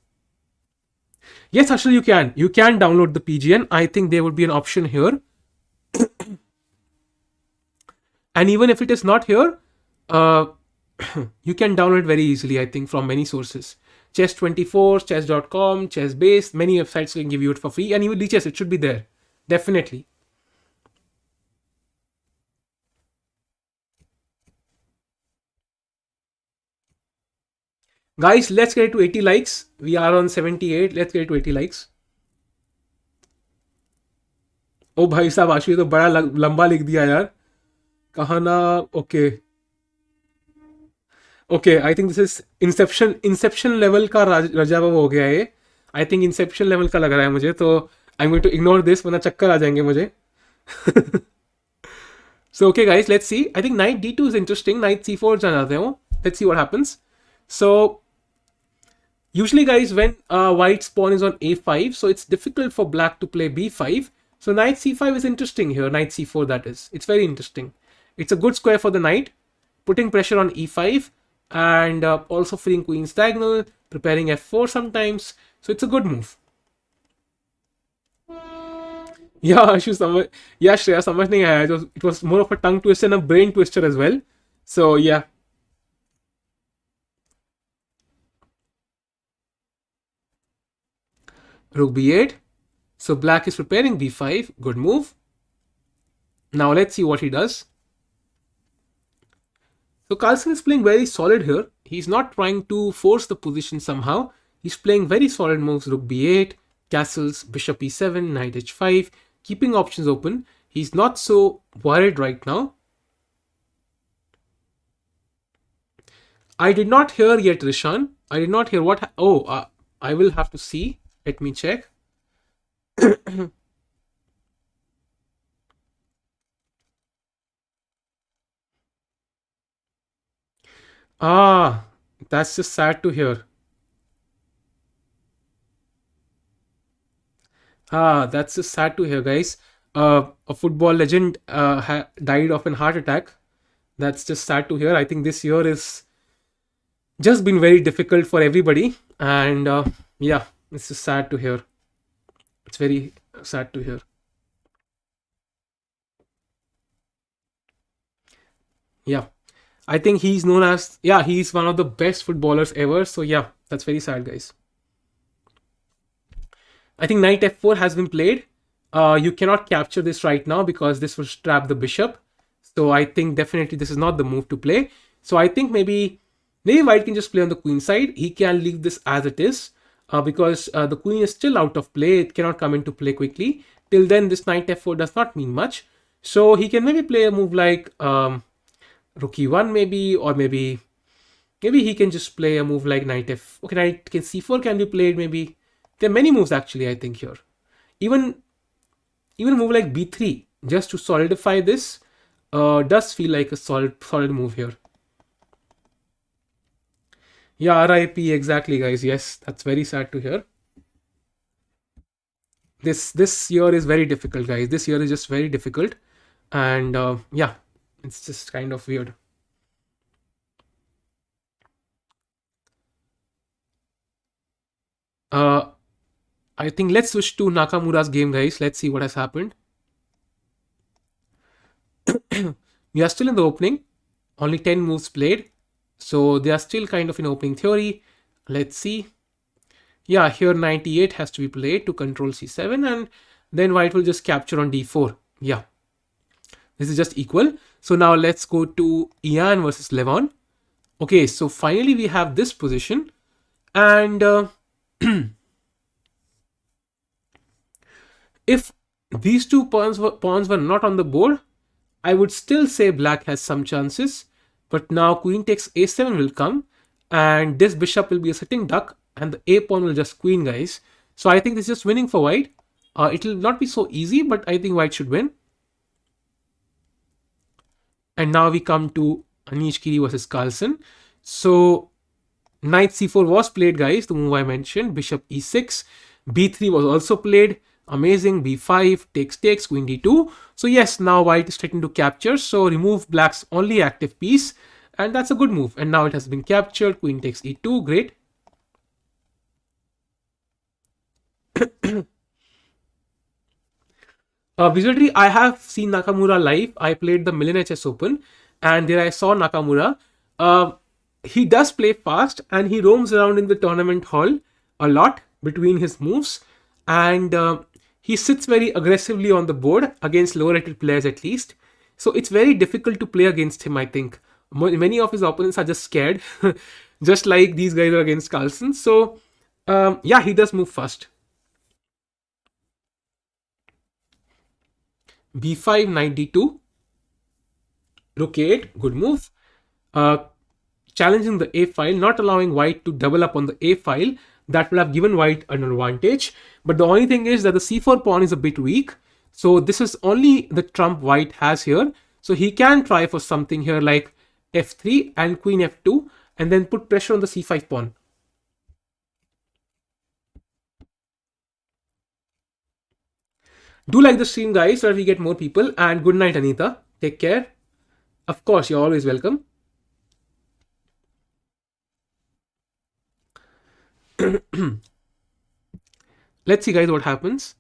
Yes, actually, you can. You can download the PGN. I think there would be an option here. And even if it is not here, uh, you can download very easily, I think, from many sources. Chess24, chess.com, chessbase, many websites can give you it for free. And even DChess, it should be there. Definitely. Guys, let's get it to 80 likes. We are on 78. Let's get it to 80 likes. ओ भाई साहब आशु तो बड़ा लंबा लिख दिया यार कहा ना okay okay I think this is Inception level का रजावा हो गया है आई थिंक इंसेप्शन लेवल का लग रहा है मुझे तो I am going to ignore this वरना चक्कर आ जाएंगे मुझे So okay guys, let's see. I think knight d2 is interesting. Knight c4 जाना चाहते हो. Let's see what happens. So usually guys, when white's pawn is on a5, so it's difficult for black to play b5. So knight c5 is interesting here. Knight c4, that is. It's very interesting. It's a good square for the knight, putting pressure on e5 and also freeing queen's diagonal, preparing f4 sometimes. So it's a good move. Yeah, Ashu, yeah, Shreya, समझ नहीं आया. It was more of a tongue twister and a brain twister as well. So yeah. Rook b8. So black is preparing b5. Good move. Now let's see what he does. So Carlsen is playing very solid here. He's not trying to force the position somehow. He's playing very solid moves. Rook b8, castles, bishop e7, knight h5, keeping options open. He's not so worried right now. I did not hear yet, Rishan. I did not hear what... I will have to see. Let me check. That's just sad to hear. That's just sad to hear, guys. A football legend died of a heart attack. That's just sad to hear. I think this year is just been very difficult for everybody. And yeah, it's just sad to hear. It's very sad to hear. Yeah. I think he's known as, yeah, he's one of the best footballers ever. So yeah, that's very sad, guys. I think knight f4 has been played. You cannot capture this right now because this will trap the bishop. So I think definitely this is not the move to play. So I think maybe white can just play on the queen side. He can leave this as it is because the queen is still out of play. It cannot come into play quickly. Till then, this knight f4 does not mean much. So he can maybe play a move like rook e1 maybe, or maybe he can just play a move like knight f. Okay, knight c4 can be played maybe. There are many moves actually, I think here. Even a move like b3 just to solidify this does feel like a solid move here. Yeah, RIP, exactly, guys. Yes, that's very sad to hear. This year is very difficult, guys. This year is just very difficult, and yeah, it's just kind of weird. I think let's switch to Nakamura's game, guys. Let's see what has happened. We are still in the opening. Only 10 moves played. So they are still kind of in opening theory. Let's see. Yeah, here 98 has to be played to control c7, and then white will just capture on d4. Yeah. This is just equal. So now let's go to Ian versus Levon. Okay, so finally we have this position, and if these two pawns were not on the board, I would still say black has some chances. But now queen takes a7 will come, and this bishop will be a sitting duck, and the a pawn will just queen, guys. So I think this is just winning for white. It will not be so easy, but I think white should win. And now we come to Anish Giri versus Carlsen. So knight c4 was played, guys, the move I mentioned. Bishop e6. b3 was also played. Amazing. b5 takes, queen d2. So yes, now white is threatening to capture. So remove black's only active piece. And that's a good move. And now it has been captured. Queen takes e2. Great. Visually, I have seen Nakamura live. I played the Millionaire Chess Open, and there I saw Nakamura. He does play fast, and he roams around in the tournament hall a lot between his moves, and he sits very aggressively on the board against lower rated players, at least. So it's very difficult to play against him, I think. Many of his opponents are just scared, just like these guys are against Carlsen. So yeah, he does move fast. b5, knight d2, rook 8, good move. Challenging the a file, not allowing white to double up on the a file. That would have given white an advantage. But the only thing is that the c4 pawn is a bit weak. So this is only the trump white has here. So he can try for something here like f3 and queen f2, and then put pressure on the c5 pawn. Do like the stream, guys, so that we get more people. And good night, Anita. Take care. Of course, you're always welcome. Let's see, guys, what happens.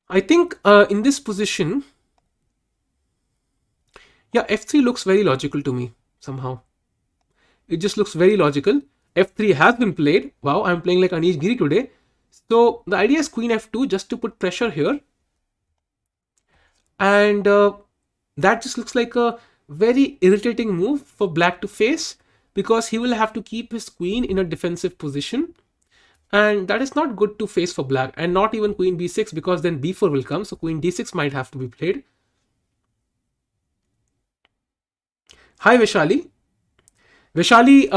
I think in this position, yeah, f3 looks very logical to me somehow. It just looks very logical. f3 has been played. Wow, I'm playing like Anish Giri today. So the idea is queen f2 just to put pressure here. And that just looks like a very irritating move for black to face, because he will have to keep his queen in a defensive position. And that is not good to face for black. And not even queen b6, because then b4 will come. So queen d6 might have to be played. Hi, Vishali. Vishali,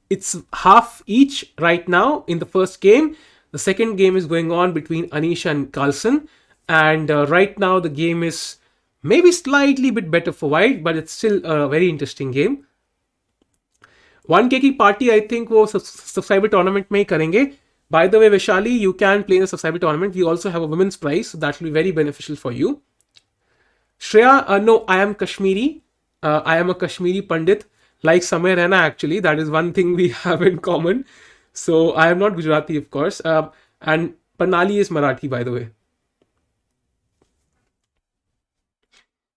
it's half each right now in the first game. The second game is going on between Anish and Carlsen. And right now the game is maybe slightly bit better for white, but it's still a very interesting game. 1K की party I think वो subscriber tournament में ही करेंगे. By the way, Vishali, you can play in the subscriber tournament. We also have a women's prize, so that will be very beneficial for you. Shreya, no, I am Kashmiri. I am a Kashmiri Pandit, like Samay Raina, actually. That is one thing we have in common. So I am not Gujarati, of course. And Panali is Marathi, by the way.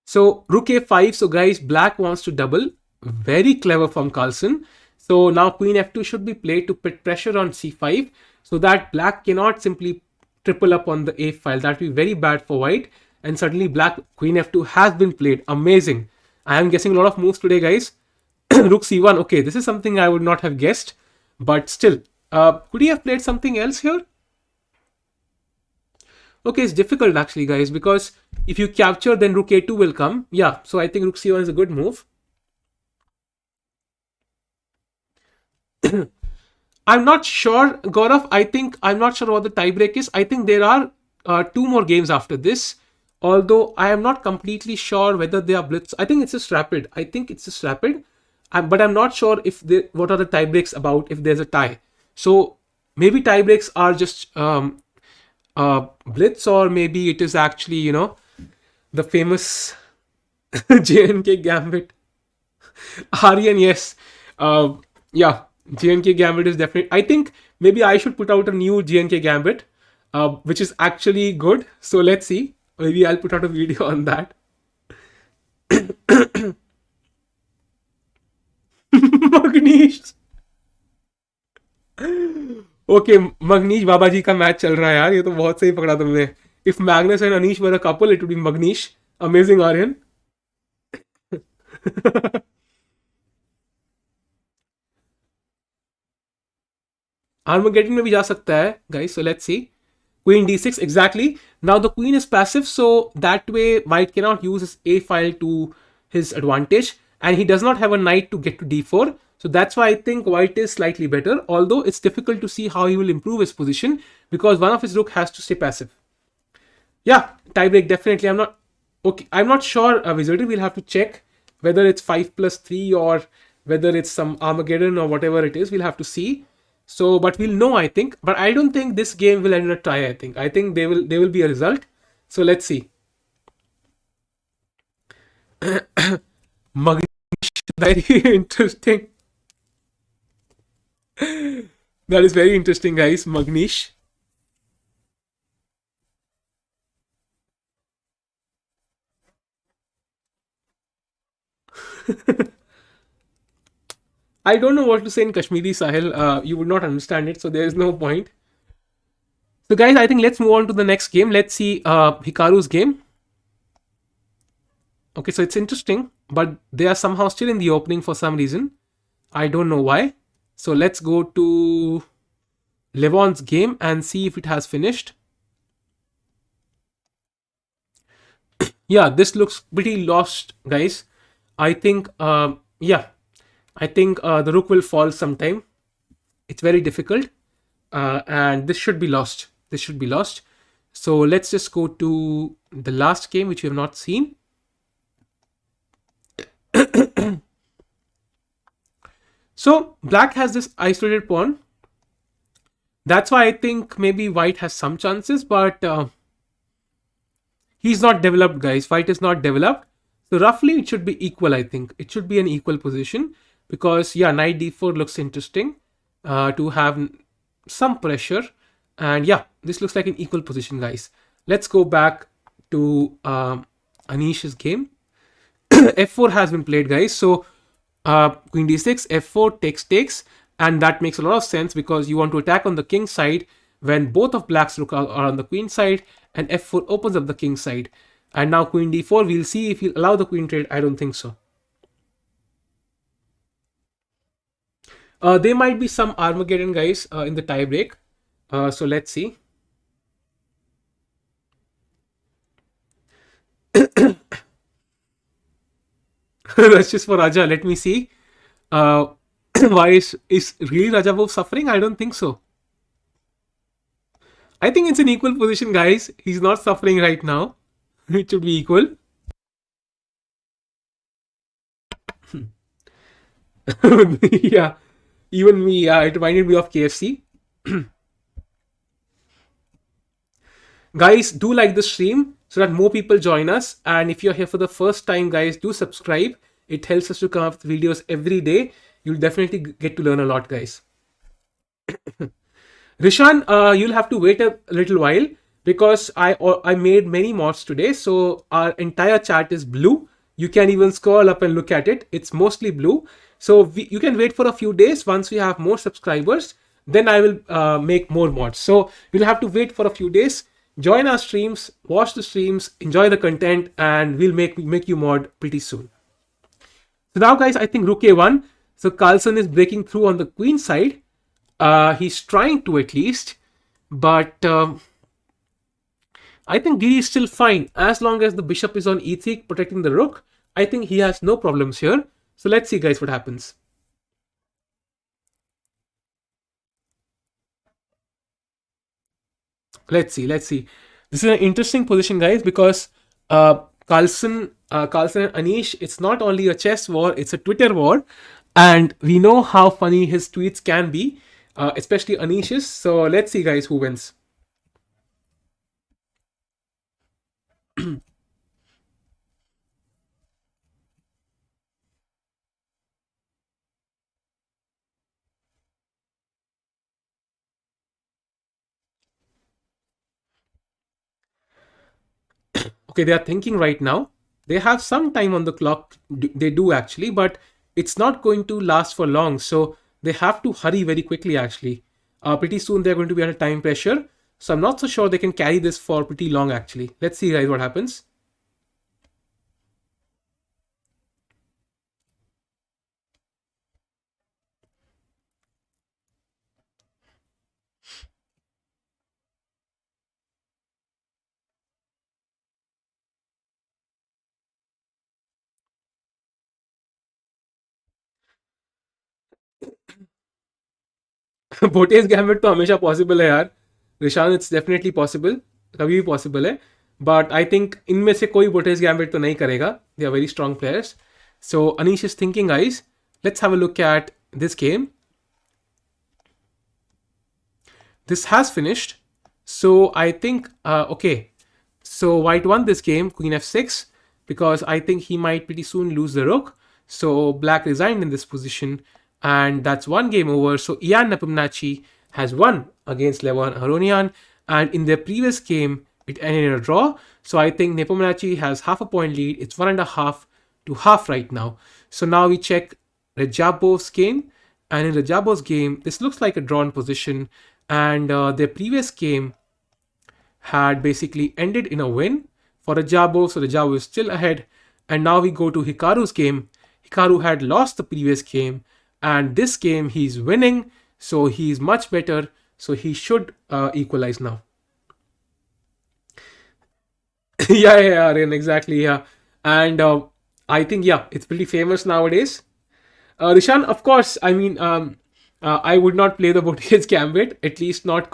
So rook a5. So guys, black wants to double. Very clever from Carlsen. So now queen f2 should be played to put pressure on c5, so that black cannot simply triple up on the a file. That will be very bad for white. And suddenly black queen f2 has been played. Amazing. I am guessing a lot of moves today, guys. Rook c1. Okay, this is something I would not have guessed. But still, could he have played something else here? Okay, it's difficult actually, guys, because if you capture, then rook a2 will come. Yeah, so I think rook c1 is a good move. I'm not sure, Gaurav. I'm not sure what the tiebreak is. I think there are 2 more games after this. Although I am not completely sure whether they are blitz. I think it's just rapid. But I'm not sure if what are the tiebreaks about if there's a tie. So maybe tiebreaks are just blitz, or maybe it is actually, the famous JNK gambit. Aryan, yes. Yeah, JNK gambit is definitely. I think maybe I should put out a new JNK gambit, which is actually good. So let's see. Maybe I'll put out a video on that. Magnish. Okay, Magnish बाबा जी का match चल रहा है यार, ये तो बहुत सही पकड़ा तुमने। If Magnus and Anish were a couple it would be Magnish. Amazing Aryan. Armageddon में भी जा सकता है guys, so let's see. Queen d6 exactly. Now the queen is passive, so that way white cannot use his a file to his advantage, and he does not have a knight to get to d4. So that's why I think white is slightly better, although it's difficult to see how he will improve his position because one of his rook has to stay passive. Yeah, tiebreak definitely. I'm not okay. I'm not sure, Wizard. We'll have to check whether it's 5+3 or whether it's some Armageddon or whatever it is. We'll have to see. So, but we'll know, I think. But I don't think this game will end in a tie. I think there will be a result. So let's see. Magnish, very interesting. That is very interesting, guys. Magnish. I don't know what to say in Kashmiri, Sahil. You would not understand it, so there is no point. So, guys, I think let's move on to the next game. Let's see Hikaru's game. Okay, so it's interesting, but they are somehow still in the opening for some reason. I don't know why. So let's go to Levon's game and see if it has finished. Yeah, this looks pretty lost, guys. I think, yeah, I think the rook will fall sometime. It's very difficult, and this should be lost. This should be lost. So let's just go to the last game, which we have not seen. So black has this isolated pawn. That's why I think maybe white has some chances, but he's not developed, guys. White is not developed. So roughly it should be equal, I think. It should be an equal position because, yeah, knight d4 looks interesting to have some pressure. And yeah, this looks like an equal position, guys. Let's go back to Anish's game. f4 has been played, guys. So queen d6, f4, takes, and that makes a lot of sense because you want to attack on the king side when both of black's rook are on the queen side, and f4 opens up the king side. And now queen d4, we'll see if he'll allow the queen trade. I don't think so. There might be some Armageddon, guys, in the tie break. So let's see. That's just for Raja. Let me see. Why is really Raja Wolf suffering? I don't think so. I think it's an equal position, guys. He's not suffering right now. It should be equal. Yeah, even me. Yeah, it reminded me of KFC. Guys, do like the stream so that more people join us. And if you're here for the first time, guys, do subscribe. It helps us to come up with videos every day. You'll definitely get to learn a lot, guys. Rishan, you'll have to wait a little while because I made many mods today. So our entire chat is blue. You can even scroll up and look at it. It's mostly blue. So you can wait for a few days. Once we have more subscribers, then I will make more mods. So you'll have to wait for a few days. Join our streams, watch the streams, enjoy the content, and we'll make you mod pretty soon. So now, guys, I think Rook A1. So Carlsen is breaking through on the queen side. He's trying to at least, but I think Giri is still fine as long as the bishop is on e3 protecting the rook. I think he has no problems here. So let's see, guys, what happens. Let's see. This is an interesting position, guys, because Carlsen and Anish, it's not only a chess war, it's a Twitter war. And we know how funny his tweets can be, especially Anish's. So let's see, guys, who wins. Okay, they are thinking right now. They have some time on the clock. They do actually, but it's not going to last for long. So they have to hurry very quickly, actually. Pretty soon they're going to be under time pressure. So I'm not so sure they can carry this for pretty long, actually. Let's see, guys, what happens. Botez gambit तो हमेशा possible है यार Rishan, it's definitely possible, कभी भी possible है. But I think इनमें से कोई बोटेज गैम्बिट तो नहीं करेगा. They are very strong players. So Anish is thinking, guys, let's have a look at this game. This has finished. So I think, okay. So white won this game, queen f6, because I think he might pretty soon lose the rook. So black resigned in this position, and that's one game over. So Ian Nepomniachtchi has won against Levon Aronian, and in their previous game, it ended in a draw. So I think Nepomniachtchi has half a point lead. It's 1.5 to half right now. So now we check Rajabov's game, and in Rajabov's game, this looks like a drawn position, and their previous game had basically ended in a win for Rajabov, so Rajabov is still ahead. And now we go to Hikaru's game. Hikaru had lost the previous game, and this game he's winning, so he's much better, so he should equalize now. Yeah, Aryan, exactly, yeah. And I think, yeah, it's pretty famous nowadays. Rishan, of course, I mean, I would not play the Boutique's Gambit, at least not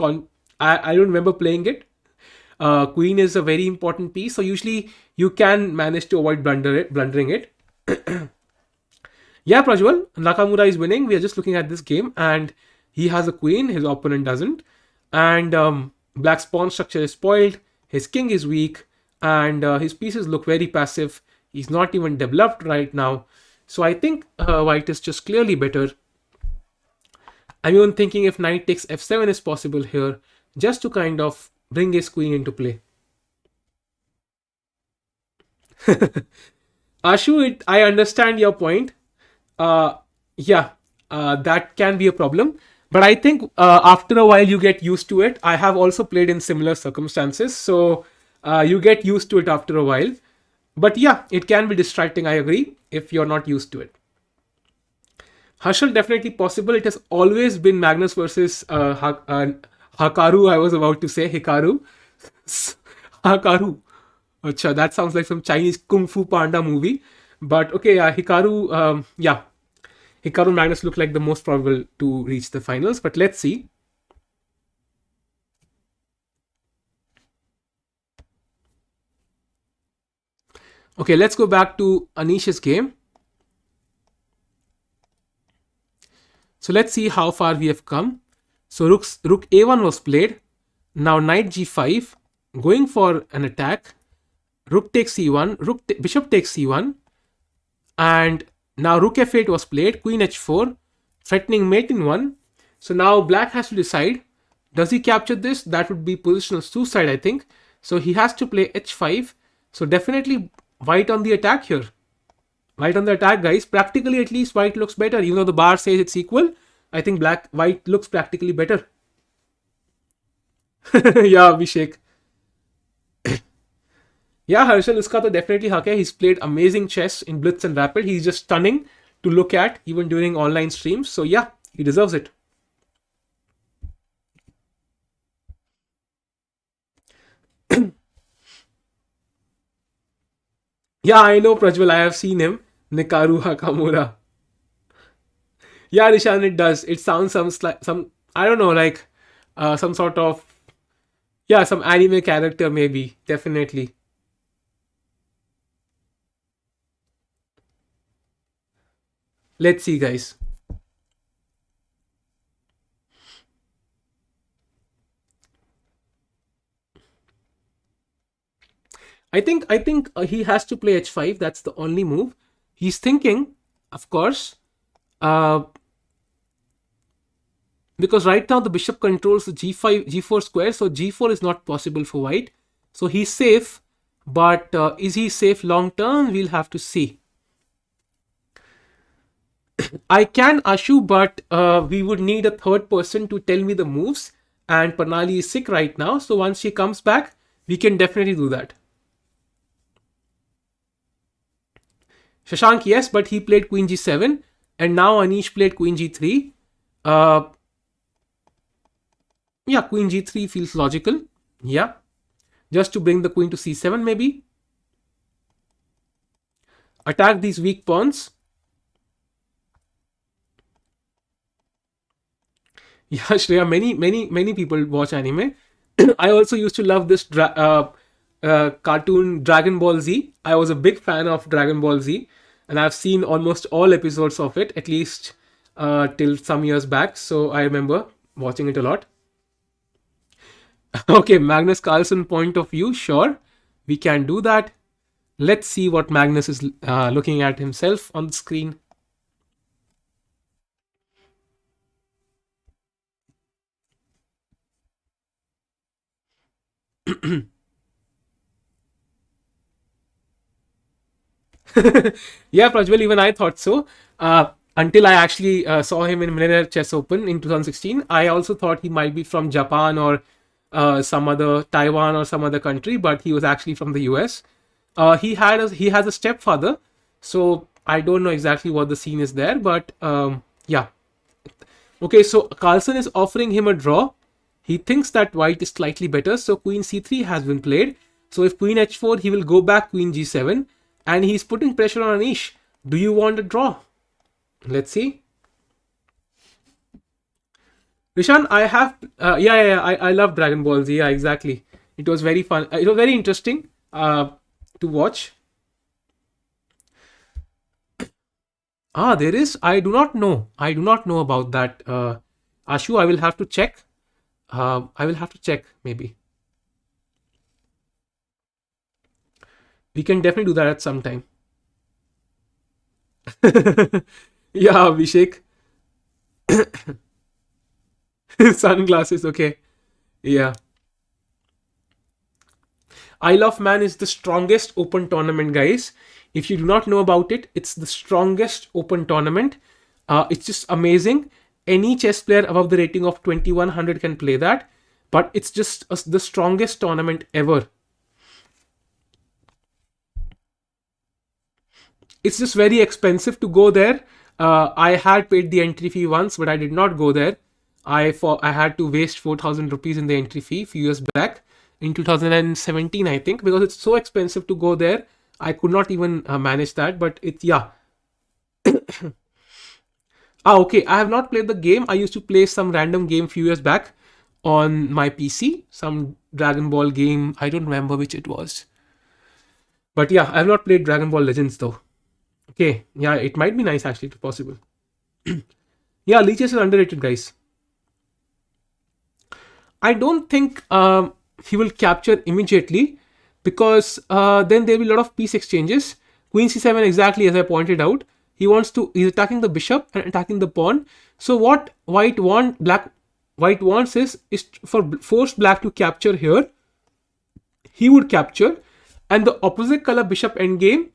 I don't remember playing it. Queen is a very important piece, so usually you can manage to avoid blundering it. Yeah, Prajwal, Nakamura is winning. We are just looking at this game, and he has a queen, his opponent doesn't. And black's pawn structure is spoiled, his king is weak, and his pieces look very passive. He's not even developed right now. So I think white is just clearly better. I'm even thinking if knight takes f7 is possible here, just to kind of bring his queen into play. Ashu, I understand your point. Yeah, that can be a problem. But I think after a while you get used to it. I have also played in similar circumstances. So you get used to it after a while. But yeah, it can be distracting, I agree, if you're not used to it. Harshal, definitely possible. It has always been Magnus versus Hakaru, I was about to say. Hikaru. Hakaru. Acha, that sounds like some Chinese Kung Fu Panda movie. But okay, Hikaru, yeah. Hikaru and Magnus look like the most probable to reach the finals. But let's see. Okay, let's go back to Anish's game. So let's see how far we have come. So rook a1 was played. Now knight g5, going for an attack. Rook takes c1, bishop takes c1. And now rook f8 was played, queen h4, threatening mate in 1. So now black has to decide, does he capture this? That would be positional suicide, I think. So he has to play h5. So definitely white on the attack here. White on the attack, guys. Practically, at least, white looks better. Even though the bar says it's equal, I think white looks practically better. Yeah, Abhishek. Yeah, Harshal, iska to definitely hak hai. He's played amazing chess in Blitz and Rapid. He's just stunning to look at, even during online streams. So yeah, he deserves it. Yeah, I know, Prajwal. I have seen him. Nikaru Hakamura. Yeah, Rishan, it does. It sounds some I don't know, like some sort of, yeah, some anime character maybe. Definitely. Let's see, guys. I think he has to play h5. That's the only move. He's thinking, of course, because right now the bishop controls the g5, g4 square, so g4 is not possible for white. So he's safe, but is he safe long term? We'll have to see. I can Ashu, but we would need a third person to tell me the moves. And Pranali is sick right now, so once she comes back, we can definitely do that. Shashank, yes, but he played Queen G7, and now Anish played Queen G3. Uh, yeah, Queen G3 feels logical. Yeah, just to bring the Queen to C7, maybe. Attack these weak pawns. Yeah, Shreya, many people watch anime. I also used to love this cartoon Dragon Ball Z. I was a big fan of Dragon Ball Z, and I've seen almost all episodes of it, at least till some years back. So I remember watching it a lot. Okay, Magnus Carlsen point of view, sure, we can do that. Let's see what Magnus is looking at himself on the screen. Yeah, Prajwal, even I thought so. Until I actually saw him in Millionaire Chess Open in 2016, I also thought he might be from Japan or some other Taiwan or some other country, but he was actually from the US. He has a stepfather, so I don't know exactly what the scene is there, but yeah. Okay, so Carlsen is offering him a draw. He thinks that white is slightly better, so Queen C3 has been played. So if Queen H4, he will go back Queen G7, and he's putting pressure on Anish. Do you want a draw? Let's see. Rishan, I have, I love Dragon Ball Z. Yeah, exactly. It was very fun. It was very interesting to watch. There is. I do not know. I do not know about that. Ashu, I will have to check. I will have to check maybe. We can definitely do that at some time. Yeah, Abhishek. Sunglasses, okay. Yeah. Isle of Man is the strongest open tournament, guys. If you do not know about it, it's the strongest open tournament. It's just amazing. Any chess player above the rating of 2100 can play that, but it's just the strongest tournament ever. It's just very expensive to go there. I had paid the entry fee once, but I did not go there. I had to waste 4,000 rupees in the entry fee a few years back in 2017, I think, because it's so expensive to go there. I could not even manage that, but yeah. Okay. I have not played the game. I used to play some random game few years back on my PC, some Dragon Ball game. I don't remember which it was. But yeah, I have not played Dragon Ball Legends though. Okay, yeah, it might be nice actually if possible. Yeah, leeches are underrated, guys. I don't think he will capture immediately because then there will be a lot of piece exchanges. Queen c7, exactly as I pointed out. He's attacking the bishop and attacking the pawn. So what white wants is for force black to capture here. He would capture, and the opposite color bishop endgame,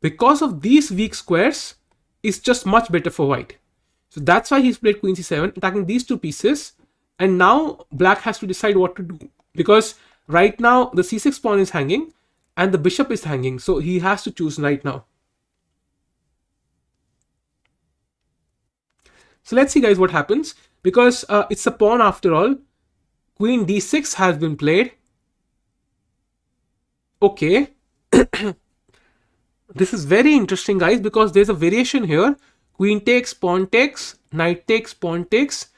because of these weak squares, is just much better for white. So that's why he's played Queen c7, attacking these two pieces. And now black has to decide what to do, because right now the c6 pawn is hanging and the bishop is hanging. So he has to choose right now. So let's see, guys, what happens, because it's a pawn after all. Queen d6 has been played. Okay. This is very interesting, guys, because there's a variation here. Queen takes, pawn takes, knight takes, pawn takes,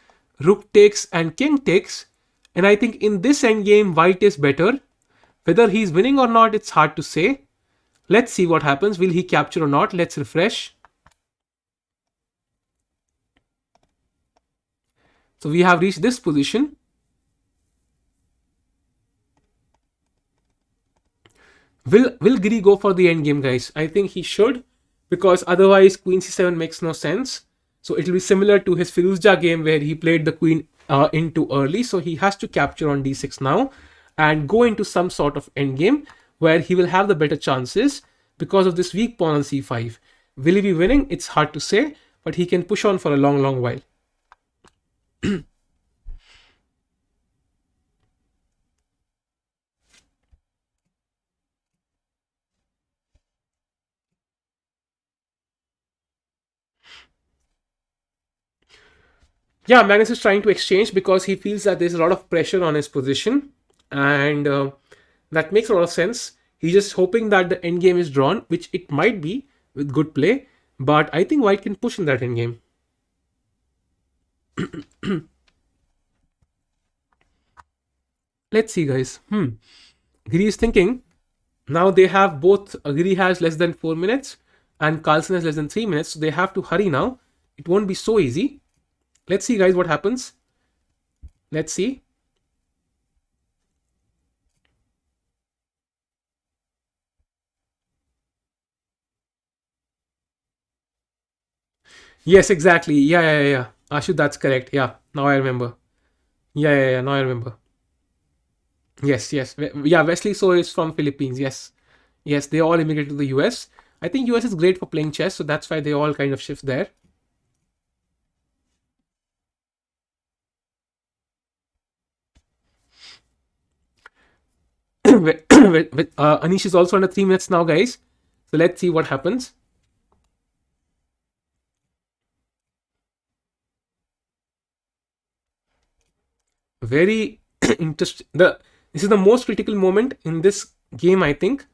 rook takes, and king takes. And I think in this endgame, white is better. Whether he's winning or not, it's hard to say. Let's see what happens. Will he capture or not? Let's refresh. So we have reached this position. Will Giri go for the endgame, guys? I think he should, because otherwise Queen c7 makes no sense. So it will be similar to his Firuzja game where he played the queen in too early. So he has to capture on d6 now and go into some sort of endgame where he will have the better chances because of this weak pawn on c5. Will he be winning? It's hard to say. but he can push on for a long while. Yeah, Magnus is trying to exchange because he feels that there's a lot of pressure on his position, and that makes a lot of sense. He's just hoping that the end game is drawn, which it might be with good play, but I think White can push in that end game. Let's see, guys. Giri is thinking. Now they have both. Giri has less than 4 minutes, and Carlsen has less than 3 minutes, so they have to hurry now. It won't be so easy. Let's see, guys, what happens. Let's see. Yes, exactly. Yeah. Ashu, that's correct. Yeah, now I remember. Yeah. Now I remember. Yes. Yeah, Wesley So is from Philippines. Yes. They all immigrated to the US. I think US is great for playing chess, so that's why they all kind of shift there. Anish is also under 3 minutes now, guys. So let's see what happens. Very interesting. This is the most critical moment in this game, I think.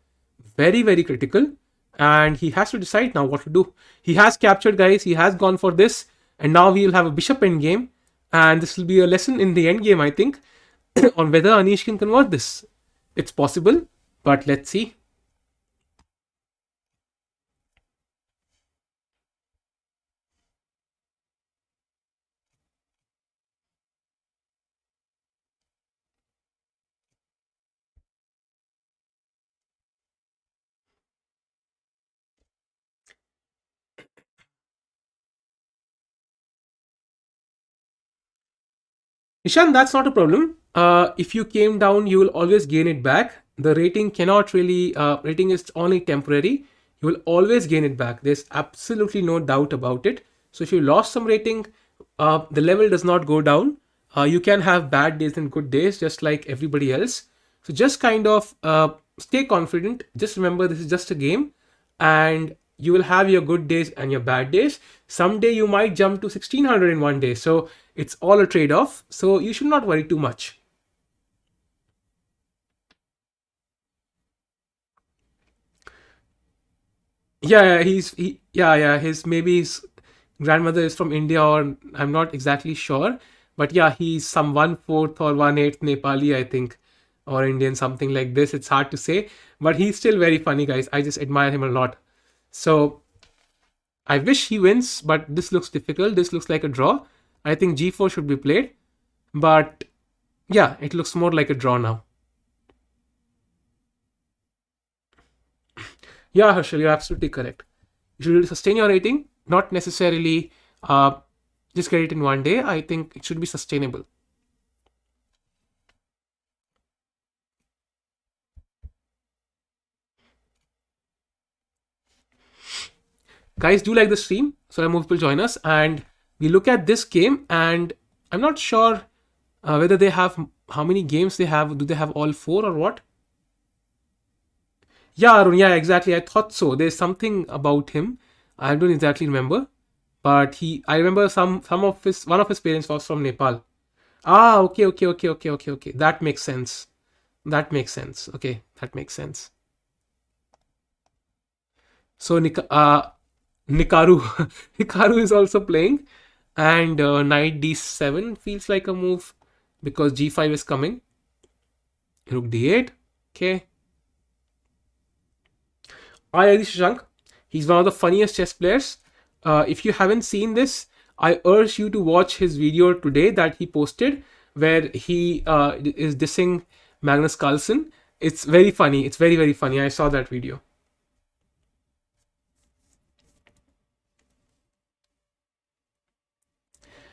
Very critical, and he has to decide now what to do. He has captured, guys. He has gone for this, and now we will have a bishop end game, and this will be a lesson in the end game, I think, on whether Anish can convert this. It's possible, but let's see. Ishan, that's not a problem. If you came down, you will always gain it back. The rating cannot really, rating is only temporary. You will always gain it back. There's absolutely no doubt about it. So if you lost some rating, the level does not go down. You can have bad days and good days, just like everybody else. So just kind of stay confident. Just remember, this is just a game, and you will have your good days and your bad days. Someday you might jump to 1600 in one day. So it's all a trade off. So you should not worry too much. Yeah. His maybe his grandmother is from India, or I'm not exactly sure. But yeah, he's some 1/4 or 1/8 Nepali, I think, or Indian, something like this. It's hard to say. But he's still very funny, guys. I just admire him a lot. So I wish he wins, but this looks difficult. This looks like a draw. I think G4 should be played. But yeah, it looks more like a draw now. Yeah, Harshal, you're absolutely correct. You should sustain your rating, not necessarily just get it in one day. I think it should be sustainable. Guys, do like the stream so that more people join us, and we look at this game. And I'm not sure whether they have, how many games they have. Do they have all four or what? Yeah, Arun, yeah, exactly. I thought so. There's something about him. I don't exactly remember, but I remember some of his one of his parents was from Nepal. Ah, okay. That makes sense. Okay, that makes sense. So Nikaru Hikaru is also playing, and knight d7 feels like a move because g5 is coming. Rook d8. Okay. I agree, Shashank. He's one of the funniest chess players. If you haven't seen this, I urge you to watch his video today that he posted, where he is dissing Magnus Carlsen. It's very funny. It's very funny. I saw that video.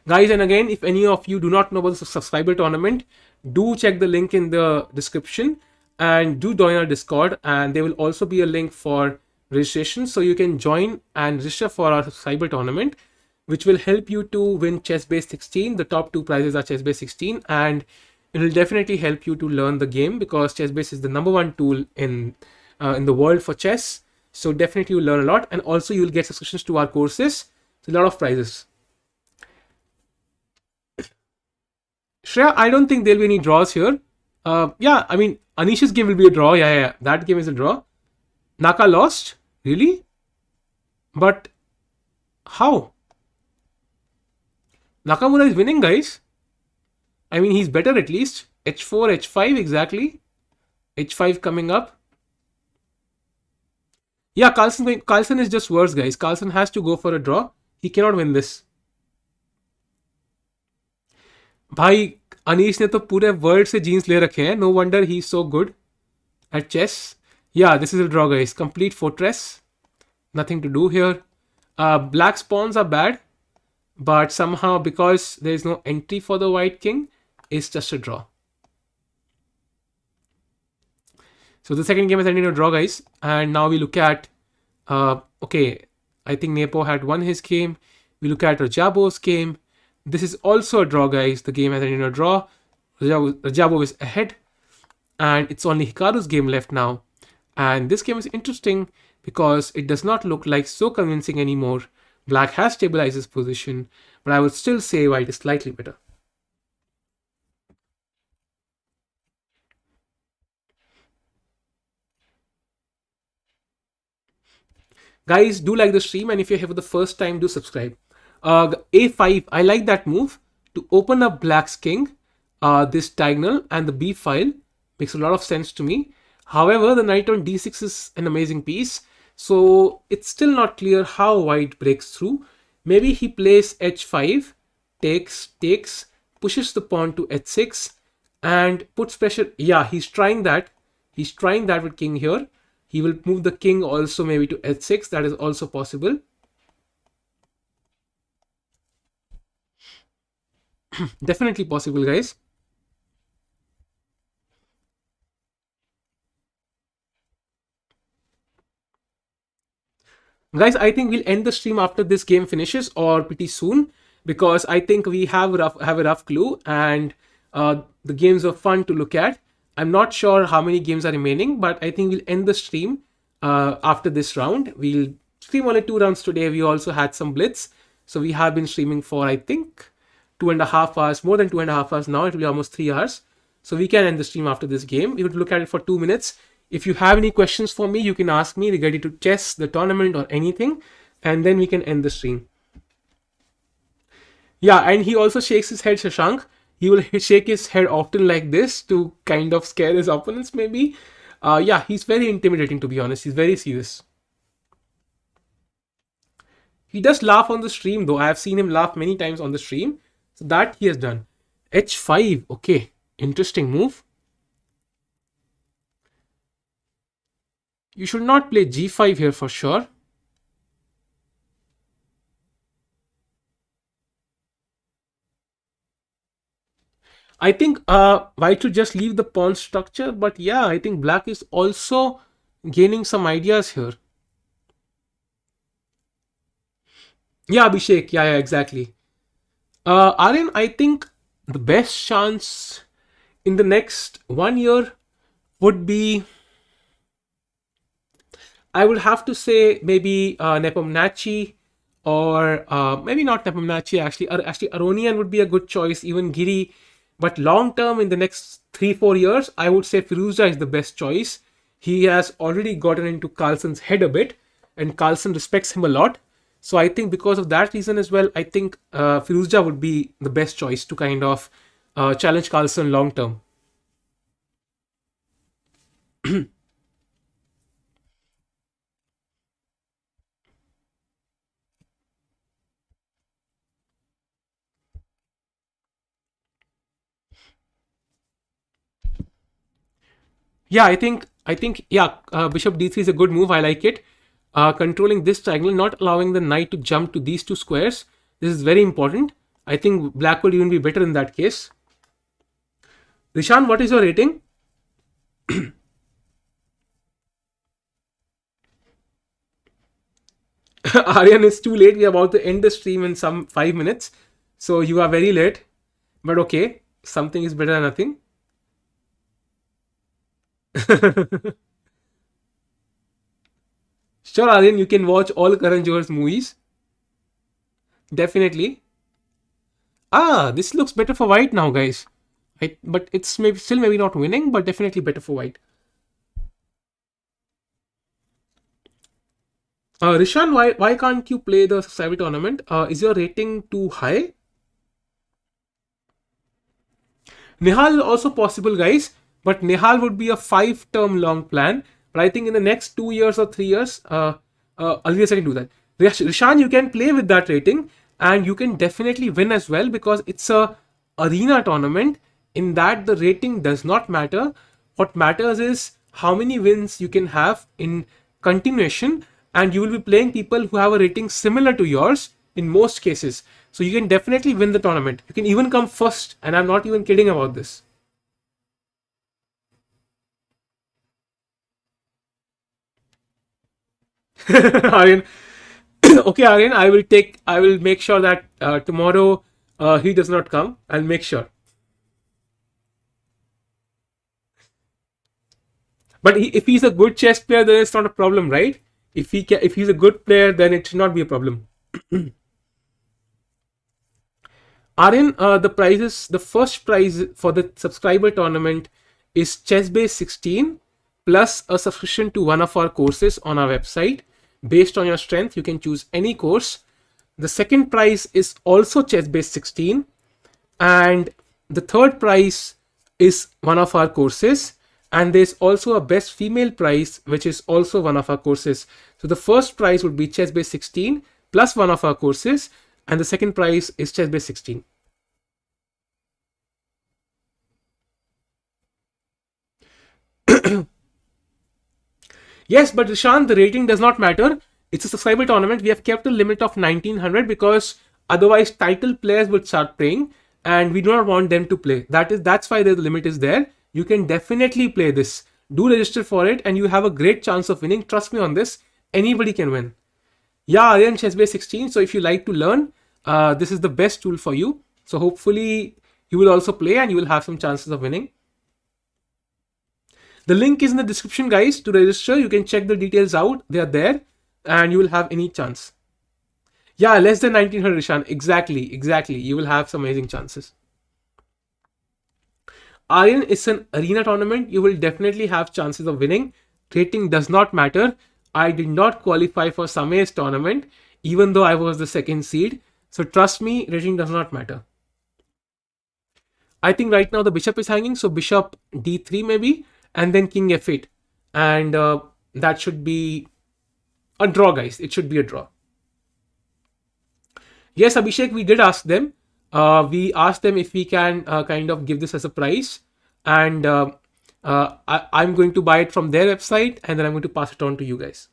Guys, and again, if any of you do not know about the subscriber tournament, do check the link in the description and do join our Discord. And there will also be a link for registration, so you can join and register for our subscriber tournament. which will help you to win chess base 16. The top two prizes are chess base 16, and it will definitely help you to learn the game because chess base is the number one tool in the world for chess. So definitely you'll learn a lot, and also you'll get subscriptions to our courses. So a lot of prizes. Shreya, I don't think there'll be any draws here. Yeah, I mean, Anish's game will be a draw. Yeah, that game is a draw. Naka lost? Really? But how? Nakamura is winning, guys. I mean, he's better at least. H4, H5, exactly. H5 coming up. Yeah, Carlsen is just worse, guys. Carlsen has to go for a draw. He cannot win this. भाई अनीश ने तो पूरे world से jeans ले रखे हैं. No wonder he is so good at chess. Yeah, this is a draw, guys. Complete fortress. Nothing to do here. Black spawns are bad, but somehow because there is no entry for the white king, it's just a draw. So the second game is ending in a draw, guys. And now we look at, okay, I think Nepo had won his game. We look at Rajabo's game. This is also a draw, guys. The game has ended in a draw. Rajabo is ahead. And it's only Hikaru's game left now. And this game is interesting because it does not look like so convincing anymore. Black has stabilized his position, but I would still say white is slightly better. Guys, do like the stream, and if you're here for the first time, do subscribe. A5, I like that move to open up Black's king, this diagonal, and the B file. Makes a lot of sense to me. However, the knight on d6 is an amazing piece, so it's still not clear how white breaks through. Maybe he plays h5, takes, pushes the pawn to h6, and puts pressure. Yeah, he's trying that. He's trying that with king here. He will move the king also maybe to h6. That is also possible. Definitely possible, guys. Guys, I think we'll end the stream after this game finishes or pretty soon because I think we have a rough clue, and the games are fun to look at. I'm not sure how many games are remaining, but I think we'll end the stream after this round. We'll stream only 2 rounds today. We also had some Blitz. So we have been streaming for, I think, 2.5 hours, more than 2.5 hours now. It will be almost 3 hours. So we can end the stream after this game. We would look at it for 2 minutes. If you have any questions for me, you can ask me regarding to chess, the tournament, or anything, and then we can end the stream. Yeah, and he also shakes his head, Shashank. He will shake his head often like this to kind of scare his opponents, maybe. Yeah, he's very intimidating, to be honest. He's very serious. He does laugh on the stream, though. I have seen him laugh many times on the stream. So that he has done. H5, okay. Interesting move. You should not play G5 here for sure. I think white should just leave the pawn structure, but yeah, I think black is also gaining some ideas here. Yeah, Abhishek, yeah, exactly. Aryan, I think the best chance in the next 1 year would be, I would have to say maybe Nepomniachtchi, or maybe not Nepomniachtchi, actually. Actually, Aronian would be a good choice, even Giri. But long term, in the next 3-4 years, I would say Firouzja is the best choice. He has already gotten into Carlsen's head a bit, and Carlsen respects him a lot. So I think because of that reason as well, I think Firouzja would be the best choice to kind of challenge Carlsen long term. Yeah, I think yeah, Bishop d3 is a good move. I like it. Controlling this triangle, not allowing the knight to jump to these two squares. This is very important. I think black would even be better in that case. Rishan, what is your rating? Aryan, it's too late. We're about to end the stream in some 5 minutes. So you are very late. But okay, something is better than nothing. Sure, Aryan, you can watch all Karan Johar's movies. Definitely. Ah, this looks better for white now, guys. But it's maybe still maybe not winning, but definitely better for white. Rishan, why can't you play the Savvy tournament? Is your rating too high? Nihal is also possible, guys, but Nihal would be a 5 term long plan. But I think in the next 2 years or 3 years, Alvius can do that. Rishan, you can play with that rating and you can definitely win as well because it's a arena tournament. In that, the rating does not matter. What matters is how many wins you can have in continuation, and you will be playing people who have a rating similar to yours in most cases. So you can definitely win the tournament. You can even come first, and I'm not even kidding about this. Aryan, okay, Aryan, I will make sure that tomorrow he does not come. I'll make sure. But if he's a good chess player, then it's not a problem, right? If he's a good player, then it should not be a problem. Aryan, the first prize for the subscriber tournament is Chessbase 16 plus a subscription to one of our courses on our website. Based on your strength, you can choose any course. The second prize is also Chessbase 16, and the third prize is one of our courses. And there's also a best female prize, which is also one of our courses. So the first prize would be Chessbase 16 plus one of our courses, and the second prize is Chessbase 16. Yes, but Rishant, the rating does not matter. It's a subscriber tournament. We have kept a limit of 1900 because otherwise title players would start playing, and we do not want them to play. That's why the limit is there. You can definitely play this. Do register for it, and you have a great chance of winning. Trust me on this. Anybody can win. Yeah, I am chessbase 16. So if you like to learn, this is the best tool for you. So hopefully you will also play and you will have some chances of winning. The link is in the description, guys. To register, you can check the details out. They are there, and you will have any chance. Yeah, less than 1900, Rishan. Exactly. You will have some amazing chances. Aryan is an arena tournament. You will definitely have chances of winning. Rating does not matter. I did not qualify for Same's tournament, even though I was the second seed. So trust me, rating does not matter. I think right now the bishop is hanging, so bishop d3 maybe, and then king f8, and that should be a draw, guys. It should be a draw. Yes, Abhishek, we did ask them. We asked them if we can kind of give this as a prize, and I'm going to buy it from their website, and then I'm going to pass it on to you guys.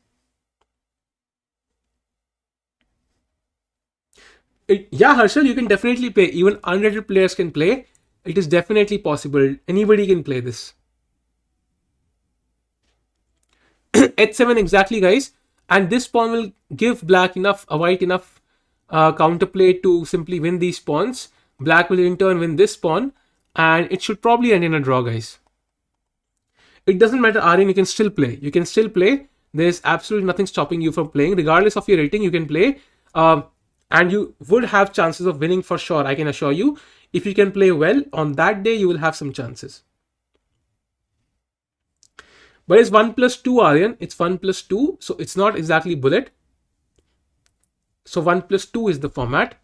Yeah, Harshal, you can definitely play. Even unrated players can play. It is definitely possible. Anybody can play this. H7 exactly, guys, and this pawn will give black enough, a white enough counterplay to simply win these pawns. Black will in turn win this pawn, and it should probably end in a draw, guys. It doesn't matter, Aryan, you can still play. There's absolutely nothing stopping you from playing. Regardless of your rating, you can play, and you would have chances of winning for sure, I can assure you. If you can play well on that day, you will have some chances. But it's 1 plus 2, Aryan. It's 1 plus 2, so it's not exactly bullet. So 1 plus 2 is the format.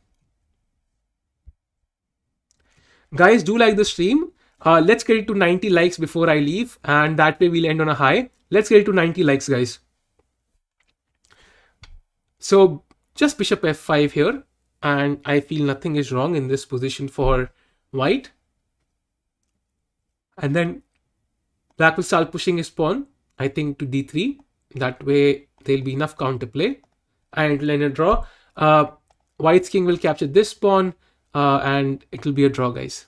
Guys, do like the stream. Let's get it to 90 likes before I leave, and that way we'll end on a high. Let's get it to 90 likes, guys. So just bishop f5 here, and I feel nothing is wrong in this position for white. And then black will start pushing his pawn, I think, to d3. That way there'll be enough counterplay, and it'll end a draw. White's king will capture this pawn, and it will be a draw, guys.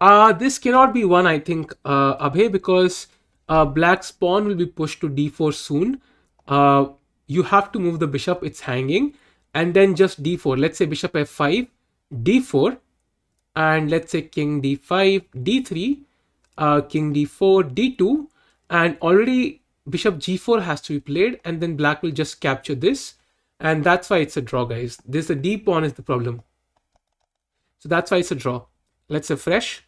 This cannot be one, I think, Abhay, because black's pawn will be pushed to d4 soon. Uh, you have to move the bishop, it's hanging, and then just d4. Let's say bishop f5, d4, and let's say king d5, d3, king d4, d2, and already bishop g4 has to be played, and then black will just capture this, and that's why it's a draw, guys. This the d pawn is the problem, so that's why it's a draw. Let's refresh.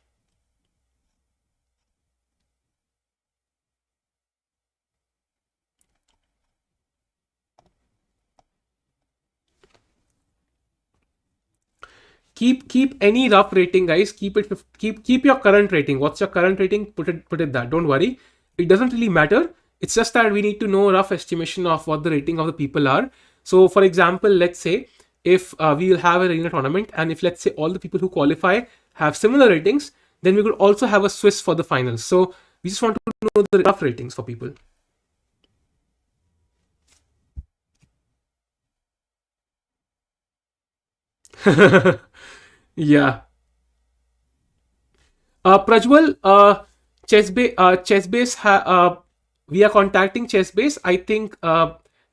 Keep any rough rating, guys. Keep your current rating. What's your current rating? Put it that. Don't worry, it doesn't really matter. It's just that we need to know rough estimation of what the rating of the people are. So for example, let's say if we will have a arena tournament, and if let's say all the people who qualify have similar ratings, then we could also have a Swiss for the finals. So we just want to know the rough ratings for people. Yeah. Prajwal, we are contacting Chessbase. I think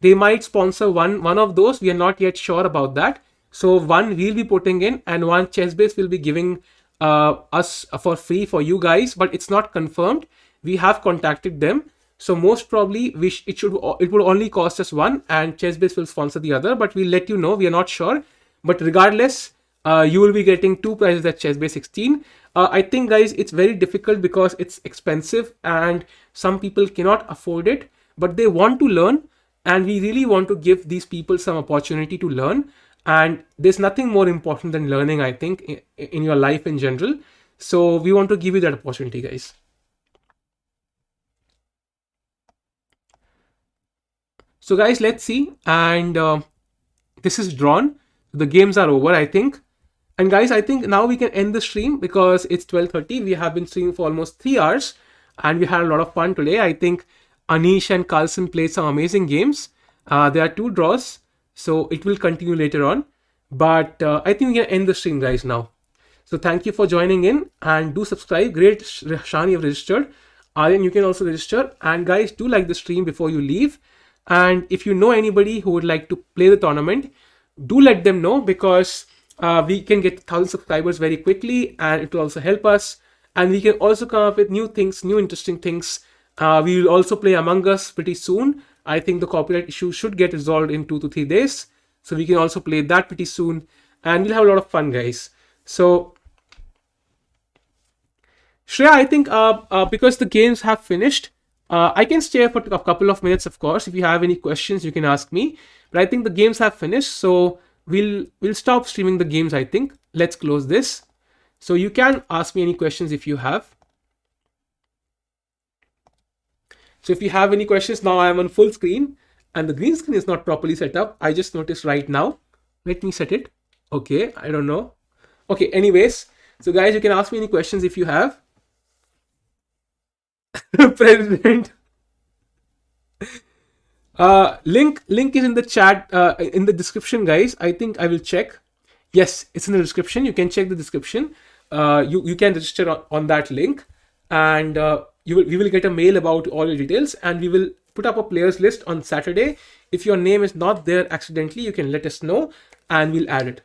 they might sponsor one of those. We are not yet sure about that. So one we'll be putting in, and one Chessbase will be giving us for free for you guys. But it's not confirmed. We have contacted them. So most probably it would only cost us one, and Chessbase will sponsor the other. But we'll let you know. We are not sure. But regardless, you will be getting two prizes at chessbase 16. I think, guys, it's very difficult because it's expensive and some people cannot afford it, but they want to learn, and we really want to give these people some opportunity to learn. And there's nothing more important than learning, I think, in your life in general. So we want to give you that opportunity, guys. So guys, let's see. And this is drawn. The games are over, I think. And guys, I think now we can end the stream because it's 12:30. We have been streaming for almost 3 hours, and we had a lot of fun today. I think Anish and Carlsen played some amazing games. There are two draws, so it will continue later on. But I think we can end the stream, guys, now. So thank you for joining in, and do subscribe. Great, Shani, you've registered. Aryan, you can also register. And guys, do like the stream before you leave. And if you know anybody who would like to play the tournament, do let them know, because we can get 1,000 subscribers very quickly, and it will also help us. And we can also come up with new things, new interesting things. We will also play Among Us pretty soon. I think the copyright issue should get resolved in 2 to 3 days, so we can also play that pretty soon, and we'll have a lot of fun, guys. So Shreya, I think because the games have finished, I can stay for a couple of minutes, of course. If you have any questions, you can ask me. But I think the games have finished, so we'll stop streaming the games, I think. Let's close this. So you can ask me any questions if you have. So if you have any questions, now I am on full screen, and the green screen is not properly set up. I just noticed right now. Let me set it. Okay, I don't know. Okay, anyways. So guys, you can ask me any questions if you have. President. Link is in the chat, in the description, guys. I think I will check. Yes, it's in the description. You can check the description. You can register on that link, and we will get a mail about all your details, and we will put up a players list on Saturday. If your name is not there accidentally, you can let us know, and we'll add it.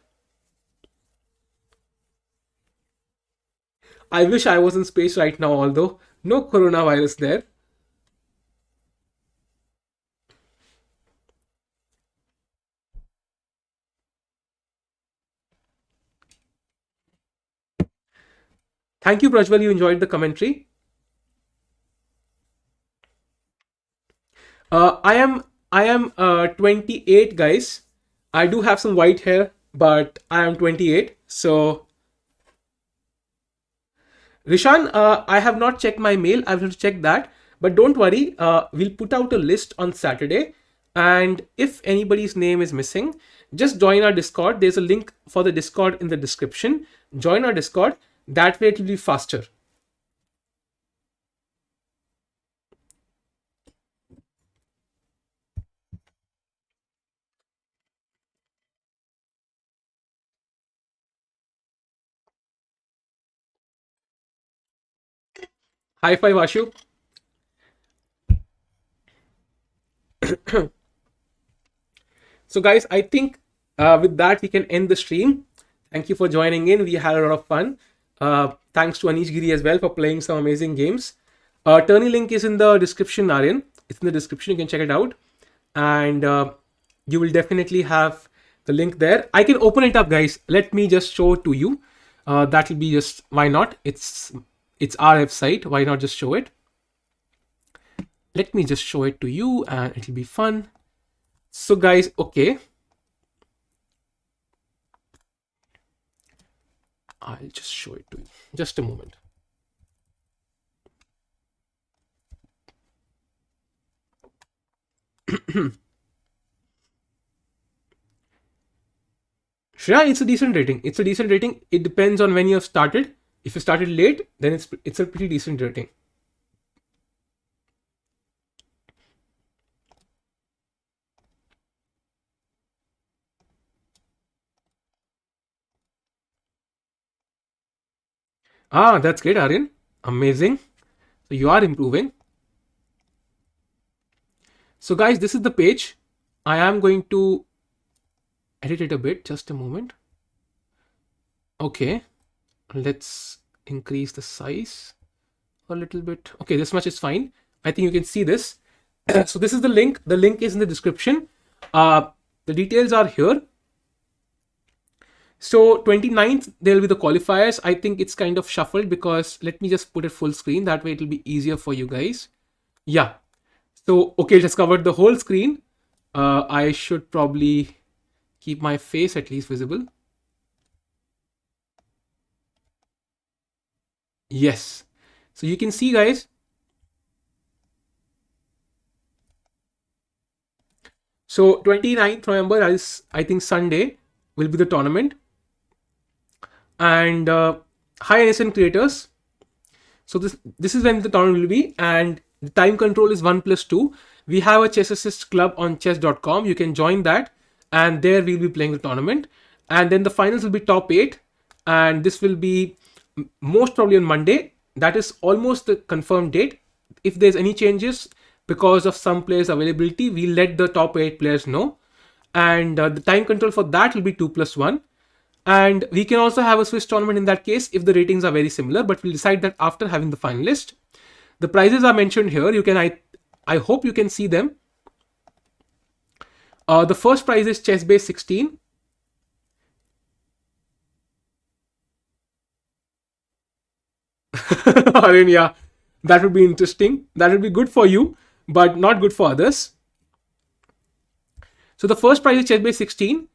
I wish I was in space right now, although no coronavirus there. Thank you, Prajwal. You enjoyed the commentary. I am 28, guys. I do have some white hair, but I am 28. So Rishan, I have not checked my mail. I will have to check that. But don't worry, we'll put out a list on Saturday. And if anybody's name is missing, just join our Discord. There's a link for the Discord in the description. Join our Discord. That way it will be faster. High five, Ashu. So guys, I think with that we can end the stream. Thank you for joining in. We had a lot of fun. Thanks to Anish Giri as well for playing some amazing games. Tourney link is in the description, Aryan. It's in the description. You can check it out, and you will definitely have the link there. I can open it up, guys. Let me just show it to you. That will be just, why not? It's our website. Why not just show it? Let me just show it to you, and it'll be fun. So guys, okay. I'll just show it to you. Just a moment. Shreya, it's a decent rating. It's a decent rating. It depends on when you have started. If you started late, then it's a pretty decent rating. Ah, that's great, Aryan. Amazing. So you are improving. So guys, this is the page. I am going to edit it a bit. Just a moment. Okay. Let's increase the size a little bit. Okay, this much is fine. I think you can see this. So this is the link. The link is in the description. The details are here. So 29th, there will be the qualifiers. I think it's kind of shuffled because let me just put it full screen. That way it will be easier for you guys. Yeah. So, okay, it has covered the whole screen. I should probably keep my face at least visible. Yes. So you can see, guys. So 29th November, that is, I think, Sunday, will be the tournament. And hi innocent creators. So this is when the tournament will be, and the time control is 1+2. We have a chess assist club on chess.com. You can join that, and there we'll be playing the tournament. And then the finals will be top 8, and this will be most probably on Monday. That is almost the confirmed date. If there's any changes because of some players' availability, we'll let the top 8 players know. And the time control for that will be 2+1. And we can also have a Swiss tournament in that case if the ratings are very similar, but we'll decide that after having the finalist. The prizes are mentioned here. You can, I hope you can see them. The first prize is chess base 16. Yeah, that would be interesting. That would be good for you, but not good for others. So the first prize is chess base 16,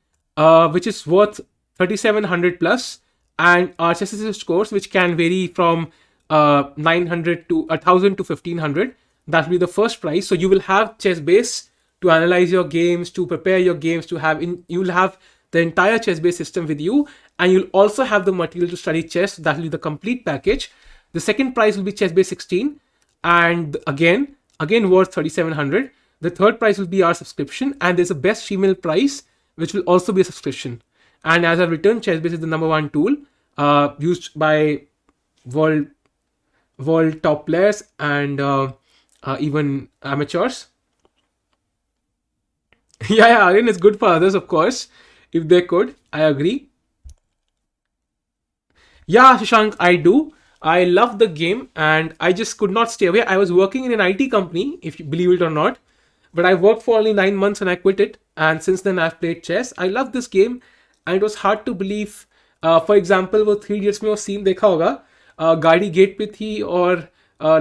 which is worth 3700 plus, and our chess assist scores, which can vary from 900 to 1000 to 1500. That will be the first prize. So you will have chess base to analyze your games, to prepare your games, you will have the entire chess base system with you, and you'll also have the material to study chess. That will be the complete package. The second prize will be chess base 16, and again worth 3700. The third prize will be our subscription, and there's a best female prize, which will also be a subscription. And as I've written, chessbase is the #1 tool used by world top players and even amateurs. Yeah, Aryan, is good for others, of course, if they could. I agree. Yeah, Shashank, I do. I love the game, and I just could not stay away. I was working in an IT company, if you believe it or not, but I worked for only 9 months and I quit it. And since then, I've played chess. I love this game. And it was hard to believe. For example, वो 3 Idiots में वो scene देखा होगा, गाड़ी gate पे थी और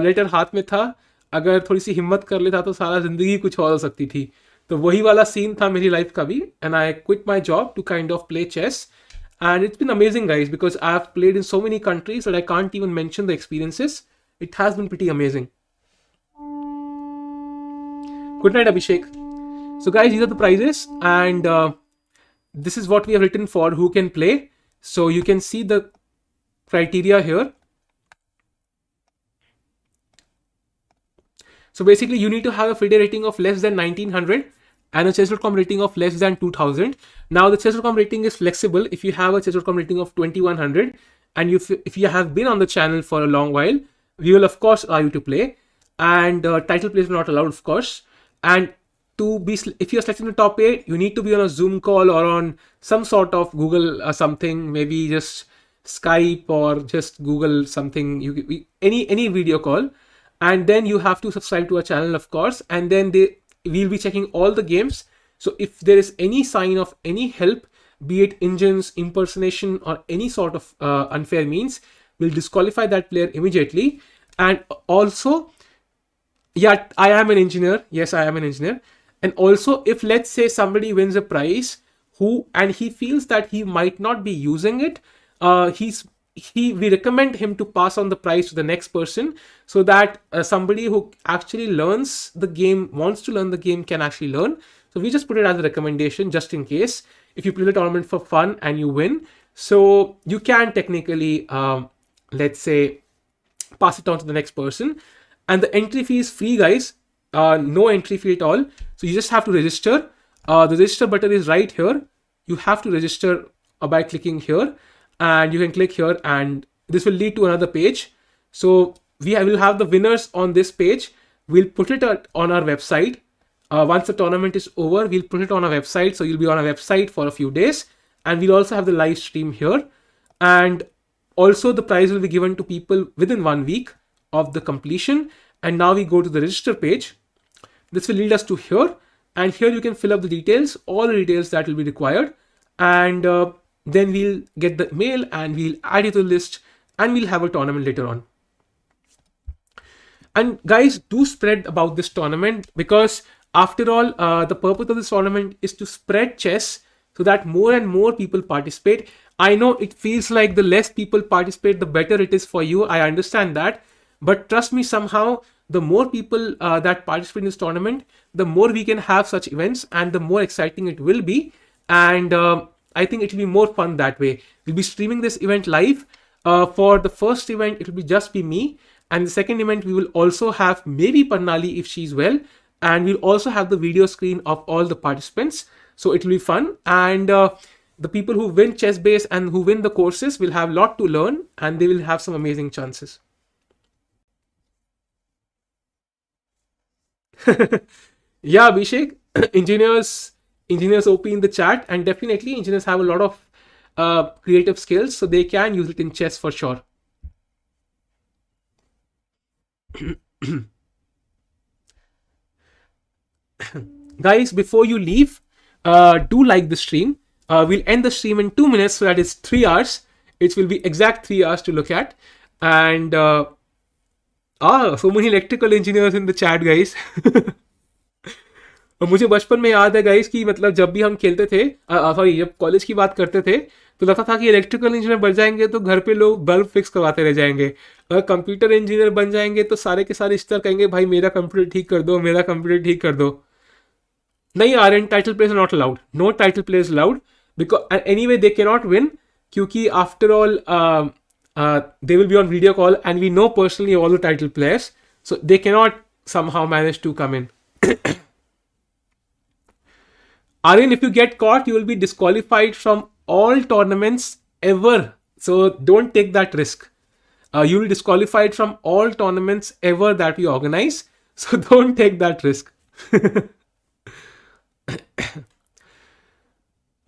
letter हाथ में था. अगर थोड़ी सी हिम्मत कर लेता तो सारा जिंदगी कुछ और हो सकती थी. तो वही वाला सीन था मेरी लाइफ का भी. And I quit my job to kind of play chess. And it's been amazing, guys, because I've played in so many countries that I can't even mention the experiences. It has been pretty amazing. Good night, Abhishek. So guys, these are the prizes, and this is what we have written for who can play. So you can see the criteria here. So basically, you need to have a FIDE rating of less than 1900 and a chess.com rating of less than 2000. Now the chess.com rating is flexible. If you have a chess.com rating of 2100 and if you have been on the channel for a long while, we will of course allow you to play, and title plays are not allowed, of course. And to be, if you're selecting the top 8, you need to be on a Zoom call or on some sort of Google something, maybe just Skype or just Google something, any video call. And then you have to subscribe to our channel, of course, and then we'll be checking all the games. So if there is any sign of any help, be it engines, impersonation, or any sort of unfair means, we'll disqualify that player immediately. And also, yeah, I am an engineer. Yes, I am an engineer. And also, if let's say somebody wins a prize and he feels that he might not be using it, we recommend him to pass on the prize to the next person, so that somebody who actually learns the game, wants to learn the game, can actually learn. So we just put it as a recommendation just in case if you play the tournament for fun and you win. So you can technically, let's say, pass it on to the next person. And the entry fee is free, guys. No entry fee at all. So you just have to register. The register button is right here. You have to register by clicking here, and you can click here, and this will lead to another page. So we will have the winners on this page. We'll put it on our website. Once the tournament is over, we'll put it on our website. So you'll be on our website for a few days, and we'll also have the live stream here. And also the prize will be given to people within 1 week of the completion. And now we go to the register page. This will lead us to here, and here you can fill up the details, all the details that will be required. And then we'll get the mail and we'll add you to the list, and we'll have a tournament later on. And guys, do spread about this tournament, because after all, the purpose of this tournament is to spread chess so that more and more people participate. I know it feels like the less people participate, the better it is for you. I understand that. But trust me, somehow, the more people that participate in this tournament, the more we can have such events, and the more exciting it will be. And I think it will be more fun that way. We'll be streaming this event live. For the first event, it will just be me. And the second event, we will also have maybe Pannali if she's well. And we'll also have the video screen of all the participants. So it will be fun. And the people who win Chess Base and who win the courses will have a lot to learn, and they will have some amazing chances. Yeah, Abhishek, engineers OP in the chat, and definitely engineers have a lot of creative skills, so they can use it in chess for sure. Guys, before you leave, do like the stream. We'll end the stream in 2 minutes, so that is 3 hours. It will be exact 3 hours to look at. And so many electrical engineers in the chat, guys. मुझे बचपन में याद है guys कि मतलब जब भी हम खेलते थे, सॉरी, जब कॉलेज की बात करते थे, तो लगता था कि इलेक्ट्रिकल इंजीनियर बन जाएंगे तो घर पे लोग बल्ब फिक्स करवाते रह जाएंगे. अगर कंप्यूटर इंजीनियर बन जाएंगे तो सारे के सारे इस तरह कहेंगे, भाई मेरा कंप्यूटर ठीक कर दो, मेरा कंप्यूटर ठीक कर दो. नहीं, Aryan, title players are not allowed. No title players allowed, because anyway they can not win, क्योंकि after all they will be on video call, and we know personally all the title players, so they cannot somehow manage to come in. Aryan, if you get caught, you will be disqualified from all tournaments ever, so don't take that risk. You will be disqualified from all tournaments ever that we organize, so don't take that risk.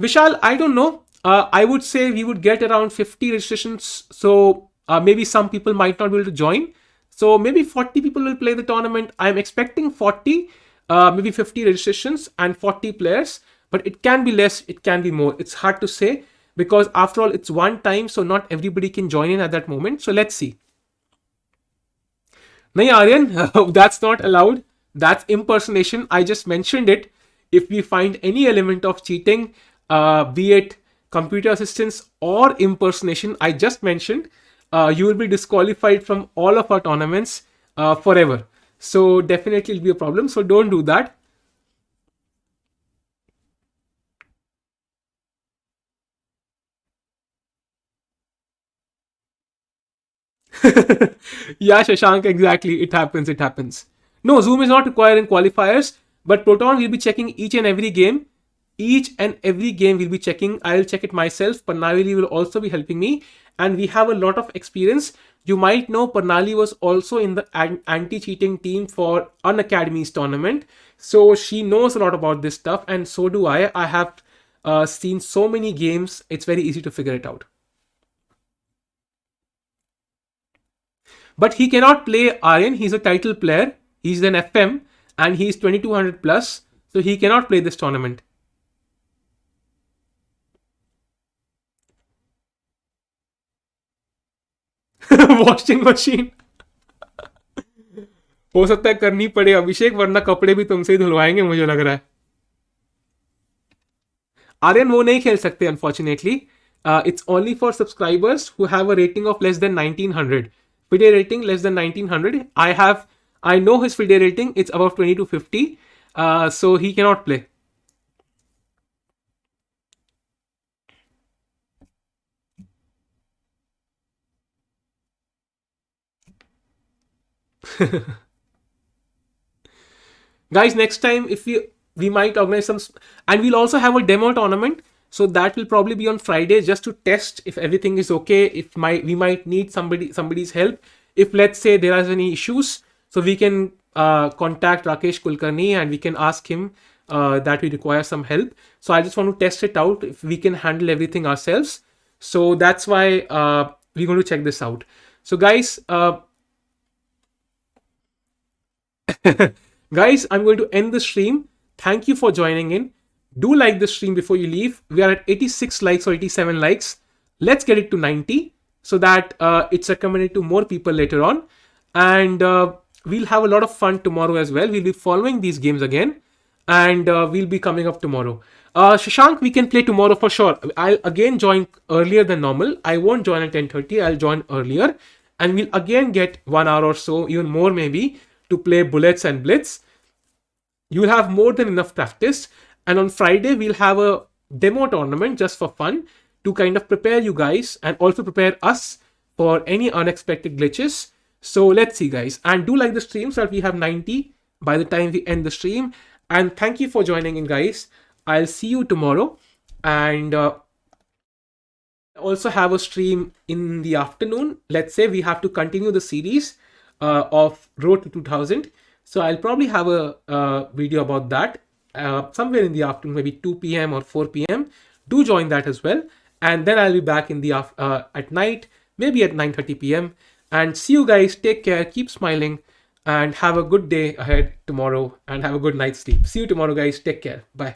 Vishal, I don't know. I would say we would get around 50 registrations, so maybe some people might not be able to join. So maybe 40 people will play the tournament. I'm expecting 40, maybe 50 registrations and 40 players, but it can be less, it can be more. It's hard to say, because after all, it's one time, so not everybody can join in at that moment. So let's see. Nahi, Aryan, that's not allowed. That's impersonation. I just mentioned it. If we find any element of cheating, be it computer assistance or impersonation, I just mentioned, you will be disqualified from all of our tournaments forever. So definitely it'll be a problem. So don't do that. Yeah, Shashank, exactly. It happens. No, Zoom is not required in qualifiers, but Proton will be checking each and every game. Each and every game we'll be checking. I'll check it myself. Pannavili will also be helping me. and we have a lot of experience. You might know Pernali was also in the anti-cheating team for Unacademy's tournament. So she knows a lot about this stuff, and so do I. I have seen so many games, it's very easy to figure it out. But he cannot play Aryan. He's a title player. He's an FM and he's 2200 plus. So he cannot play this tournament. Washing machine हो सकता है करनी पड़े अभिषेक, वरना कपड़े भी तुमसे ही धुलवाएंगे मुझे लग रहा है. आर्यन वो नहीं खेल सकते unfortunately. It's only for subscribers who have a rating of less than 1900. FIDE rating less than 1900. I know his FIDE rating. It's above 2250. So he cannot play. Guys, next time if we might organize some, and we'll also have a demo tournament. So that will probably be on Friday, just to test if everything is okay. If we might need somebody's help. If let's say there are any issues, so we can contact Rakesh Kulkarni and we can ask him that we require some help. So I just want to test it out if we can handle everything ourselves. So that's why we're going to check this out. So guys, guys, I'm going to end the stream. Thank you for joining in. Do like the stream before you leave. We are at 86 likes or 87 likes. Let's get it to 90 so that it's recommended to more people later on. And we'll have a lot of fun tomorrow as well. We'll be following these games again, and we'll be coming up tomorrow. Shashank, we can play tomorrow for sure. I'll again join earlier than normal. I won't join at 10:30. I'll join earlier, and we'll again get 1 hour or so, even more maybe, to play Bullets and Blitz. You'll have more than enough practice. And on Friday, we'll have a demo tournament just for fun to kind of prepare you guys and also prepare us for any unexpected glitches. So let's see, guys. And do like the stream so that we have 90 by the time we end the stream. And thank you for joining in, guys. I'll see you tomorrow. And also have a stream in the afternoon. Let's say we have to continue the series of Road to 2000. So I'll probably have a video about that somewhere in the afternoon, maybe 2 p.m. or 4 p.m. Do join that as well. And then I'll be back in the at night, maybe at 9:30 p.m. And see you guys. Take care. Keep smiling. And have a good day ahead tomorrow. And have a good night's sleep. See you tomorrow, guys. Take care. Bye.